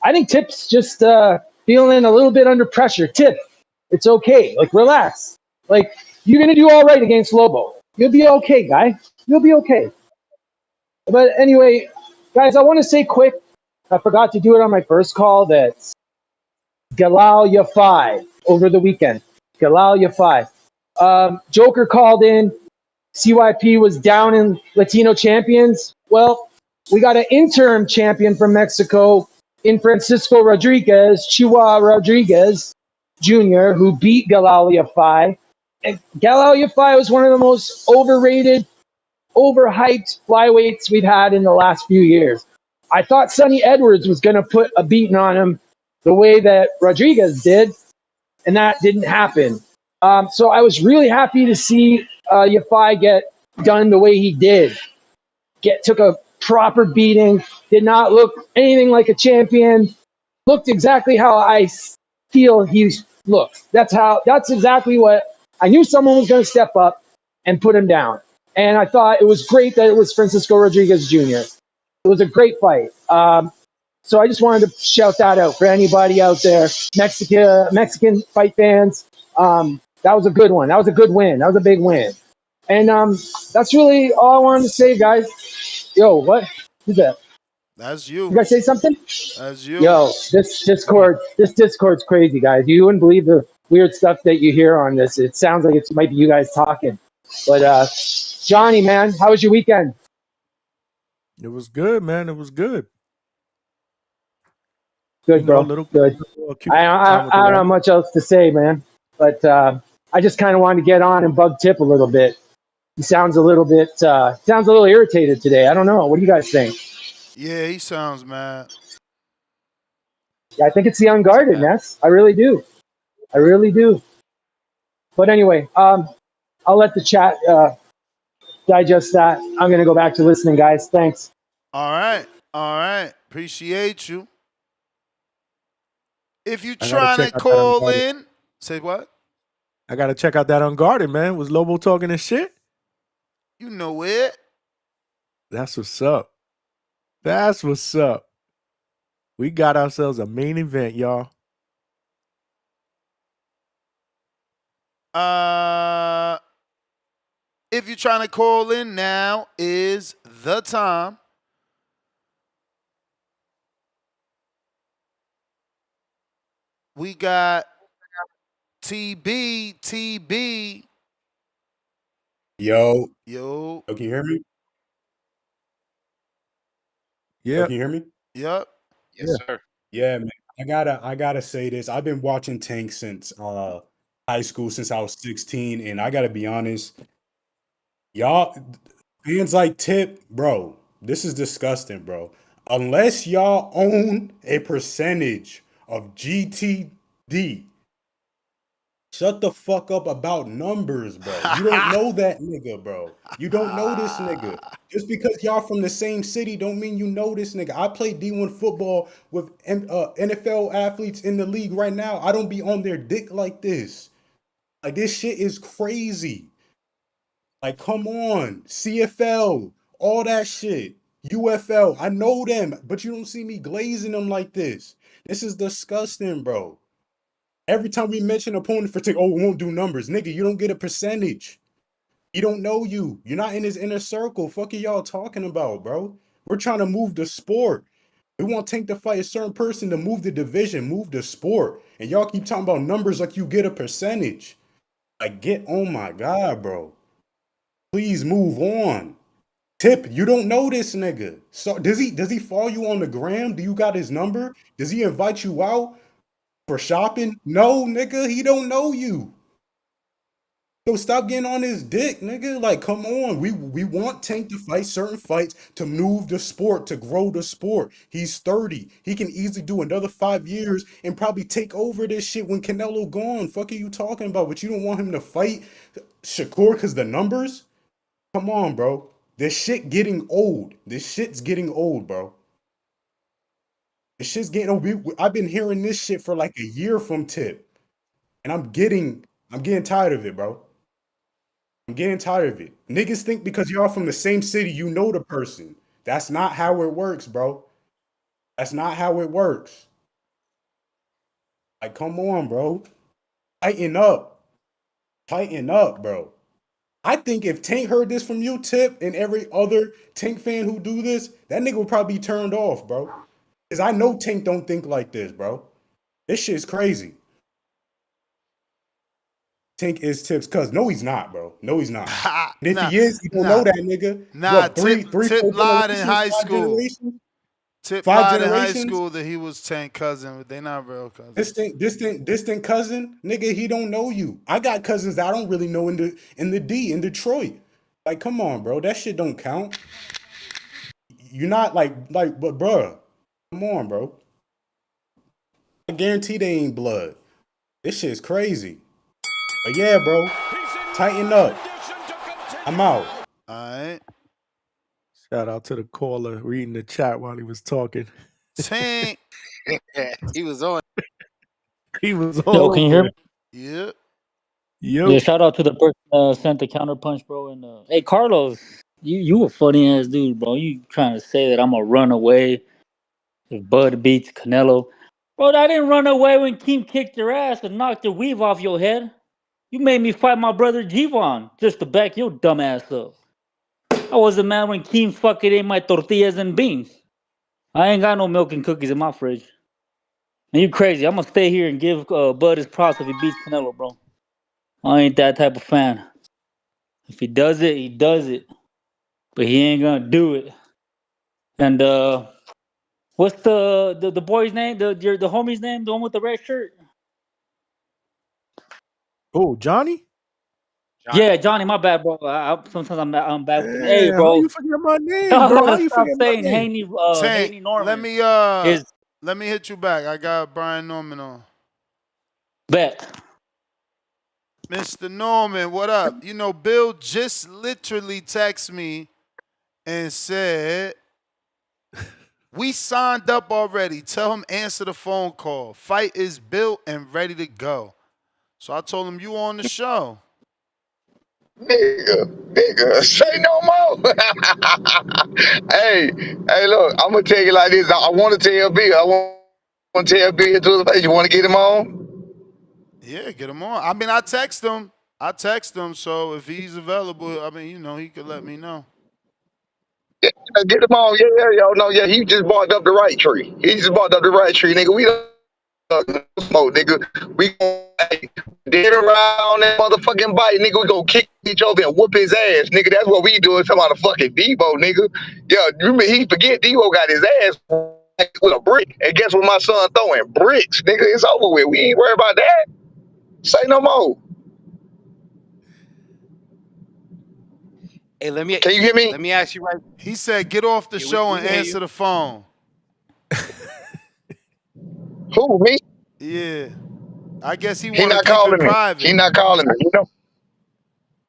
I think Tip's just feeling a little bit under pressure. Tip, it's okay. Like, relax. Like, you're gonna do all right against Lobo. You'll be okay, guy. You'll be okay. But anyway, guys, I want to say quick. I forgot to do it on my first call. That Galal Yafai over the weekend. Galal Yafai. Joker called in. CYP was down in Latino champions. Well, we got an interim champion from Mexico in Francisco Rodriguez, Chihuahua Rodriguez Jr., who beat Galal Yafai. And Galal Yafai was one of the most overrated, overhyped flyweights we've had in the last few years. I thought Sonny Edwards was going to put a beating on him the way that Rodriguez did, and that didn't happen. So I was really happy to see Yafai get done the way he did. Took a proper beating, did not look anything like a champion, looked exactly how I feel he looks. That's exactly what I knew someone was going to step up and put him down. And I thought it was great that it was Francisco Rodriguez Jr. It was a great fight. So I just wanted to shout that out for anybody out there, Mexican fight fans. That was a good one. That was a good win. That was a big win. And that's really all I wanted to say, guys. Yo, what? Who's that? That's You you. guys say something? That's you. Yo, this Discord's crazy, guys. You wouldn't believe the weird stuff that you hear on this. It sounds like it might be you guys talking. But Johnny, man, how was your weekend? It was good, man. It was good. You Good, know, bro. Good. time with the I don't have wife. much else to say, man. But I just kind of wanted to get on and bug Tip a little bit. He sounds a little irritated today. I don't know. What do you guys think? Yeah, he sounds mad. Yeah, I think it's the unguardedness. I really do. I really do. But anyway, I'll let the chat digest that. I'm gonna go back to listening, guys. Thanks. All right. All right. Appreciate you. If you I gotta trying check to out that call unguarded. in, say what? I gotta check out that unguarded, man. Was Lobo talking his shit? You know it. That's what's up. That's what's up. We got ourselves a main event, y'all. If you're trying to call in, now is the time. We got TB. Yo, Yo. can you hear me? Yo, Yeah. can you hear me? Yep. Yes, Yeah. sir. Yeah, man. I gotta say this. I've been watching Tank since high school, since I was 16, and I gotta be honest, y'all fans like Tip, bro. This is disgusting, bro. Unless y'all own a percentage of GTD, shut the fuck up about numbers, bro. You don't know that nigga, bro. You don't know this nigga. Just because y'all from the same city don't mean you know this nigga. I play D1 football with NFL athletes in the league right now. I don't be on their dick like this. Like, this shit is crazy. Like, come on. CFL, all that shit. UFL, I know them, but you don't see me glazing them like this. This is disgusting, bro. Every time we mention opponent for tick, oh, we won't do numbers. Nigga, you don't get a percentage. He don't know you. You're not in his inner circle. Fuck are y'all talking about, bro? We're trying to move the sport. We want Tank to fight a certain person to move the division, move the sport. And y'all keep talking about numbers like you get a percentage. Like, oh my God, bro. Please move on. Tip, you don't know this nigga. So does he follow you on the gram? Do you got his number? Does he invite you out for shopping? No, nigga, he don't know you. Yo, stop getting on his dick, nigga. Like, come on. We want Tank to fight certain fights to move the sport, to grow the sport. He's 30. He can easily do another 5 years and probably take over this shit when Canelo gone. Fuck are you talking about? But you don't want him to fight Shakur because the numbers? Come on, bro. This shit getting old. This shit's getting old, bro. This shit's getting old. I've been hearing this shit for like a year from Tip. And I'm getting tired of it, bro. I'm getting tired of it. Niggas think because y'all from the same city, you know the person. That's not how it works, bro. That's not how it works. Like, come on, bro. Tighten up. Tighten up, bro. I think if Tank heard this from you, Tip, and every other Tank fan who do this, that nigga would probably be turned off, bro. Because I know Tank don't think like this, bro. This shit's crazy. Tank is Tip's cousin. No, he's not, bro. No, he's not. And if he is, you don't know that nigga. Nah, What, three, Tip 4 lied in generations, high 5 school. generations? Tip 5 lied in high generations? school that he was Tank cousin, but they not real cousins. Distant cousin, nigga. He don't know you. I got cousins that I don't really know in Detroit. Like, come on, bro. That shit don't count. You're not but bruh, come on, bro. I guarantee they ain't blood. This shit's crazy. But yeah, bro, tighten up. I'm out. All right. Shout out to the caller reading the chat while he was talking. Tank. He was on. He was Yo, can you hear me? Yep. Yeah, shout out to the person sent the counterpunch, bro. And hey, Carlos, you a funny ass dude, bro. You trying to say that I'm gonna run away if Bud beats Canelo? Bro, I didn't run away when Keem kicked your ass and knocked the weave off your head. You made me fight my brother Jevon just to back your dumb ass up. I wasn't mad when Keem fucking ate my tortillas and beans. I ain't got no milk and cookies in my fridge. And you crazy. I'm gonna stay here and give Bud his props if he beats Canelo, bro. I ain't that type of fan. If he does it, he does it. But he ain't gonna do it. And what's the boy's name? The homie's name? The one with the red shirt? Oh, Johnny? Yeah, Johnny, my bad, bro. Sometimes I'm bad with the name. Hey, How bro. you forget my name, Y'all bro? How gotta you stop forget my saying name? Haney Norman. Let me hit you back. I got Brian Norman on. Bet. Mr. Norman, what up? You know, Bill just literally texted me and said, we signed up already. Tell him answer the phone call. Fight is built and ready to go. So I told him you on the show. Nigga, say no more. hey, look, I'm gonna tell you like this. I want to tell Bill. I want to tell Bill to the face. You want to get him on? Yeah, get him on. I mean, I text him. So if he's available, I mean, you know, he could let me know. Yeah, get him on. Yeah, yo, no, yeah. He just barked up the right tree. Nigga. We don't smoke, nigga. We gon' dead around that motherfucking bite, nigga. We gon' kick each other and whoop his ass, nigga. That's what we doing. Talking about a fucking Debo, nigga. Yeah, he forget Debo got his ass with a brick. And guess what my son throwing? Bricks, nigga. It's over with. We ain't worried about that. Say no more. Hey, Can you hear me? Let me ask you right. He said, get off the show we and can hear answer you. the phone. Who, me? Yeah. I guess he He want to not keep it calling me. private. He not calling me. You know?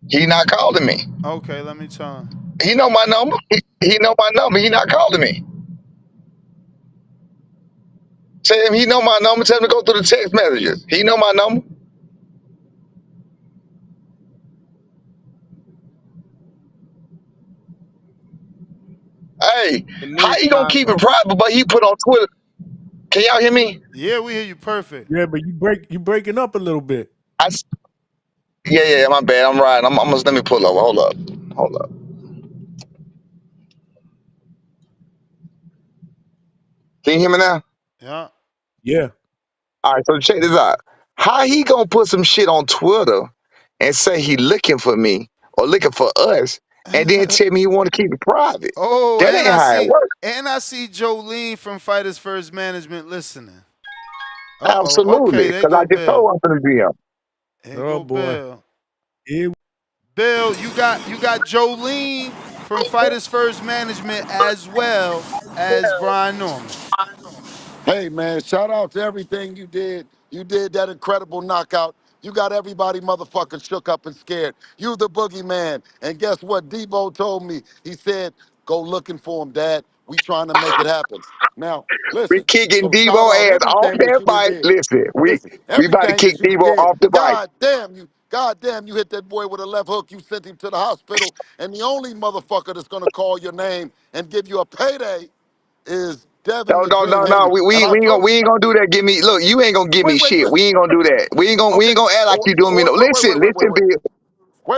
He not calling me. Okay, let me tell him. He know my number. He know my number. He not calling me. Tell him he know my number. Tell him to go through the text messages. He know my number. Hey, how you gonna keep it private, but he put on Twitter? Can y'all hear me? Yeah, we hear you perfect. Yeah, but you breaking up a little bit. Yeah, my bad. I'm riding. I'm let me pull over. Hold up. Can you hear me now? Yeah. Yeah. All right, so check this out. How he gonna put some shit on Twitter and say he looking for me or looking for us, and then tell me he want to keep it private? Oh, That ain't how it works. I see Jolene from Fighters First Management listening. Uh-oh. Absolutely, Okay, they because I go just told Bill. him to be him. Here go Bill. Here Bill, you got Jolene from Fighters First Management as well as Brian Norman. Hey man, shout out to everything you did. You did that incredible knockout. You got everybody motherfucking shook up and scared. You the boogeyman. And guess what? Debo told me. He said, go looking for him, Dad. We trying to make it happen. Now, We listen. kicking So shout Debo out ass off everything that that you done bike. did. Listen, Listen, we about to everything kick that you done Debo did. off the bike. God damn, you hit that boy with a left hook. You sent him to the hospital. And the only motherfucker that's gonna call your name and give you a payday is Devin No, the no, Dream no, no. Haney. We, And I we ain't gonna told we you, ain't gonna do that. Give me look. You ain't gonna give me wait, shit. We listen. ain't gonna do that. We Okay. ain't gonna act like Oh, you doing me no. oh, wait, Listen, wait, wait, wait, listen, wait. Bill.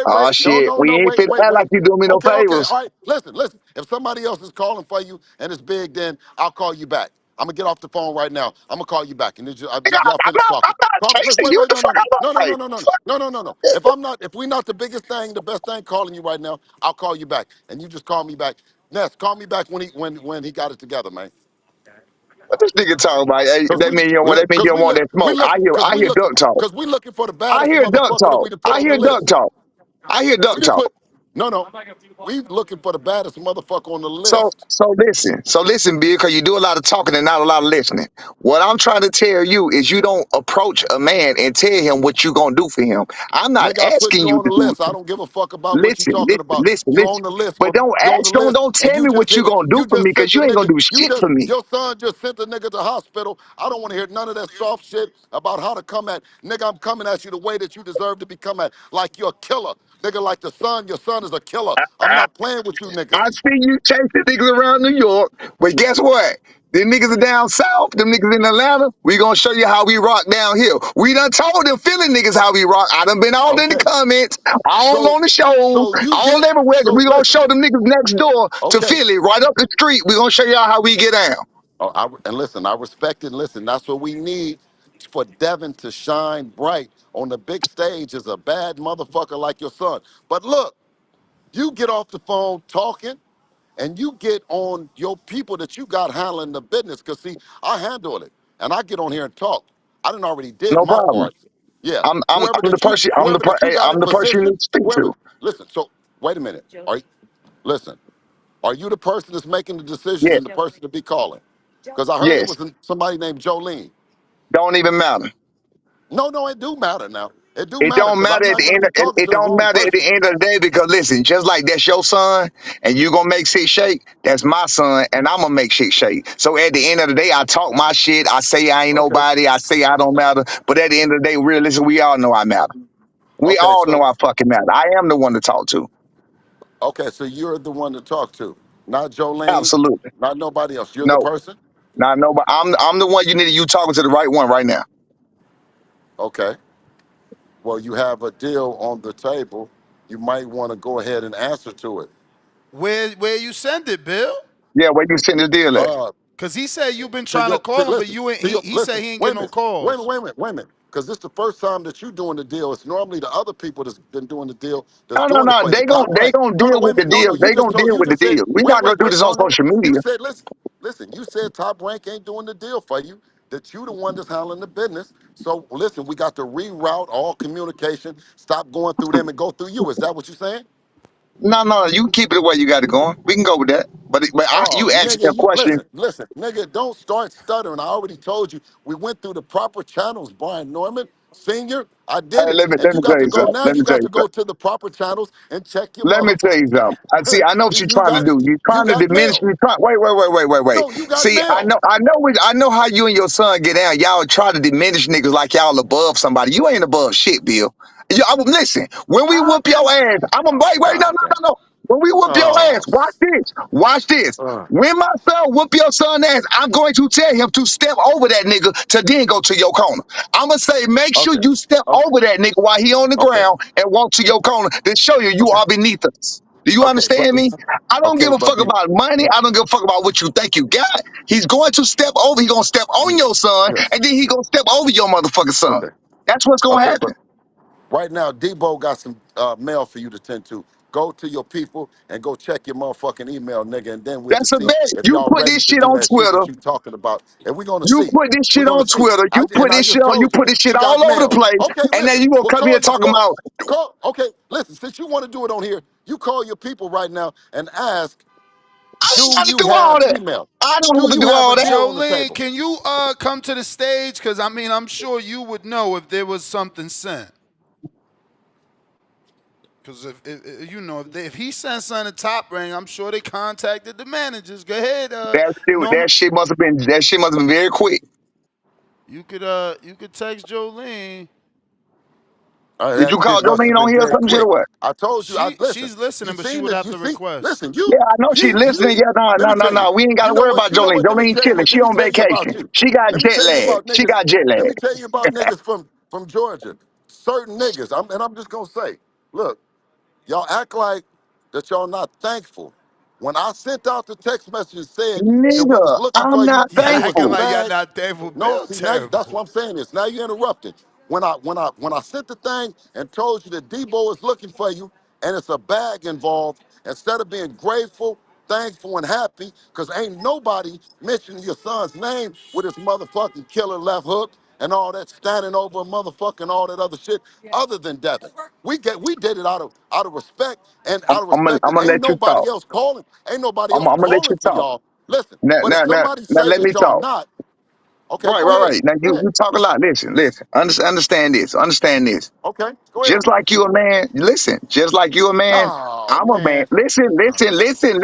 Oh No, shit, no, we no, ain't wait, finna wait, act like wait. you doing me no Okay. favors. All right. Listen. If somebody else is calling for you and it's big, then I'll call you back. I'm gonna get off the phone right now. I'm gonna call you back, and then Nigga, y'all finish I'm talking. not Talk. chasing Wait, you. wait, What the no, no, fuck no, I'm no, no, no, like? no, no, Fuck. no, no, no, no. If we not the biggest thing, the best thing calling you right now, I'll call you back, and you just call me back. Ness, call me back when he got it together, man. What this nigga talking about? Hey, Cause that we, mean you don't want. That mean you cause don't we want look, that smoke. cause I we hear looking, duck talk. cause we looking for the I baddest hear duck motherfucker that we talk. to put I on hear the duck list. talk. I hear duck We can talk. put no. We looking for the baddest motherfucker on the So list. so listen. So listen, Bill, because you do a lot of talking and not a lot of listening. What I'm trying to tell you is you don't approach a man and tell him what you gonna do for him. I'm not Nigga, I put asking you you on to the do. list. I don't give a fuck about what you Listen, talking listen, about. listen, You on listen. the list But don't you on the ask, list, don't and tell you me just what you hit. gonna do You for me, just sent because the you ain't gonna nigga. do shit for me. Your son just sent the nigga to hospital. I don't want to hear none of that soft shit about how to come at. Nigga, I'm coming at you the way that you deserve to be come at, like you're a killer. Nigga, like your son is a killer. I'm not playing with you I niggas. see you chasing niggas around New York, but guess what? Them niggas are down south, them niggas in Atlanta. We gonna show you how we rock down here. We done told them Philly niggas how we rock. I done been all in the Okay. comments, all So on the shows, so you all get everywhere. so We gonna listen. show them niggas next door to Okay. Philly, right up the street. We gonna show y'all how we get down. And listen, I respect it. Listen, that's what we need for Devin to shine bright on the big stage as a bad motherfucker like your son. But look, you get off the phone talking and you get on your people that you got handling the business. Cause see, I handle it and I get on here and talk. I done already did No my problem. part. Yeah. I'm the person. Hey, Got I'm in the person you position, need to speak whoever to. listen, so wait a minute. Listen, are you the person that's making the decisions Yes, and the person to be calling? Because I heard it yes. was somebody named Jolene. Don't even matter. No, it do matter now. It do It matter don't because matter I'm at not the going to end. be talking It to the don't wrong matter at the person. end of the day because listen, just like that's your son, and you gonna make shit shake. That's my son, and I'm gonna make shit shake. So at the end of the day, I talk my shit. I say I ain't Okay. nobody. I say I don't matter. But at the end of the day, realistically, we all know I matter. We Okay, all know so I fucking matter. I am the one to talk to. so you're the one to talk to, not Jolene, Absolutely. not nobody else. You're the No, person. not nobody. I'm the one you need. You talking to the right one right now. Okay. Well, you have a deal on the table. You might want to go ahead and answer to it. Where you send it, Bill? Yeah, where you send the deal at? Uh, Cause he said you've been to trying to your to call him, but listen you ain't. to your He said listen. he ain't Wait a get no minute. calls. Wait a minute. Because this the first time that you're doing the deal. It's normally the other people that's been doing the deal that's No, no, doing it no. for you. Top They rank. gonna No, deal wait with a the minute. No, deal. you They just gonna told deal you with the just said deal. We're not gonna do this on no. social You media. said listen. You said Top Rank ain't doing the deal for you. That you the one that's handling the business. So listen, we got to reroute all communication. Stop going through them and go through you. Is that what you're saying? No, no, you can keep it the way you got it going. We can go with that. Oh, You asked me nigga, a question. listen, nigga, don't start stuttering. I already told you we went through the proper channels, Brian Norman, Senior. I did Hey, it. And let you me got tell to you go something. now, Let me you tell got you to go something. to the proper channels and check your Let me tell you motherfucking something. I see. I know what you're you trying to got do. You're you trying to got diminish. mail. You try. Wait. No, you got See, mail. I know how you and your son get down. Y'all try to diminish niggas like y'all above somebody. You ain't above shit, Bill. Listen. When we I whoop your didn't ass, I'm gonna wait. No, God no, damn. no, no. When we whoop your Oh, ass, watch this. Watch this. When my son whoop your son ass, I'm going to tell him to step over that nigga to then go to your corner. I'ma say, make sure okay. you step Okay. over that nigga while he on the Okay. ground and walk to your corner to show you you Okay. are beneath us. Do you Okay. understand me? I don't give a But fuck about money. I don't give a fuck about what you think you got. He's going to step over. He's gonna step on your son, yes. and then he gonna step over your motherfucking son. Okay. That's what's gonna Okay, happen. but right now, Debo got some mail for you to tend to. Go to your people and go check your motherfucking email, nigga, and then we can That's a see bet. if You y'all put ready this to shit do on that shit Twitter. that you talking about. And we're gonna You see. put this We're shit gonna on see. Twitter. You And put I this just shit on. You told you put this shit he got all over the mail. place, Okay, and then listen. you gonna Well, come here call your talking about. okay, listen, since you want to do it on here, you call your people right now and ask, I ain't do got to you do all have that. email? I don't Do have to you do have a all that. deal on the Jolene, table? can you come to the stage? Because I mean, I'm sure you would know if there was something sent. Because if you know if he sent something to Top Rank, I'm sure they contacted the managers. Go ahead, Norman. That shit must have been. That shit must have been very quick. You could text Jolene. Did you call That must have Jolene on been here or very some shit or quick. what? I told you. Listen. She's You listening, but she seen would this? have You to see? request. Listen, Yeah, I know she listening. Yeah, let me tell you. no. We ain't got You to know worry what? about You know Jolene. what? Let me Jolene tell you chilling. what. She Let me on tell you about vacation. you. She got Let me jet tell you lag. about She niggas. got jet Let lag. me tell you about niggas from Georgia. Certain niggas. I'm just gonna say, look, y'all act like that y'all not thankful. When I sent out the text message and said that we was Nigga, looking I'm for you not and it was the Acting thankful. like y'all bag. not thankful. No, Bill see now that's what terrible. I'm saying is now you interrupted. When I sent the thing and told you that Debo is looking for you and it's a bag involved, instead of being grateful, thankful, and happy, because ain't nobody mentioning your son's name with his motherfucking killer left hook and all that standing over a motherfucking all that other shit, other than Devin. We did it out of respect and I'm, out of I'm gonna respect I'm that gonna let you talk. ain't nobody else I'm gonna let calling you for talk. y'all. Listen, Now, but if now, now, somebody now say let me that y'all talk. not, okay, Right, go right, ahead. right. Now Go you ahead. talk a lot. Listen. Understand this. Understand this. Okay, go ahead. Just like you a man, listen, just like you a man, Oh I'm a man. man. Listen.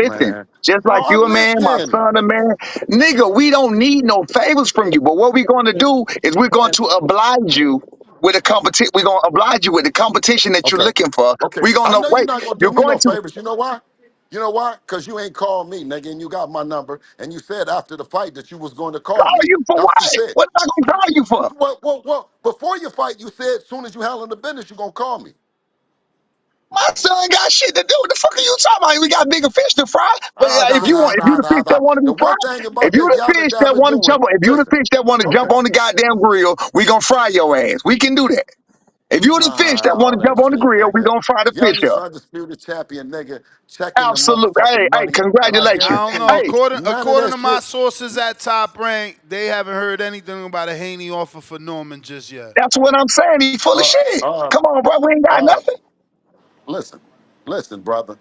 Man. Just No, like you I'm a man, my listening. son a man. Nigga, we don't need no favors from you. But what we're going to do is we're going to oblige you with a competition. We're going to oblige you with the competition that you're Okay. looking for. Okay. We're going I to know you're wait. not gonna do You're me going no to, favors. You know why? You know why? Because you ain't called me, nigga, and you got my number, and you said after the fight that you was going to call call me. you for That's what you what? said. What am I going to call you for? Well, before your fight, you said as soon as you handle the business, you're gonna call me. My son got shit to do. What the fuck are you talking about? We got bigger fish to fry. But if you the fish that want to be The one fried, thing if about you that the yabba fish that dabba want to doing, jump, if you the listen, fish that want to okay. jump on the goddamn grill, we gonna fry your ass. We can do that. If you the fish that want Oh, to jump that on the shit, grill, we nigga. gonna fry the fish Youngest up. undisputed champion, nigga, checking the Absolutely. motherfucking Hey, money, and I congratulations. I haven't don't know. paid Hey, none of According that to my shit. sources at Top Rank, they haven't heard anything about a Haney offer for Norman just yet. that's what I'm saying. He full of Uh, shit. uh, Come on, bro. We ain't got uh, nothing. listen, listen, brother.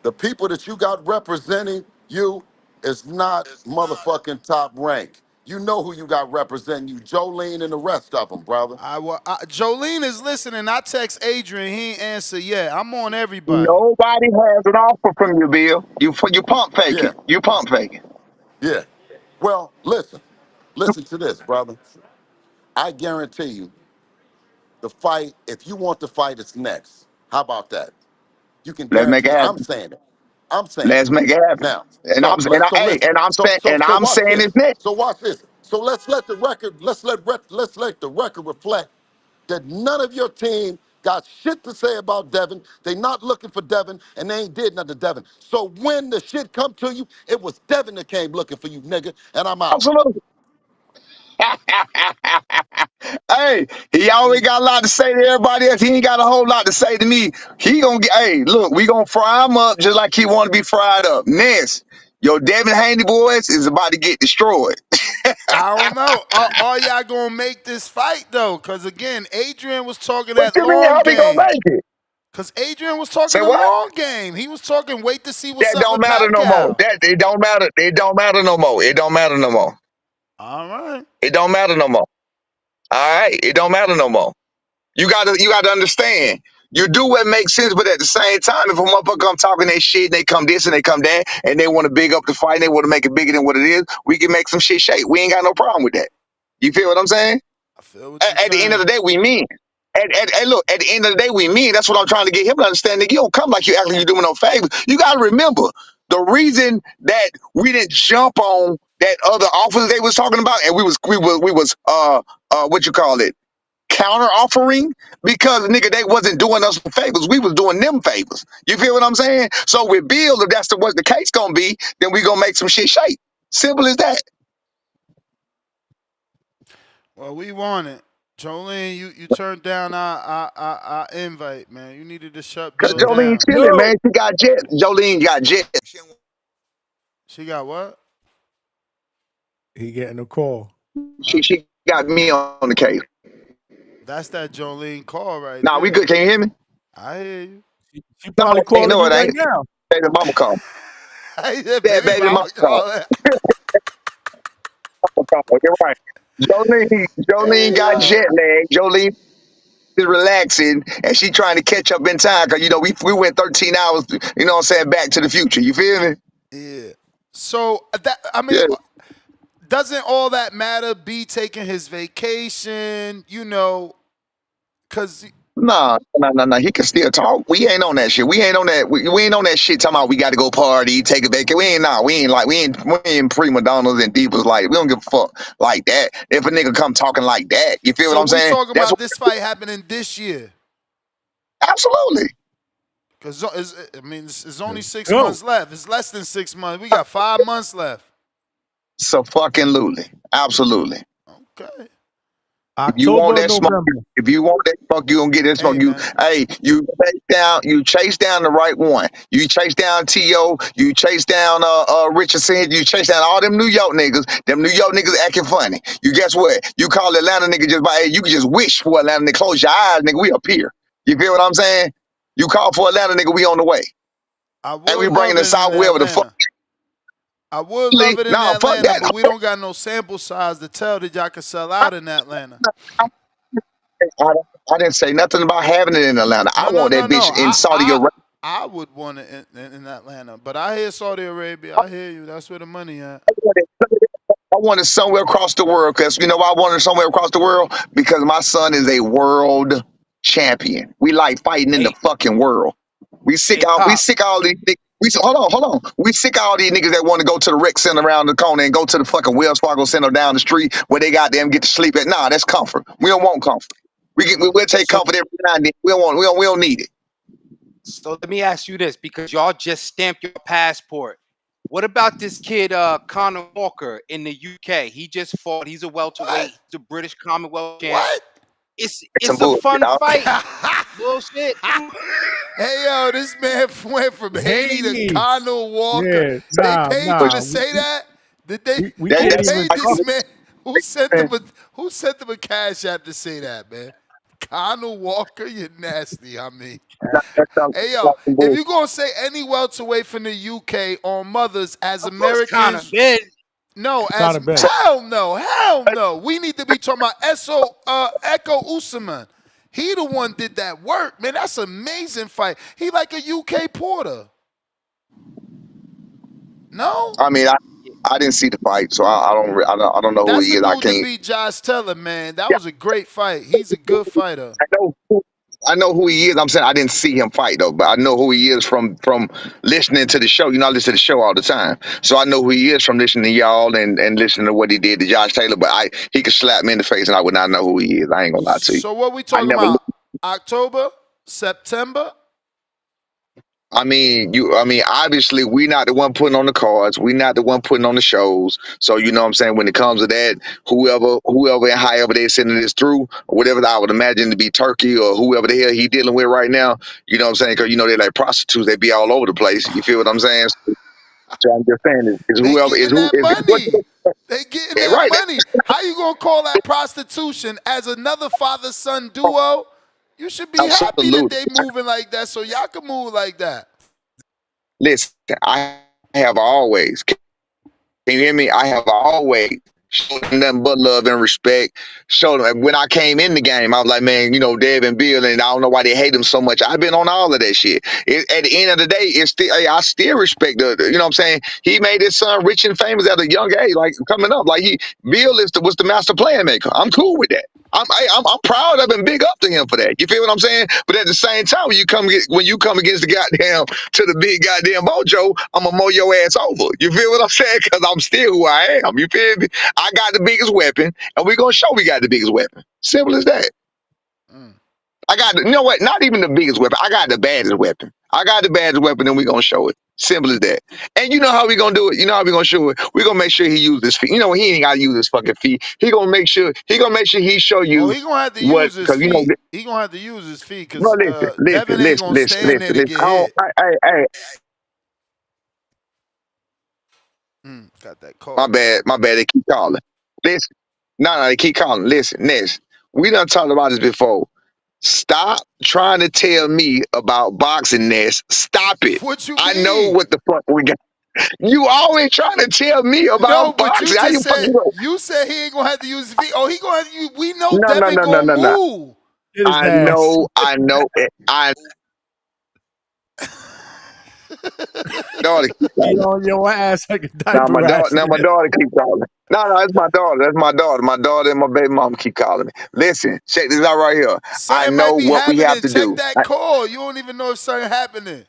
The people that you got representing you is not motherfucking top rank. You know who you got representing you, Jolene and the rest of them, brother. Jolene is listening. I text Adrian. He ain't answer yet. I'm on everybody. Nobody has an offer from you, Bill. You pump Yeah, faking. You pump faking. yeah. Well, listen to this, brother. I guarantee you, the fight, if you want the fight, it's next. How about that? You can Let's make it guarantee. I'm happen. saying it. I'm saying it. Let's make it happen. Now, so listen. So I'm watch saying this. it's next. So watch this. So let's let the record reflect that none of your team got shit to say about Devin. They not looking for Devin, and they ain't did nothing to Devin. So when the shit come to you, it was Devin that came looking for you, nigga, and I'm out. Absolutely. Hey, he always got a lot to say to everybody else. He ain't got a whole lot to say to me. He gonna get. Hey, look, we gonna fry him up just like he want to be fried up. Next, your Devin Haney boys is about to get destroyed. I don't know. Are y'all gonna make this fight though? Because again, Adrian was talking What that you mean? How long we gonna game. make it? Because Adrian was talking Say the what? long game. He was talking. Wait to see what's That up don't with matter no more. Pacquiao. That it don't matter. It don't matter no more. It don't matter no more. All right. It don't matter no more. All right. It don't matter no more. You gotta understand. You do what makes sense, but at the same time, if a motherfucker come talking that shit and they come this and they come that and they want to big up the fight and they want to make it bigger than what it is, we can make some shit shake. We ain't got no problem with that. You feel what I'm saying? I feel what you're At the end of saying. the day, we mean. Look, at the end of the day, we mean. That's what I'm trying to get him to understand. Nigga, you don't come like you act like you doing no favors. You got to remember the reason that we didn't jump on that other offers they was talking about, and we was what you call it, counter offering, because nigga they wasn't doing us favors. We was doing them favors. You feel what I'm saying? So with Bill, if that's what the case gonna be, then we gonna make some shit shake. Simple as that. Well, we want it. Jolene, you turned down our invite, man. You needed to shut Cause Bill Jolene down. chilling, Yo, man. She got jet. Jolene got jet. She got what? he getting a call. She got me on the case. That's that Jolene call right Nah, we there. good. Can you hear me? I hear you. She No, probably ain't calling no, you it right ain't. now. Baby mama call. I said, That baby baby mama mama call. call it. You're right. Jolene Hey got yo. jet lag. Jolene is relaxing, and she trying to catch up in time. Cause we went 13 hours. You know what I'm saying? Back to the future. You feel me? Yeah. So that Yeah. doesn't all that matter? B taking his vacation, cause No. He can still talk. We ain't on that shit. We ain't on that. We ain't on that shit. Talking about we got to go party, take it back. We ain't prima donnas and divas like. We don't give a fuck like that. If a nigga come talking like that, you feel what so I'm we saying? talking That's about what, this fight happening this year. absolutely. Cause it's only 6 Go. months left. It's less than 6 months. We got 5 months left. So fucking lutely, absolutely. Okay. If you want October or that smoke, November. if you want that smoke, you gonna get that Hey smoke. man. You chase down the right one. You chase down T.O., you chase down Richardson, you chase down all them New York niggas. Them New York niggas acting funny. You guess what? You call Atlanta nigga just by, hey, you can just wish for Atlanta nigga. Close your eyes, nigga. We up here. You feel what I'm saying? You call for Atlanta nigga, we on the way. I And would we bringing love the it in South wherever the fuck. Atlanta. I would love it in No, fuck Atlanta, that. but we don't got no sample size to tell that y'all can sell out in Atlanta. I didn't say nothing about having it in Atlanta. I No, no, want no, that no. bitch in Saudi I Arabia. I would want it in Atlanta, but I hear Saudi Arabia. I hear you. That's where the money at. I want it somewhere across the world because you know why I want it somewhere across the world? Because my son is a world champion. We like fighting in the Hey, fucking world. hey, We Pop. sick of all these niggas. Hold on. We sick of all these niggas that want to go to the rec center around the corner and go to the fucking Wells Fargo Center down the street where they got them get to sleep at. Nah, that's comfort. We don't want comfort. We'll take So, comfort every now and then. We don't need it. so let me ask you this, because y'all just stamped your passport. What about this kid, Conor Walker in the UK? He just fought. He's a welterweight. What? He's the British Commonwealth champ. What? Some It's a bullshit. fun Dog. fight. Bullshit. Hey yo, this man went from Haiti to Hey. Conor Walker. Yeah. They Nah, paid you nah. to say that? Did they? We That, Who can't that's even paid this talk. man? Who sent him a cash app to say that, man? Conor Walker, you're nasty. I mean, hey yo, some if bullshit. you gonna say any welterweight from the UK on mothers as Of course, Conor. Americans, Man, no, as Conor Ben. hell no. We need to be talking about Echo Usman. He the one did that work, man. That's an amazing fight. He like a UK Porter. No, I mean, I didn't see the fight, so I don't know who that's he the is. I dude that can't. beat Josh Taylor, man. That was a great fight. He's a good fighter. I know. I know who he is. I'm saying I didn't see him fight though, but I know who he is from listening to the show. You know, I listen to the show all the time, so I know who he is from listening to y'all and listening to what he did to Josh Taylor. But he could slap me in the face and I would not know who he is. I ain't gonna lie to you. So what we I talking never. about? October, September? I mean, obviously, we not the one putting on the cards. We not the one putting on the shows. So you know what I'm saying. When it comes to that, whoever and however they sending this through, or whatever, I would imagine to be Turkey or whoever the hell he dealing with right now. You know what I'm saying? Because you know they like prostitutes. They be all over the place. You feel what I'm saying? So I'm just saying is They whoever is getting who that is what money. They getting that right. money. How you gonna call that prostitution as another father-son duo? You should be happy that Absolutely. they moving like that so y'all can move like that. Listen, I have always. Can you hear me? I have always showed them nothing but love and respect. Showed them when I came in the game, I was like, man, you know, Dev and Bill, and I don't know why they hate them so much. I've been on all of that shit. At the end of the day, it's still I still respect you know what I'm saying? He made his son rich and famous at a young age, like coming up. Like Bill was the master plan maker. I'm cool with that. I'm proud of and big up to him for that. You feel what I'm saying? But at the same time, when you come against the goddamn to the big goddamn mojo, I'm gonna mow your ass over. You feel what I'm saying? Because I'm still who I am. You feel me? I got the biggest weapon, and we're gonna show we got the biggest weapon. Simple as that. Mm. You know what? Not even the biggest weapon. I got the baddest weapon. I got the baddest weapon, and we're gonna show it. Simple as that. And you know how we gonna do it? You know how we gonna show it? We gonna make sure he use his feet. You know he ain't gotta use his fucking feet. He gonna make sure he show Oh, you he gonna have to what, use his because you know. feet. He gonna have to use his feet No, because listen, Devin listen, ain't listen, gonna listen, stand there listen, to listen. get hit. Got that My call. bad, my bad. They keep calling. Listen, no, they keep calling. Listen, Ness, we done talked about this before. Stop trying to tell me about boxing, Ness. Stop it. What you I know mean? what the fuck we got. You always trying to tell me No, about but you boxing. How just you said fucking know? you said he ain't gonna have to use his feet. Oh, he gonna have to use. We know No, no, Devin no, no, gonna no, no. move. Get his I ass. know, it. I daughter keep Be calling. on your ass like a Now diaper rash. my daughter keep calling. No, that's my daughter. That's my daughter. My daughter and my baby mom keep calling me. Listen, check this out right here. I Something know might be what we have happening. to Check do. that call. You don't even know if something happening.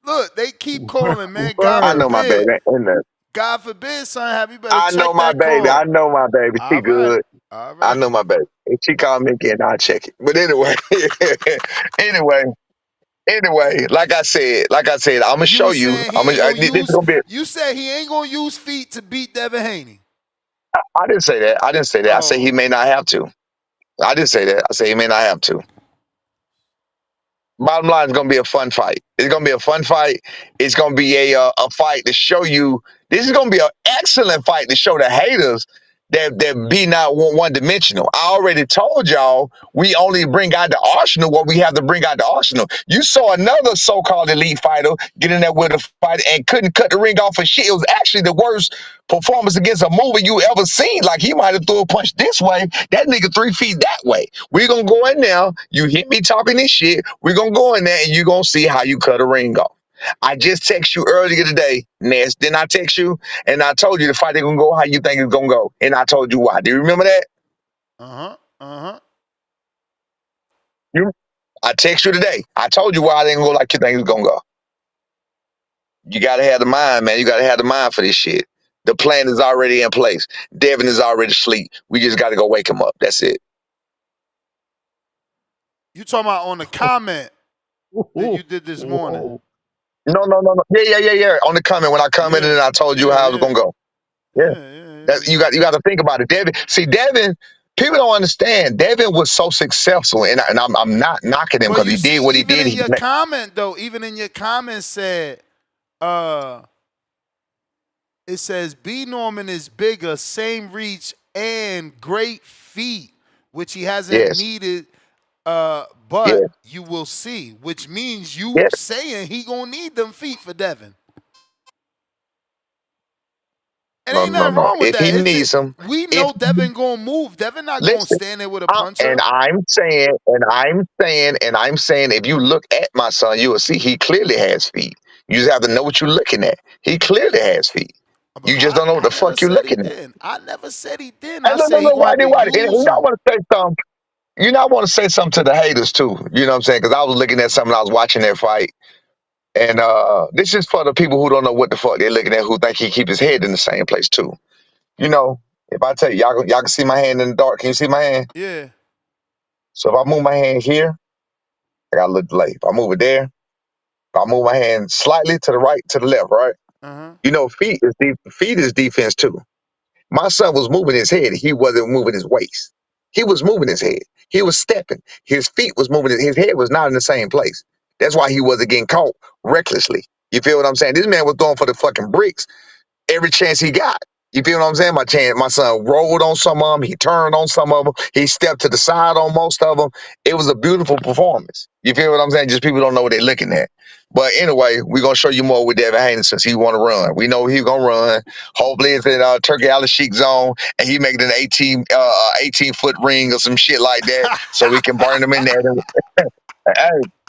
Look, they keep calling, man. God I know Word. my baby. forbid. Ain't nothing. God forbid something happen. You better I know check my that baby. I call. know my baby. She All right. good. All I right. know my baby. If she call me again, I'll check it. But anyway, anyway, like I said, I'm gonna You show was you. saying he ain't gonna This is use. gonna be. You said he ain't gonna use feet to beat Devin Haney. I didn't say that. I didn't say that. I said he Oh, may not have to. I didn't say that. I said he may not have to. Bottom line, it's gonna be a fun fight. It's gonna be a fun fight. It's gonna be a fight to show you. This is gonna be an excellent fight to show the haters that be not one dimensional. I already told y'all we only bring out the arsenal what we have to bring out the arsenal. You saw another so-called elite fighter get in there with a fight and couldn't cut the ring off for shit. It was actually the worst performance against a movie you ever seen. Like he might have threw a punch this way, that nigga 3 feet that way. We're gonna go in there. You hit me talking this shit. We're gonna go in there and you're gonna see how you cut a ring off. I just text you earlier today, Ness. Didn't I text you? And I told you the fight ain't gonna go how you think it's gonna go. And I told you why. Do you remember that? uh-huh. I text you today. I told you why it ain't gonna go like you think it's gonna go. You gotta have the mind, man. You gotta have the mind for this shit. The plan is already in place. Devin is already asleep. We just gotta go wake him up. That's it. You talking about on the comment that you did this morning? Whoa. No. Yeah. On the comment when I commented Yeah, and I told you yeah, how it was yeah, gonna go. Yeah. That yeah. you got to think about it. Devin, people don't understand. Devin was so successful, and I'm not knocking him But because you he did see, what he even did. in your comment though, even in your comment said, uh, it says B Norman is bigger, same reach and great feet, which he hasn't Yes, needed. But yes, you will see, which means you yes. saying he gonna need them feet for Devin. And No, ain't no, nothing no. wrong with If he that. needs him, We if know Devin gonna move. Devin not gonna listen, stand there with a and puncher. I'm saying, if you look at my son, you will see he clearly has feet. You just have to know what you're looking at. He clearly has feet. But You just don't know what I the never fuck you're said he looking at. didn't. I never said he didn't. Hey, I look, said he gonna why have to did and use you know, I them. want to say something. You know, I want to say something to the haters too. You know what I'm saying? Because I was looking at something, I was watching that fight. And this is for the people who don't know what the fuck they're looking at, who think he keep his head in the same place too. You know, if I tell you, y'all can see my hand in the dark. Can you see my hand? Yeah. So if I move my hand here, I got a little delay. If I move it there, if I move my hand slightly to the right, to the left, right? Uh-huh. You know, feet is defense too. My son was moving his head. He wasn't moving his waist. He was moving his head. He was stepping. His feet was moving. His head was not in the same place. That's why he wasn't getting caught recklessly. You feel what I'm saying? This man was going for the fucking bricks every chance he got. You feel what I'm saying? My son rolled on some of them. He turned on some of them. He stepped to the side on most of them. It was a beautiful performance. You feel what I'm saying? Just people don't know what they're looking at. But anyway, we're going to show you more with Devin Haney since he want to run. We know he's going to run. Hopefully it's in Turki Alalshikh zone and he make it an 18-foot ring or some shit like that so we can burn him in there.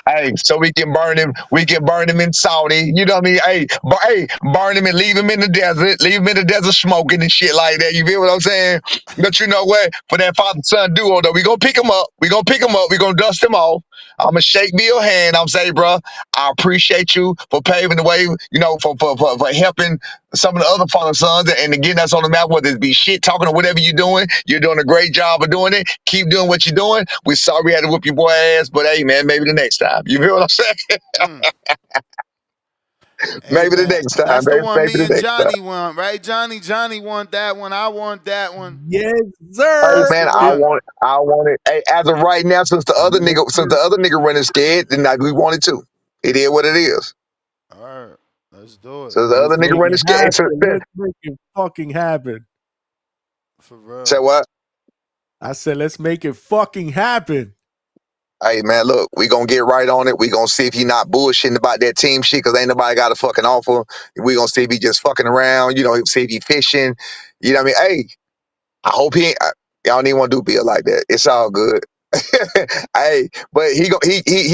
Hey, so we can burn him. We can burn him in Saudi. You know what I mean? Burn him and leave him in the desert. Leave him in the desert smoking and shit like that. You feel what I'm saying? But you know what? For that father-son duo, though, we gonna pick him up. We gonna pick him up. We gonna dust him off. I'm gonna shake Bill's hand. I'm saying, bro, I appreciate you for paving the way. You know, for helping some of the other father sons and getting us on the map. Whether it be shit talking or whatever you're doing a great job of doing it. Keep doing what you're doing. We sorry we had to whoop your boy ass, but hey, man, maybe the next time. You feel what I'm saying? Hey Maybe the man, next time, that's the baby. one Maybe me the and next time. Johnny won, right? Johnny won that one. I won that one. Yes, Hey sir. That's the man, I one. want it. I want it. Hey, as of right now, Yes, since sir. the other nigga running scared, then we want it too. It is what it is. All right, let's do it. So the Let's other nigga make running it scared. happen. Let's make it fucking happen. For Say real. what? I said, let's make it fucking happen. Hey man, look, we gonna get right on it. We gonna see if he not bullshitting about that team shit, cause ain't nobody got a fucking offer. We gonna see if he just fucking around. See if he fishing. You know what I mean? Hey, I hope he ain't. Y'all don't even want to do Bill like that. It's all good. Hey, but he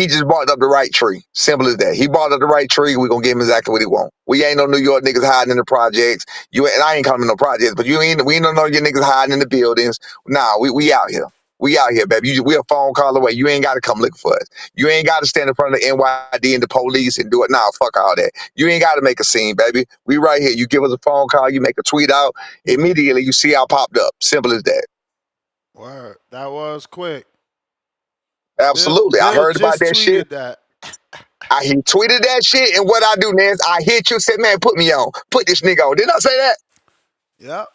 just brought up the right tree. Simple as that. He brought up the right tree. We gonna give him exactly what he want. We ain't no New York niggas hiding in the projects. I ain't coming to no projects, but we ain't no your niggas hiding in the buildings. Nah, we out here. We out here, baby. We a phone call away. You ain't got to come looking for us. You ain't got to stand in front of the NYD and the police and do it. Nah, fuck all that. You ain't got to make a scene, baby. We right here. You give us a phone call. You make a tweet out. Immediately, you see how popped up. Simple as that. Word. That was quick. Absolutely. I Bill heard about just that shit. tweeted that. He tweeted that shit, and what I do, Nance, I hit you, said, man, put me on. Put this nigga on. Didn't I say that? Yep.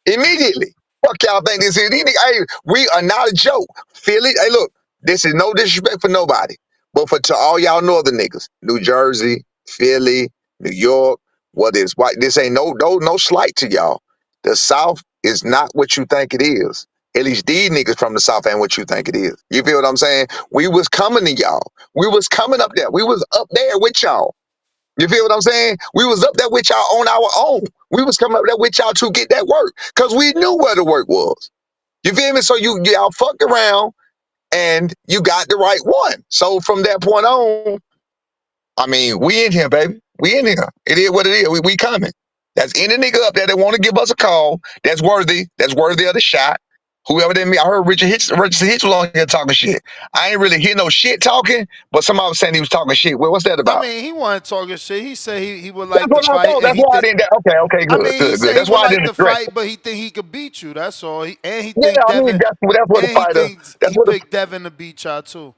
Immediately. Fuck y'all think this is. Hey, we are not a joke. Feel it? Hey, look, this is no disrespect for nobody, but to all y'all northern niggas, New Jersey, Philly, New York, whether it's white, this ain't no slight to y'all. The South is not what you think it is. At least these niggas from the South ain't what you think it is. You feel what I'm saying? We was coming to y'all. We was coming up there. We was up there with y'all. You feel what I'm saying? We was up there with y'all on our own. We was coming up there with y'all to get that work because we knew where the work was. You feel me? So y'all fucked around and you got the right one. So from that point on, I mean, we in here, baby. We in here. It is what it is. We coming. That's any nigga up there that want to give us a call. That's worthy of the shot. Whoever that mean, I heard Richard Hitch was on here talking shit. I ain't really hear no shit talking, but somebody was saying he was talking shit. Well, what's that I about? mean, he wasn't talking shit. He said he would That's like to what I fight, thought. and That's he why I think. didn't. Okay, I good, mean, he good, good. said he That's would why I like didn't to address fight, it. but he think he could beat you. That's all. He Yeah, think I mean, Devin, that's what a and he fighter. thinks That's he what a picked Devin to beat y'all too.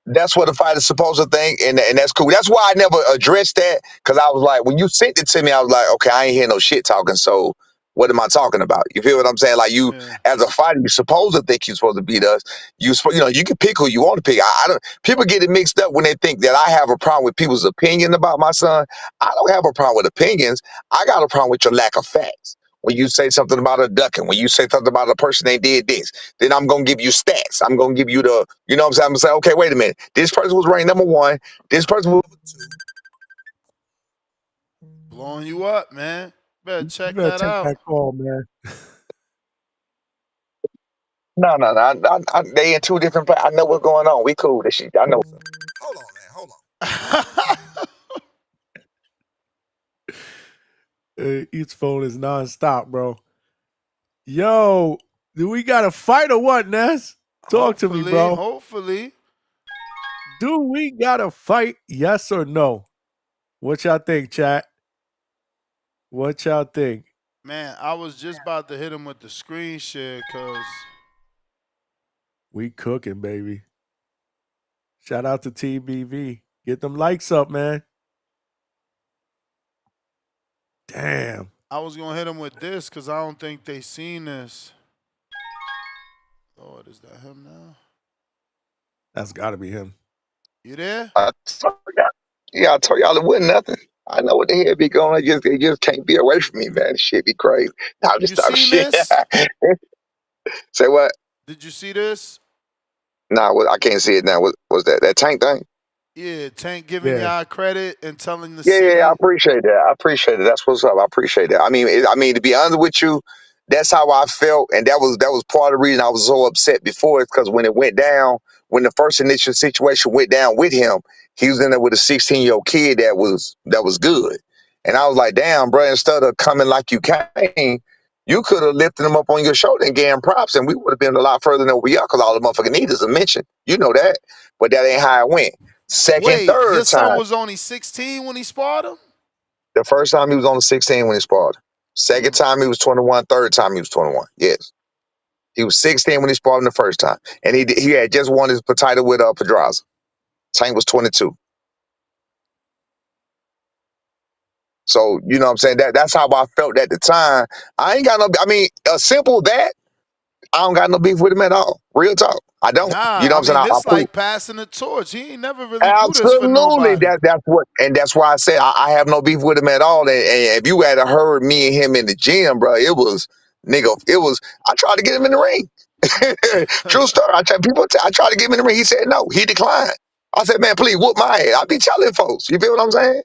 That's what a fighter's supposed to think, and that's cool. That's why I never addressed that, because I was like, when you sent it to me, I was like, okay, I ain't hear no shit talking, so what am I talking about? You feel what I'm saying? Like, you, Yeah. as a fighter, you're supposed to think you're supposed to beat us. You can pick who you want to pick. I don't. People get it mixed up when they think that I have a problem with people's opinion about my son. I don't have a problem with opinions. I got a problem with your lack of facts. When you say something about a ducking, when you say something about a person they did this, then I'm gonna give you stats. I'm gonna give you you know what I'm saying? I'm gonna say, okay, wait a minute. This person was ranked number one. This person was Blowing you up, man. Better You check better that take out. that call, man. no. They in two different places. I know what's going on. We cool. This shit. I know. Hold on, man. Hold on. Each phone is nonstop, bro. Yo, do we got a fight or what, Ness? Talk to me, hopefully, bro. hopefully, Do we got a fight? Yes or no? What y'all think, chat? What y'all think? man. I was just about to hit him with the screen share because We cooking, baby. Shout out to TBV. Get them likes up, man. Damn. I was gonna hit him with this because I don't think they seen this. Lord, is that him now? That's gotta be him. You there? I told y'all, yeah, I told y'all it wasn't nothing. I know what the hell be going on. It just can't be away from me, man. This shit be crazy. Nah, I'm just You talking seen shit. this? Say what? Did you see this? Nah, I can't see it now. What was that? That tank thing? Yeah, Tank giving Yeah. y'all credit and telling the Yeah, I city. appreciate that. I appreciate it. That's what's up. I appreciate that. I mean, to be honest with you, that's how I felt, and that was part of the reason I was so upset before. It's because when it went down, when the first initial situation went down with him, he was in there with a 16-year-old kid that was good, and I was like, damn, bro. Instead of coming like you came, you could have lifted him up on your shoulder and gave him props, and we would have been a lot further than we are because all the motherfucking need is a mention. You know that, but that ain't how it went. Second, Wait, your third son time. was only 16 when he sparred him? The first time he was on the 16 when he sparred. Second Mm. time he was 21. Third time he was 21. Yes. He was 16 when he sparred him the first time. And he had just won his title with Pedraza. Tank was 22. So, you know what I'm saying? That's how I felt at the time. I ain't got no, I mean, a simple that, I don't got no beef with him at all. Real talk. I don't. You Nah, know I what I'm saying? mean, I this put like passing the torch. He ain't never really do this for absolutely. nobody. That's why I said I have no beef with him at all. And if you had heard me and him in the gym, bro, it was, nigga, I tried to get him in the ring. True story. I tried to get him in the ring. He said no. He declined. I said, man, please whoop my head. I be telling folks. You feel what I'm saying?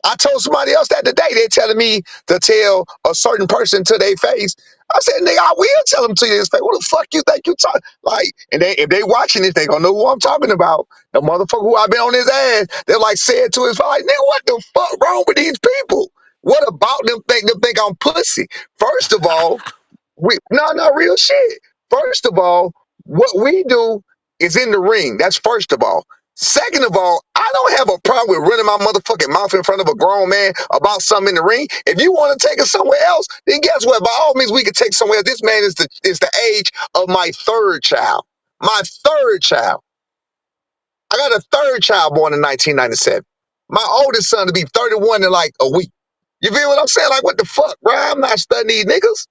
I told somebody else that today. They're telling me to tell a certain person to their face. I said, nigga, I will tell them to your face. What the fuck you think you talk? Like, and if they watching this, they gonna know who I'm talking about. The motherfucker who I've been on his ass. They're like, say it to his face. Like, nigga, what the fuck wrong with these people? What about them think I'm pussy? First of all, no, real shit. First of all, what we do is in the ring. That's first of all. Second of all, I don't have a problem with running my motherfucking mouth in front of a grown man about something in the ring. If you want to take it somewhere else, then guess what? By all means, we can take somewhere else. This man is the age of my third child. My third child. I got a third child born in 1997. My oldest son to be 31 in like a week. You feel what I'm saying? Like, what the fuck, bro? I'm not studying these niggas.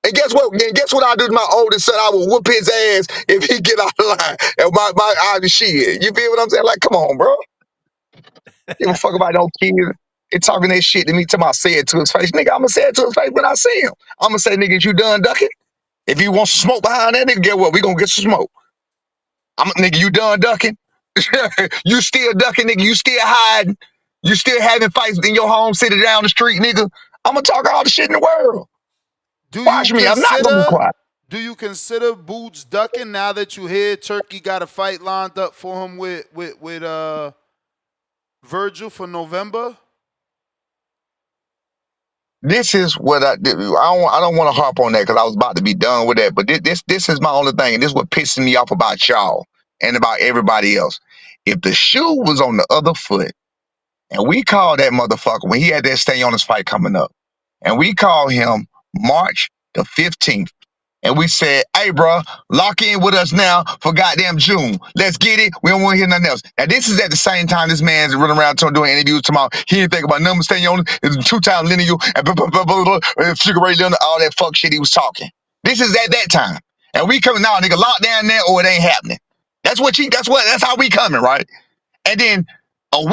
And guess what? Guess what I do to my oldest son? I will whoop his ass if he get out of line. And my shit. You feel what I'm saying? Like, come on, bro. Give a fuck about no kids. They talking that shit to me till I say it to his face. Nigga, I'm gonna say it to his face when I see him. I'm gonna say, nigga, is you done ducking? If you want some smoke behind that nigga, get what? We gonna get some smoke. Nigga, you done ducking? You still ducking, nigga? You still hiding? You still having fights in your home city down the street, nigga? I'm gonna talk all the shit in the world. Watch me. I'm not gonna be quiet. Do you consider Boots ducking now that you hear Turkey got a fight lined up for him with Virgil for November? This is what I do. I don't want to harp on that because I was about to be done with that. But this is my only thing. And this is what pisses me off about y'all and about everybody else. If the shoe was on the other foot and we called that motherfucker when he had that stay on his fight coming up, and we called him March the 15th. And we said, hey, bro, lock in with us now for goddamn June. Let's get it. We don't want to hear nothing else. Now, this is at the same time this man's running around doing interviews tomorrow. He didn't think about numbers staying on it. It's 2-time lineal and Sugar Ray Leonard, all that fuck shit he was talking. This is at that time. And we coming now, nigga, lock down there or it ain't happening. That's how we coming, right? And then the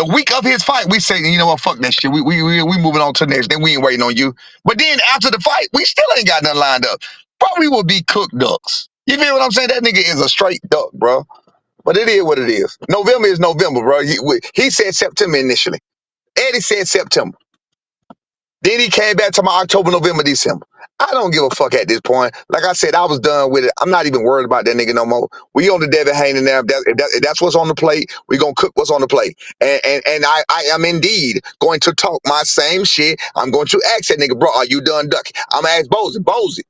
week of his fight, we say, you know what, fuck that shit. We moving on to the next. Then we ain't waiting on you. But then after the fight, we still ain't got nothing lined up. Probably will be cooked ducks. You feel what I'm saying? That nigga is a straight duck, bro. But it is what it is. November is November, bro. He said September initially. Eddie said September. Then he came back to my October, November, December. I don't give a fuck at this point. Like I said, I was done with it. I'm not even worried about that nigga no more. We on the Devin Haney now. If that's what's on the plate, we gonna cook what's on the plate. And I am indeed going to talk my same shit. I'm going to ask that nigga, bro, are you done ducking? I'm gonna ask Bozy.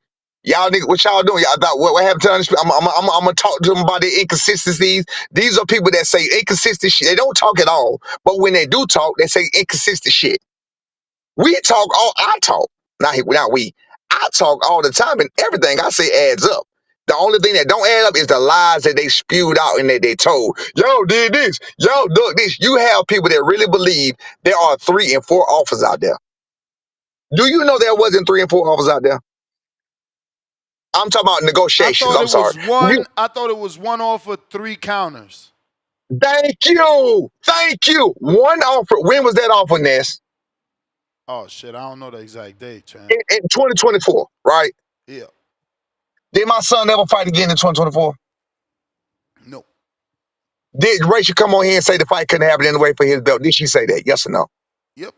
Y'all nigga, what y'all doing? Y'all thought what happened to us? I'm gonna talk to them about the inconsistencies. These are people that say inconsistent shit. They don't talk at all, but when they do talk, they say inconsistent shit. I talk, not we. I talk all the time, and everything I say adds up. The only thing that don't add up is the lies that they spewed out and that they told. Yo, did this. Yo, look this. You have people that really believe there are 3 and 4 offers out there. Do you know there wasn't 3 and 4 offers out there? I'm talking about negotiations. I'm sorry. I thought it was 1 offer, 3 counters. Thank you. One offer. When was that offer, Ness? Oh shit, I don't know the exact date, champ. In 2024, right? Yeah. Did my son ever fight again in 2024? No. Did Rachel come on here and say the fight couldn't happen anyway for his belt? Did she say that? Yes or no? Yep.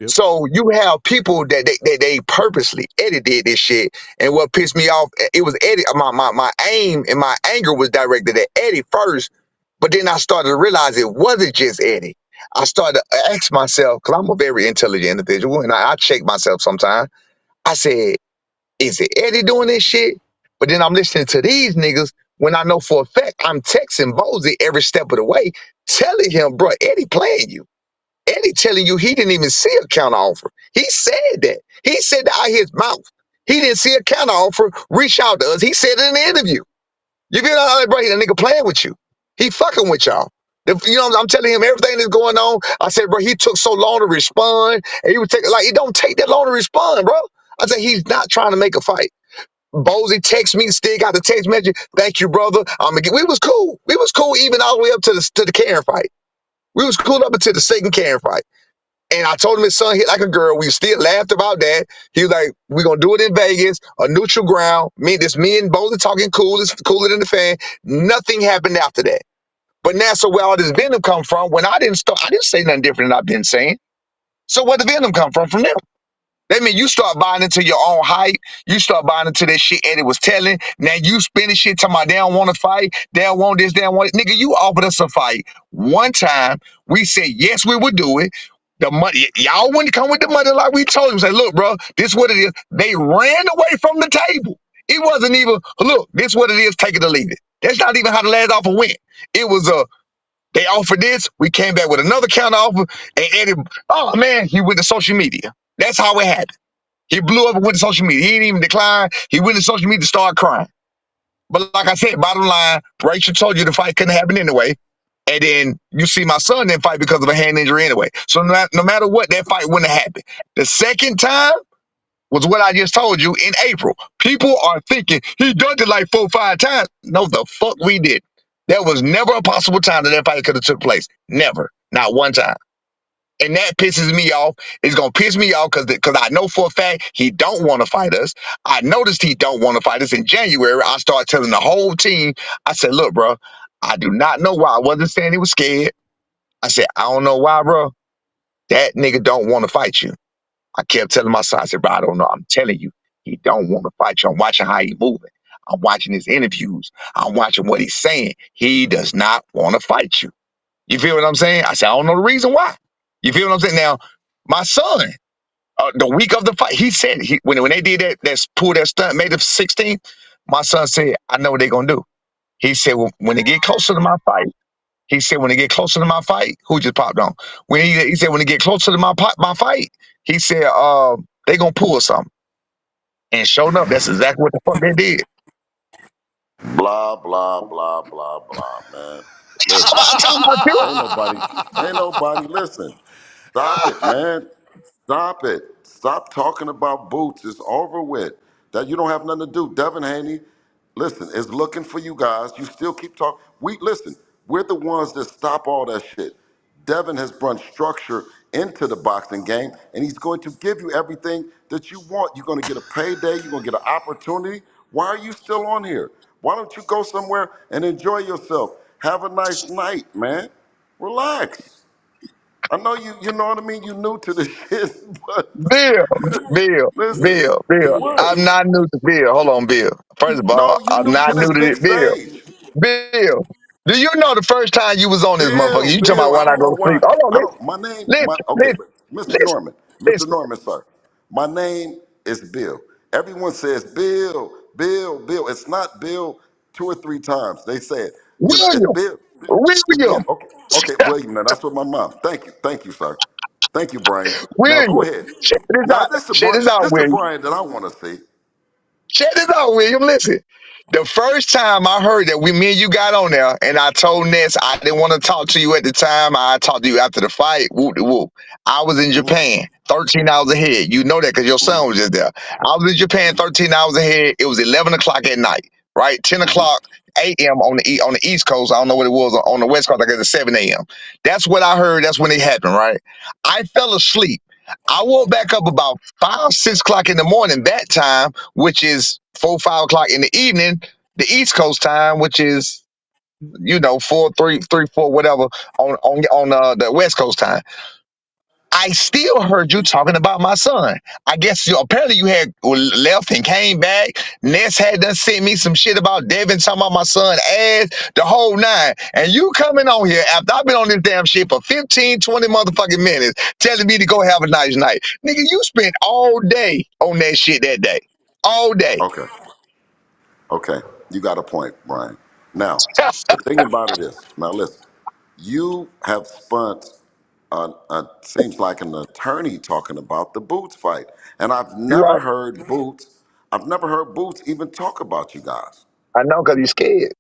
So you have people that they purposely Eddie did this shit, and what pissed me off, it was Eddie. My aim and my anger was directed at Eddie first, but then I started to realize it wasn't just Eddie. I started to ask myself, because I'm a very intelligent individual, and I check myself sometimes. I said, is it Eddie doing this shit? But then I'm listening to these niggas when I know for a fact I'm texting Bozy every step of the way, telling him, bro, Eddie playing you. Eddie telling you he didn't even see a counter offer. He said that. He said that out of his mouth. He didn't see a counter offer. Reach out to us. He said it in the interview. You feel like, bro, that nigga playing with you. He fucking with y'all. You know, I'm telling him everything that's going on. I said, bro, he took so long to respond, and he would take like it don't take that long to respond, bro. I said he's not trying to make a fight. Bozy text me, still got the text message. Thank you, brother. We was cool. We was cool even all the way up to the Karen fight. We was cool up until the second Karen fight. And I told him his son hit like a girl. We still laughed about that. He was like, we're going to do it in Vegas, a neutral ground. Me and Bozy talking cool. It's cooler than the fan. Nothing happened after that. But now, so where all this venom come from, when I didn't say nothing different than I've been saying. So where the venom come from them? That mean you start buying into your own hype. You start buying into that shit Eddie was telling. Now you spending shit talking about they don't want to fight. They don't want this, they don't want it. Nigga, you offered us a fight one time. We said, yes, we would do it. The money, y'all wouldn't come with the money like we told them. Say, look, bro, this is what it is. They ran away from the table. It wasn't even, look, this is what it is, take it or leave it. That's not even how the last offer went. It was they offered this, we came back with another counter offer, and Eddie, oh man, he went to social media. That's how it happened. He blew up and went to social media. He didn't even decline. He went to social media to start crying. But like I said, bottom line, Rachel told you the fight couldn't happen anyway. And then you see my son didn't fight because of a hand injury anyway. So no matter what, that fight wouldn't have happened. The second time was what I just told you in April. People are thinking he done it like 4 or 5 times. No, the fuck we did. There was never a possible time that fight could have took place. Never. Not one time. And that pisses me off. It's gonna piss me off because I know for a fact he don't want to fight us. I noticed he don't want to fight us in January. I started telling the whole team. I said, "Look, bro, I do not know why. I wasn't saying he was scared. I said, I don't know why, bro. That nigga don't want to fight you." I kept telling my son, I said, "Bro, I don't know. I'm telling you, he don't want to fight you. I'm watching how he moving. I'm watching his interviews. I'm watching what he's saying. He does not want to fight you." You feel what I'm saying? I said, I don't know the reason why. You feel what I'm saying? Now, my son, the week of the fight, he said, when they did that pull that stunt, May the 16th, my son said, I know what they're going to do. He said, when they get closer to my fight, who just popped on? He said, when they get closer to my fight, he said, they going to pull something. And sure enough, that's exactly what the fuck they did. Blah, blah, blah, blah, blah, man. Listen, I'm talking about ain't nobody, listen. Stop it, man. Stop it. Stop talking about boots. It's over with. That you don't have nothing to do. Devin Haney, listen, is looking for you guys. You still keep talking. We're the ones that stop all that shit. Devin has brought structure into the boxing game, and he's going to give you everything that you want. You're going to get a payday. You're going to get an opportunity. Why are you still on here? Why don't you go somewhere and enjoy yourself? Have a nice night, man. Relax. I know you know what I mean? You new to the shit, but Bill, listen, Bill. what? I'm not new to Bill. Hold on, Bill. First of all, No, you I'm new not to new this to big it. Bill. stage. Bill. Do you know the first time you was on this motherfucker? You talking about Bill, I when I don't go know to sleep? why. Hold on, I don't, my name, listen, okay, listen, but Mr. listen, Norman, Mr. listen. Norman, sir, my name is Bill. Everyone says Bill, Bill, Bill. It's not Bill 2 or 3 times. They say it. It's William. Bill. Yeah, William. okay, William. Now that's what my mom. Thank you, sir. Thank you, Brian. Now William. go ahead. Check this Now out. Check this out, this the William. Brian that I want to see. Check this out, William. Listen. The first time I heard that me and you got on there, and I told Ness I didn't want to talk to you at the time. I talked to you after the fight. Whoop de whoop. I was in Mm-hmm, Japan, 13 hours ahead. You know that because your son was just there. I was in Japan, 13 hours ahead. It was 11 o'clock at night, right? 10 mm-hmm. o'clock a.m. on the East Coast. I don't know what it was on the West Coast. I guess it's 7 a.m. That's what I heard. That's when it happened, right? I fell asleep. I woke back up about 5, 6 o'clock in the morning that time, which is 4, 5 o'clock in the evening, the East Coast time, which is 4, 3, 3, 4, whatever on the West Coast time. I still heard you talking about my son. I guess apparently you had left and came back. Ness had done sent me some shit about Devin talking about my son ass, the whole nine. And you coming on here after I've been on this damn shit for 15, 20 motherfucking minutes telling me to go have a nice night. Nigga, you spent all day on that shit that day. All day. Okay, you got a point, Brian. Now, the thing about it is, now listen, you have spent, seems like an attorney talking about the Boots fight, and You're right. I've never heard Boots even talk about you guys. I know because he's scared.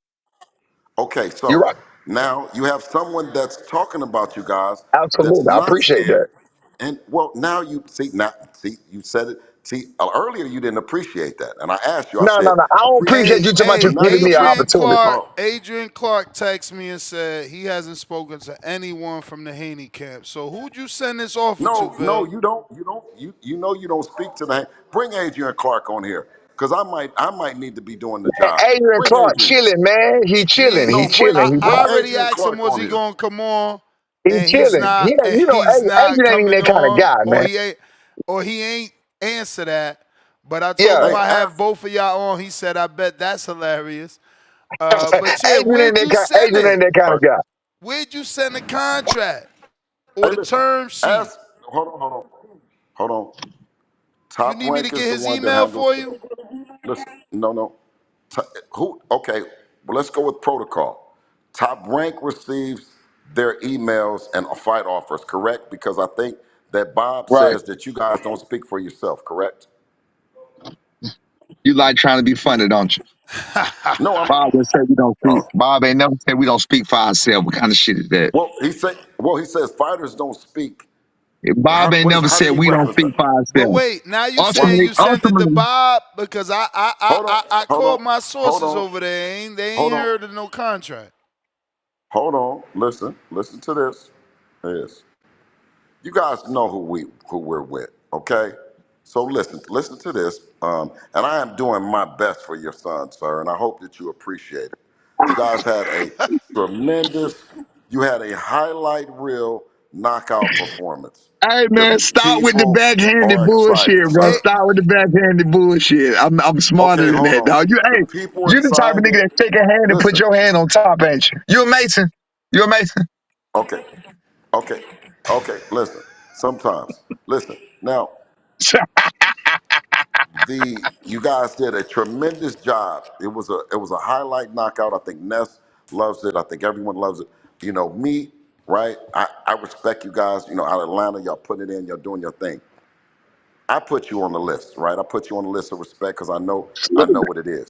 Okay, You're so right. Now you have someone that's talking about you guys that's Absolutely, I not appreciate that. scared. And well, now you see, now see, you said it. See, earlier you didn't appreciate that, and I asked you. I No, no, said, no. I don't appreciate appreciate. Hey, you too much for hey, Now giving you me an Adrian appreciate. opportunity. Clark. Oh, Adrian Clark texted me and said he hasn't spoken to anyone from the Haney camp. So who'd you send this offer to, no, no, Bill? you don't. You don't. You know you don't speak to the. Bring Adrian Clark on here, because I might need to be doing the job. Adrian Bring Clark Adrian. chilling, man. He He chilling. ain't, He No, he, bring chilling. He bring I quiet. already Adrian asked him Clark was on he here. gonna come on, He and chilling. and he's not Adrian ain't coming that kind of on, guy, man. or he ain't answer that. But I told Yeah, him Hey, I have ask. both of y'all on. He said, "I bet that's hilarious." But yeah, Adrian ain't where'd that you kind. send Adrian it? ain't that kind All of right. guy. Where'd you send the contract or Hey, the listen. term sheet? Ask. Hold on. You Top need me to Rank get is the his one that email handles. for you? Listen, no. Who? Okay, well, let's go with protocol. Top Rank receives their emails and fight offers, correct? Because I think that Bob Right. says that you guys don't speak for yourself, correct? You like trying to be funny, don't you? No, I'm. Bob would say we don't speak. Oh, Bob ain't never said we don't speak for ourselves. What kind of shit is that? he says fighters don't speak. Bob ain't never How do said you we don't reference speak that? for But ourselves. wait, now you saying Ultimately, you sent it to ultimately, Bob because Hold on, I hold called on, my hold sources on, over there. They hold ain't on, heard of no contract. hold on. Listen to this. Yes. You guys know who we're with, okay? So listen to this. And I am doing my best for your son, sir, and I hope that you appreciate it. You guys had a tremendous, you had a highlight reel knockout performance. hey The man, stop with the people backhanded are excited, bullshit, bro. Hey, sir. Stop with the backhanded bullshit. I'm smarter Okay, than hold that, on. dog. The people are You the type of nigga excited. that shake a hand and put Listen, your hand on top, ain't you? You a Mason? You a Mason? okay, okay, okay. Listen. Sometimes, listen. Now, you guys did a tremendous job. It was a highlight knockout. I think Ness loves it. I think everyone loves it. You know me, right? I respect you guys. You know, out of Atlanta, y'all putting it in, y'all doing your thing. I put you on the list, right? I put you on the list of respect because I know what it is.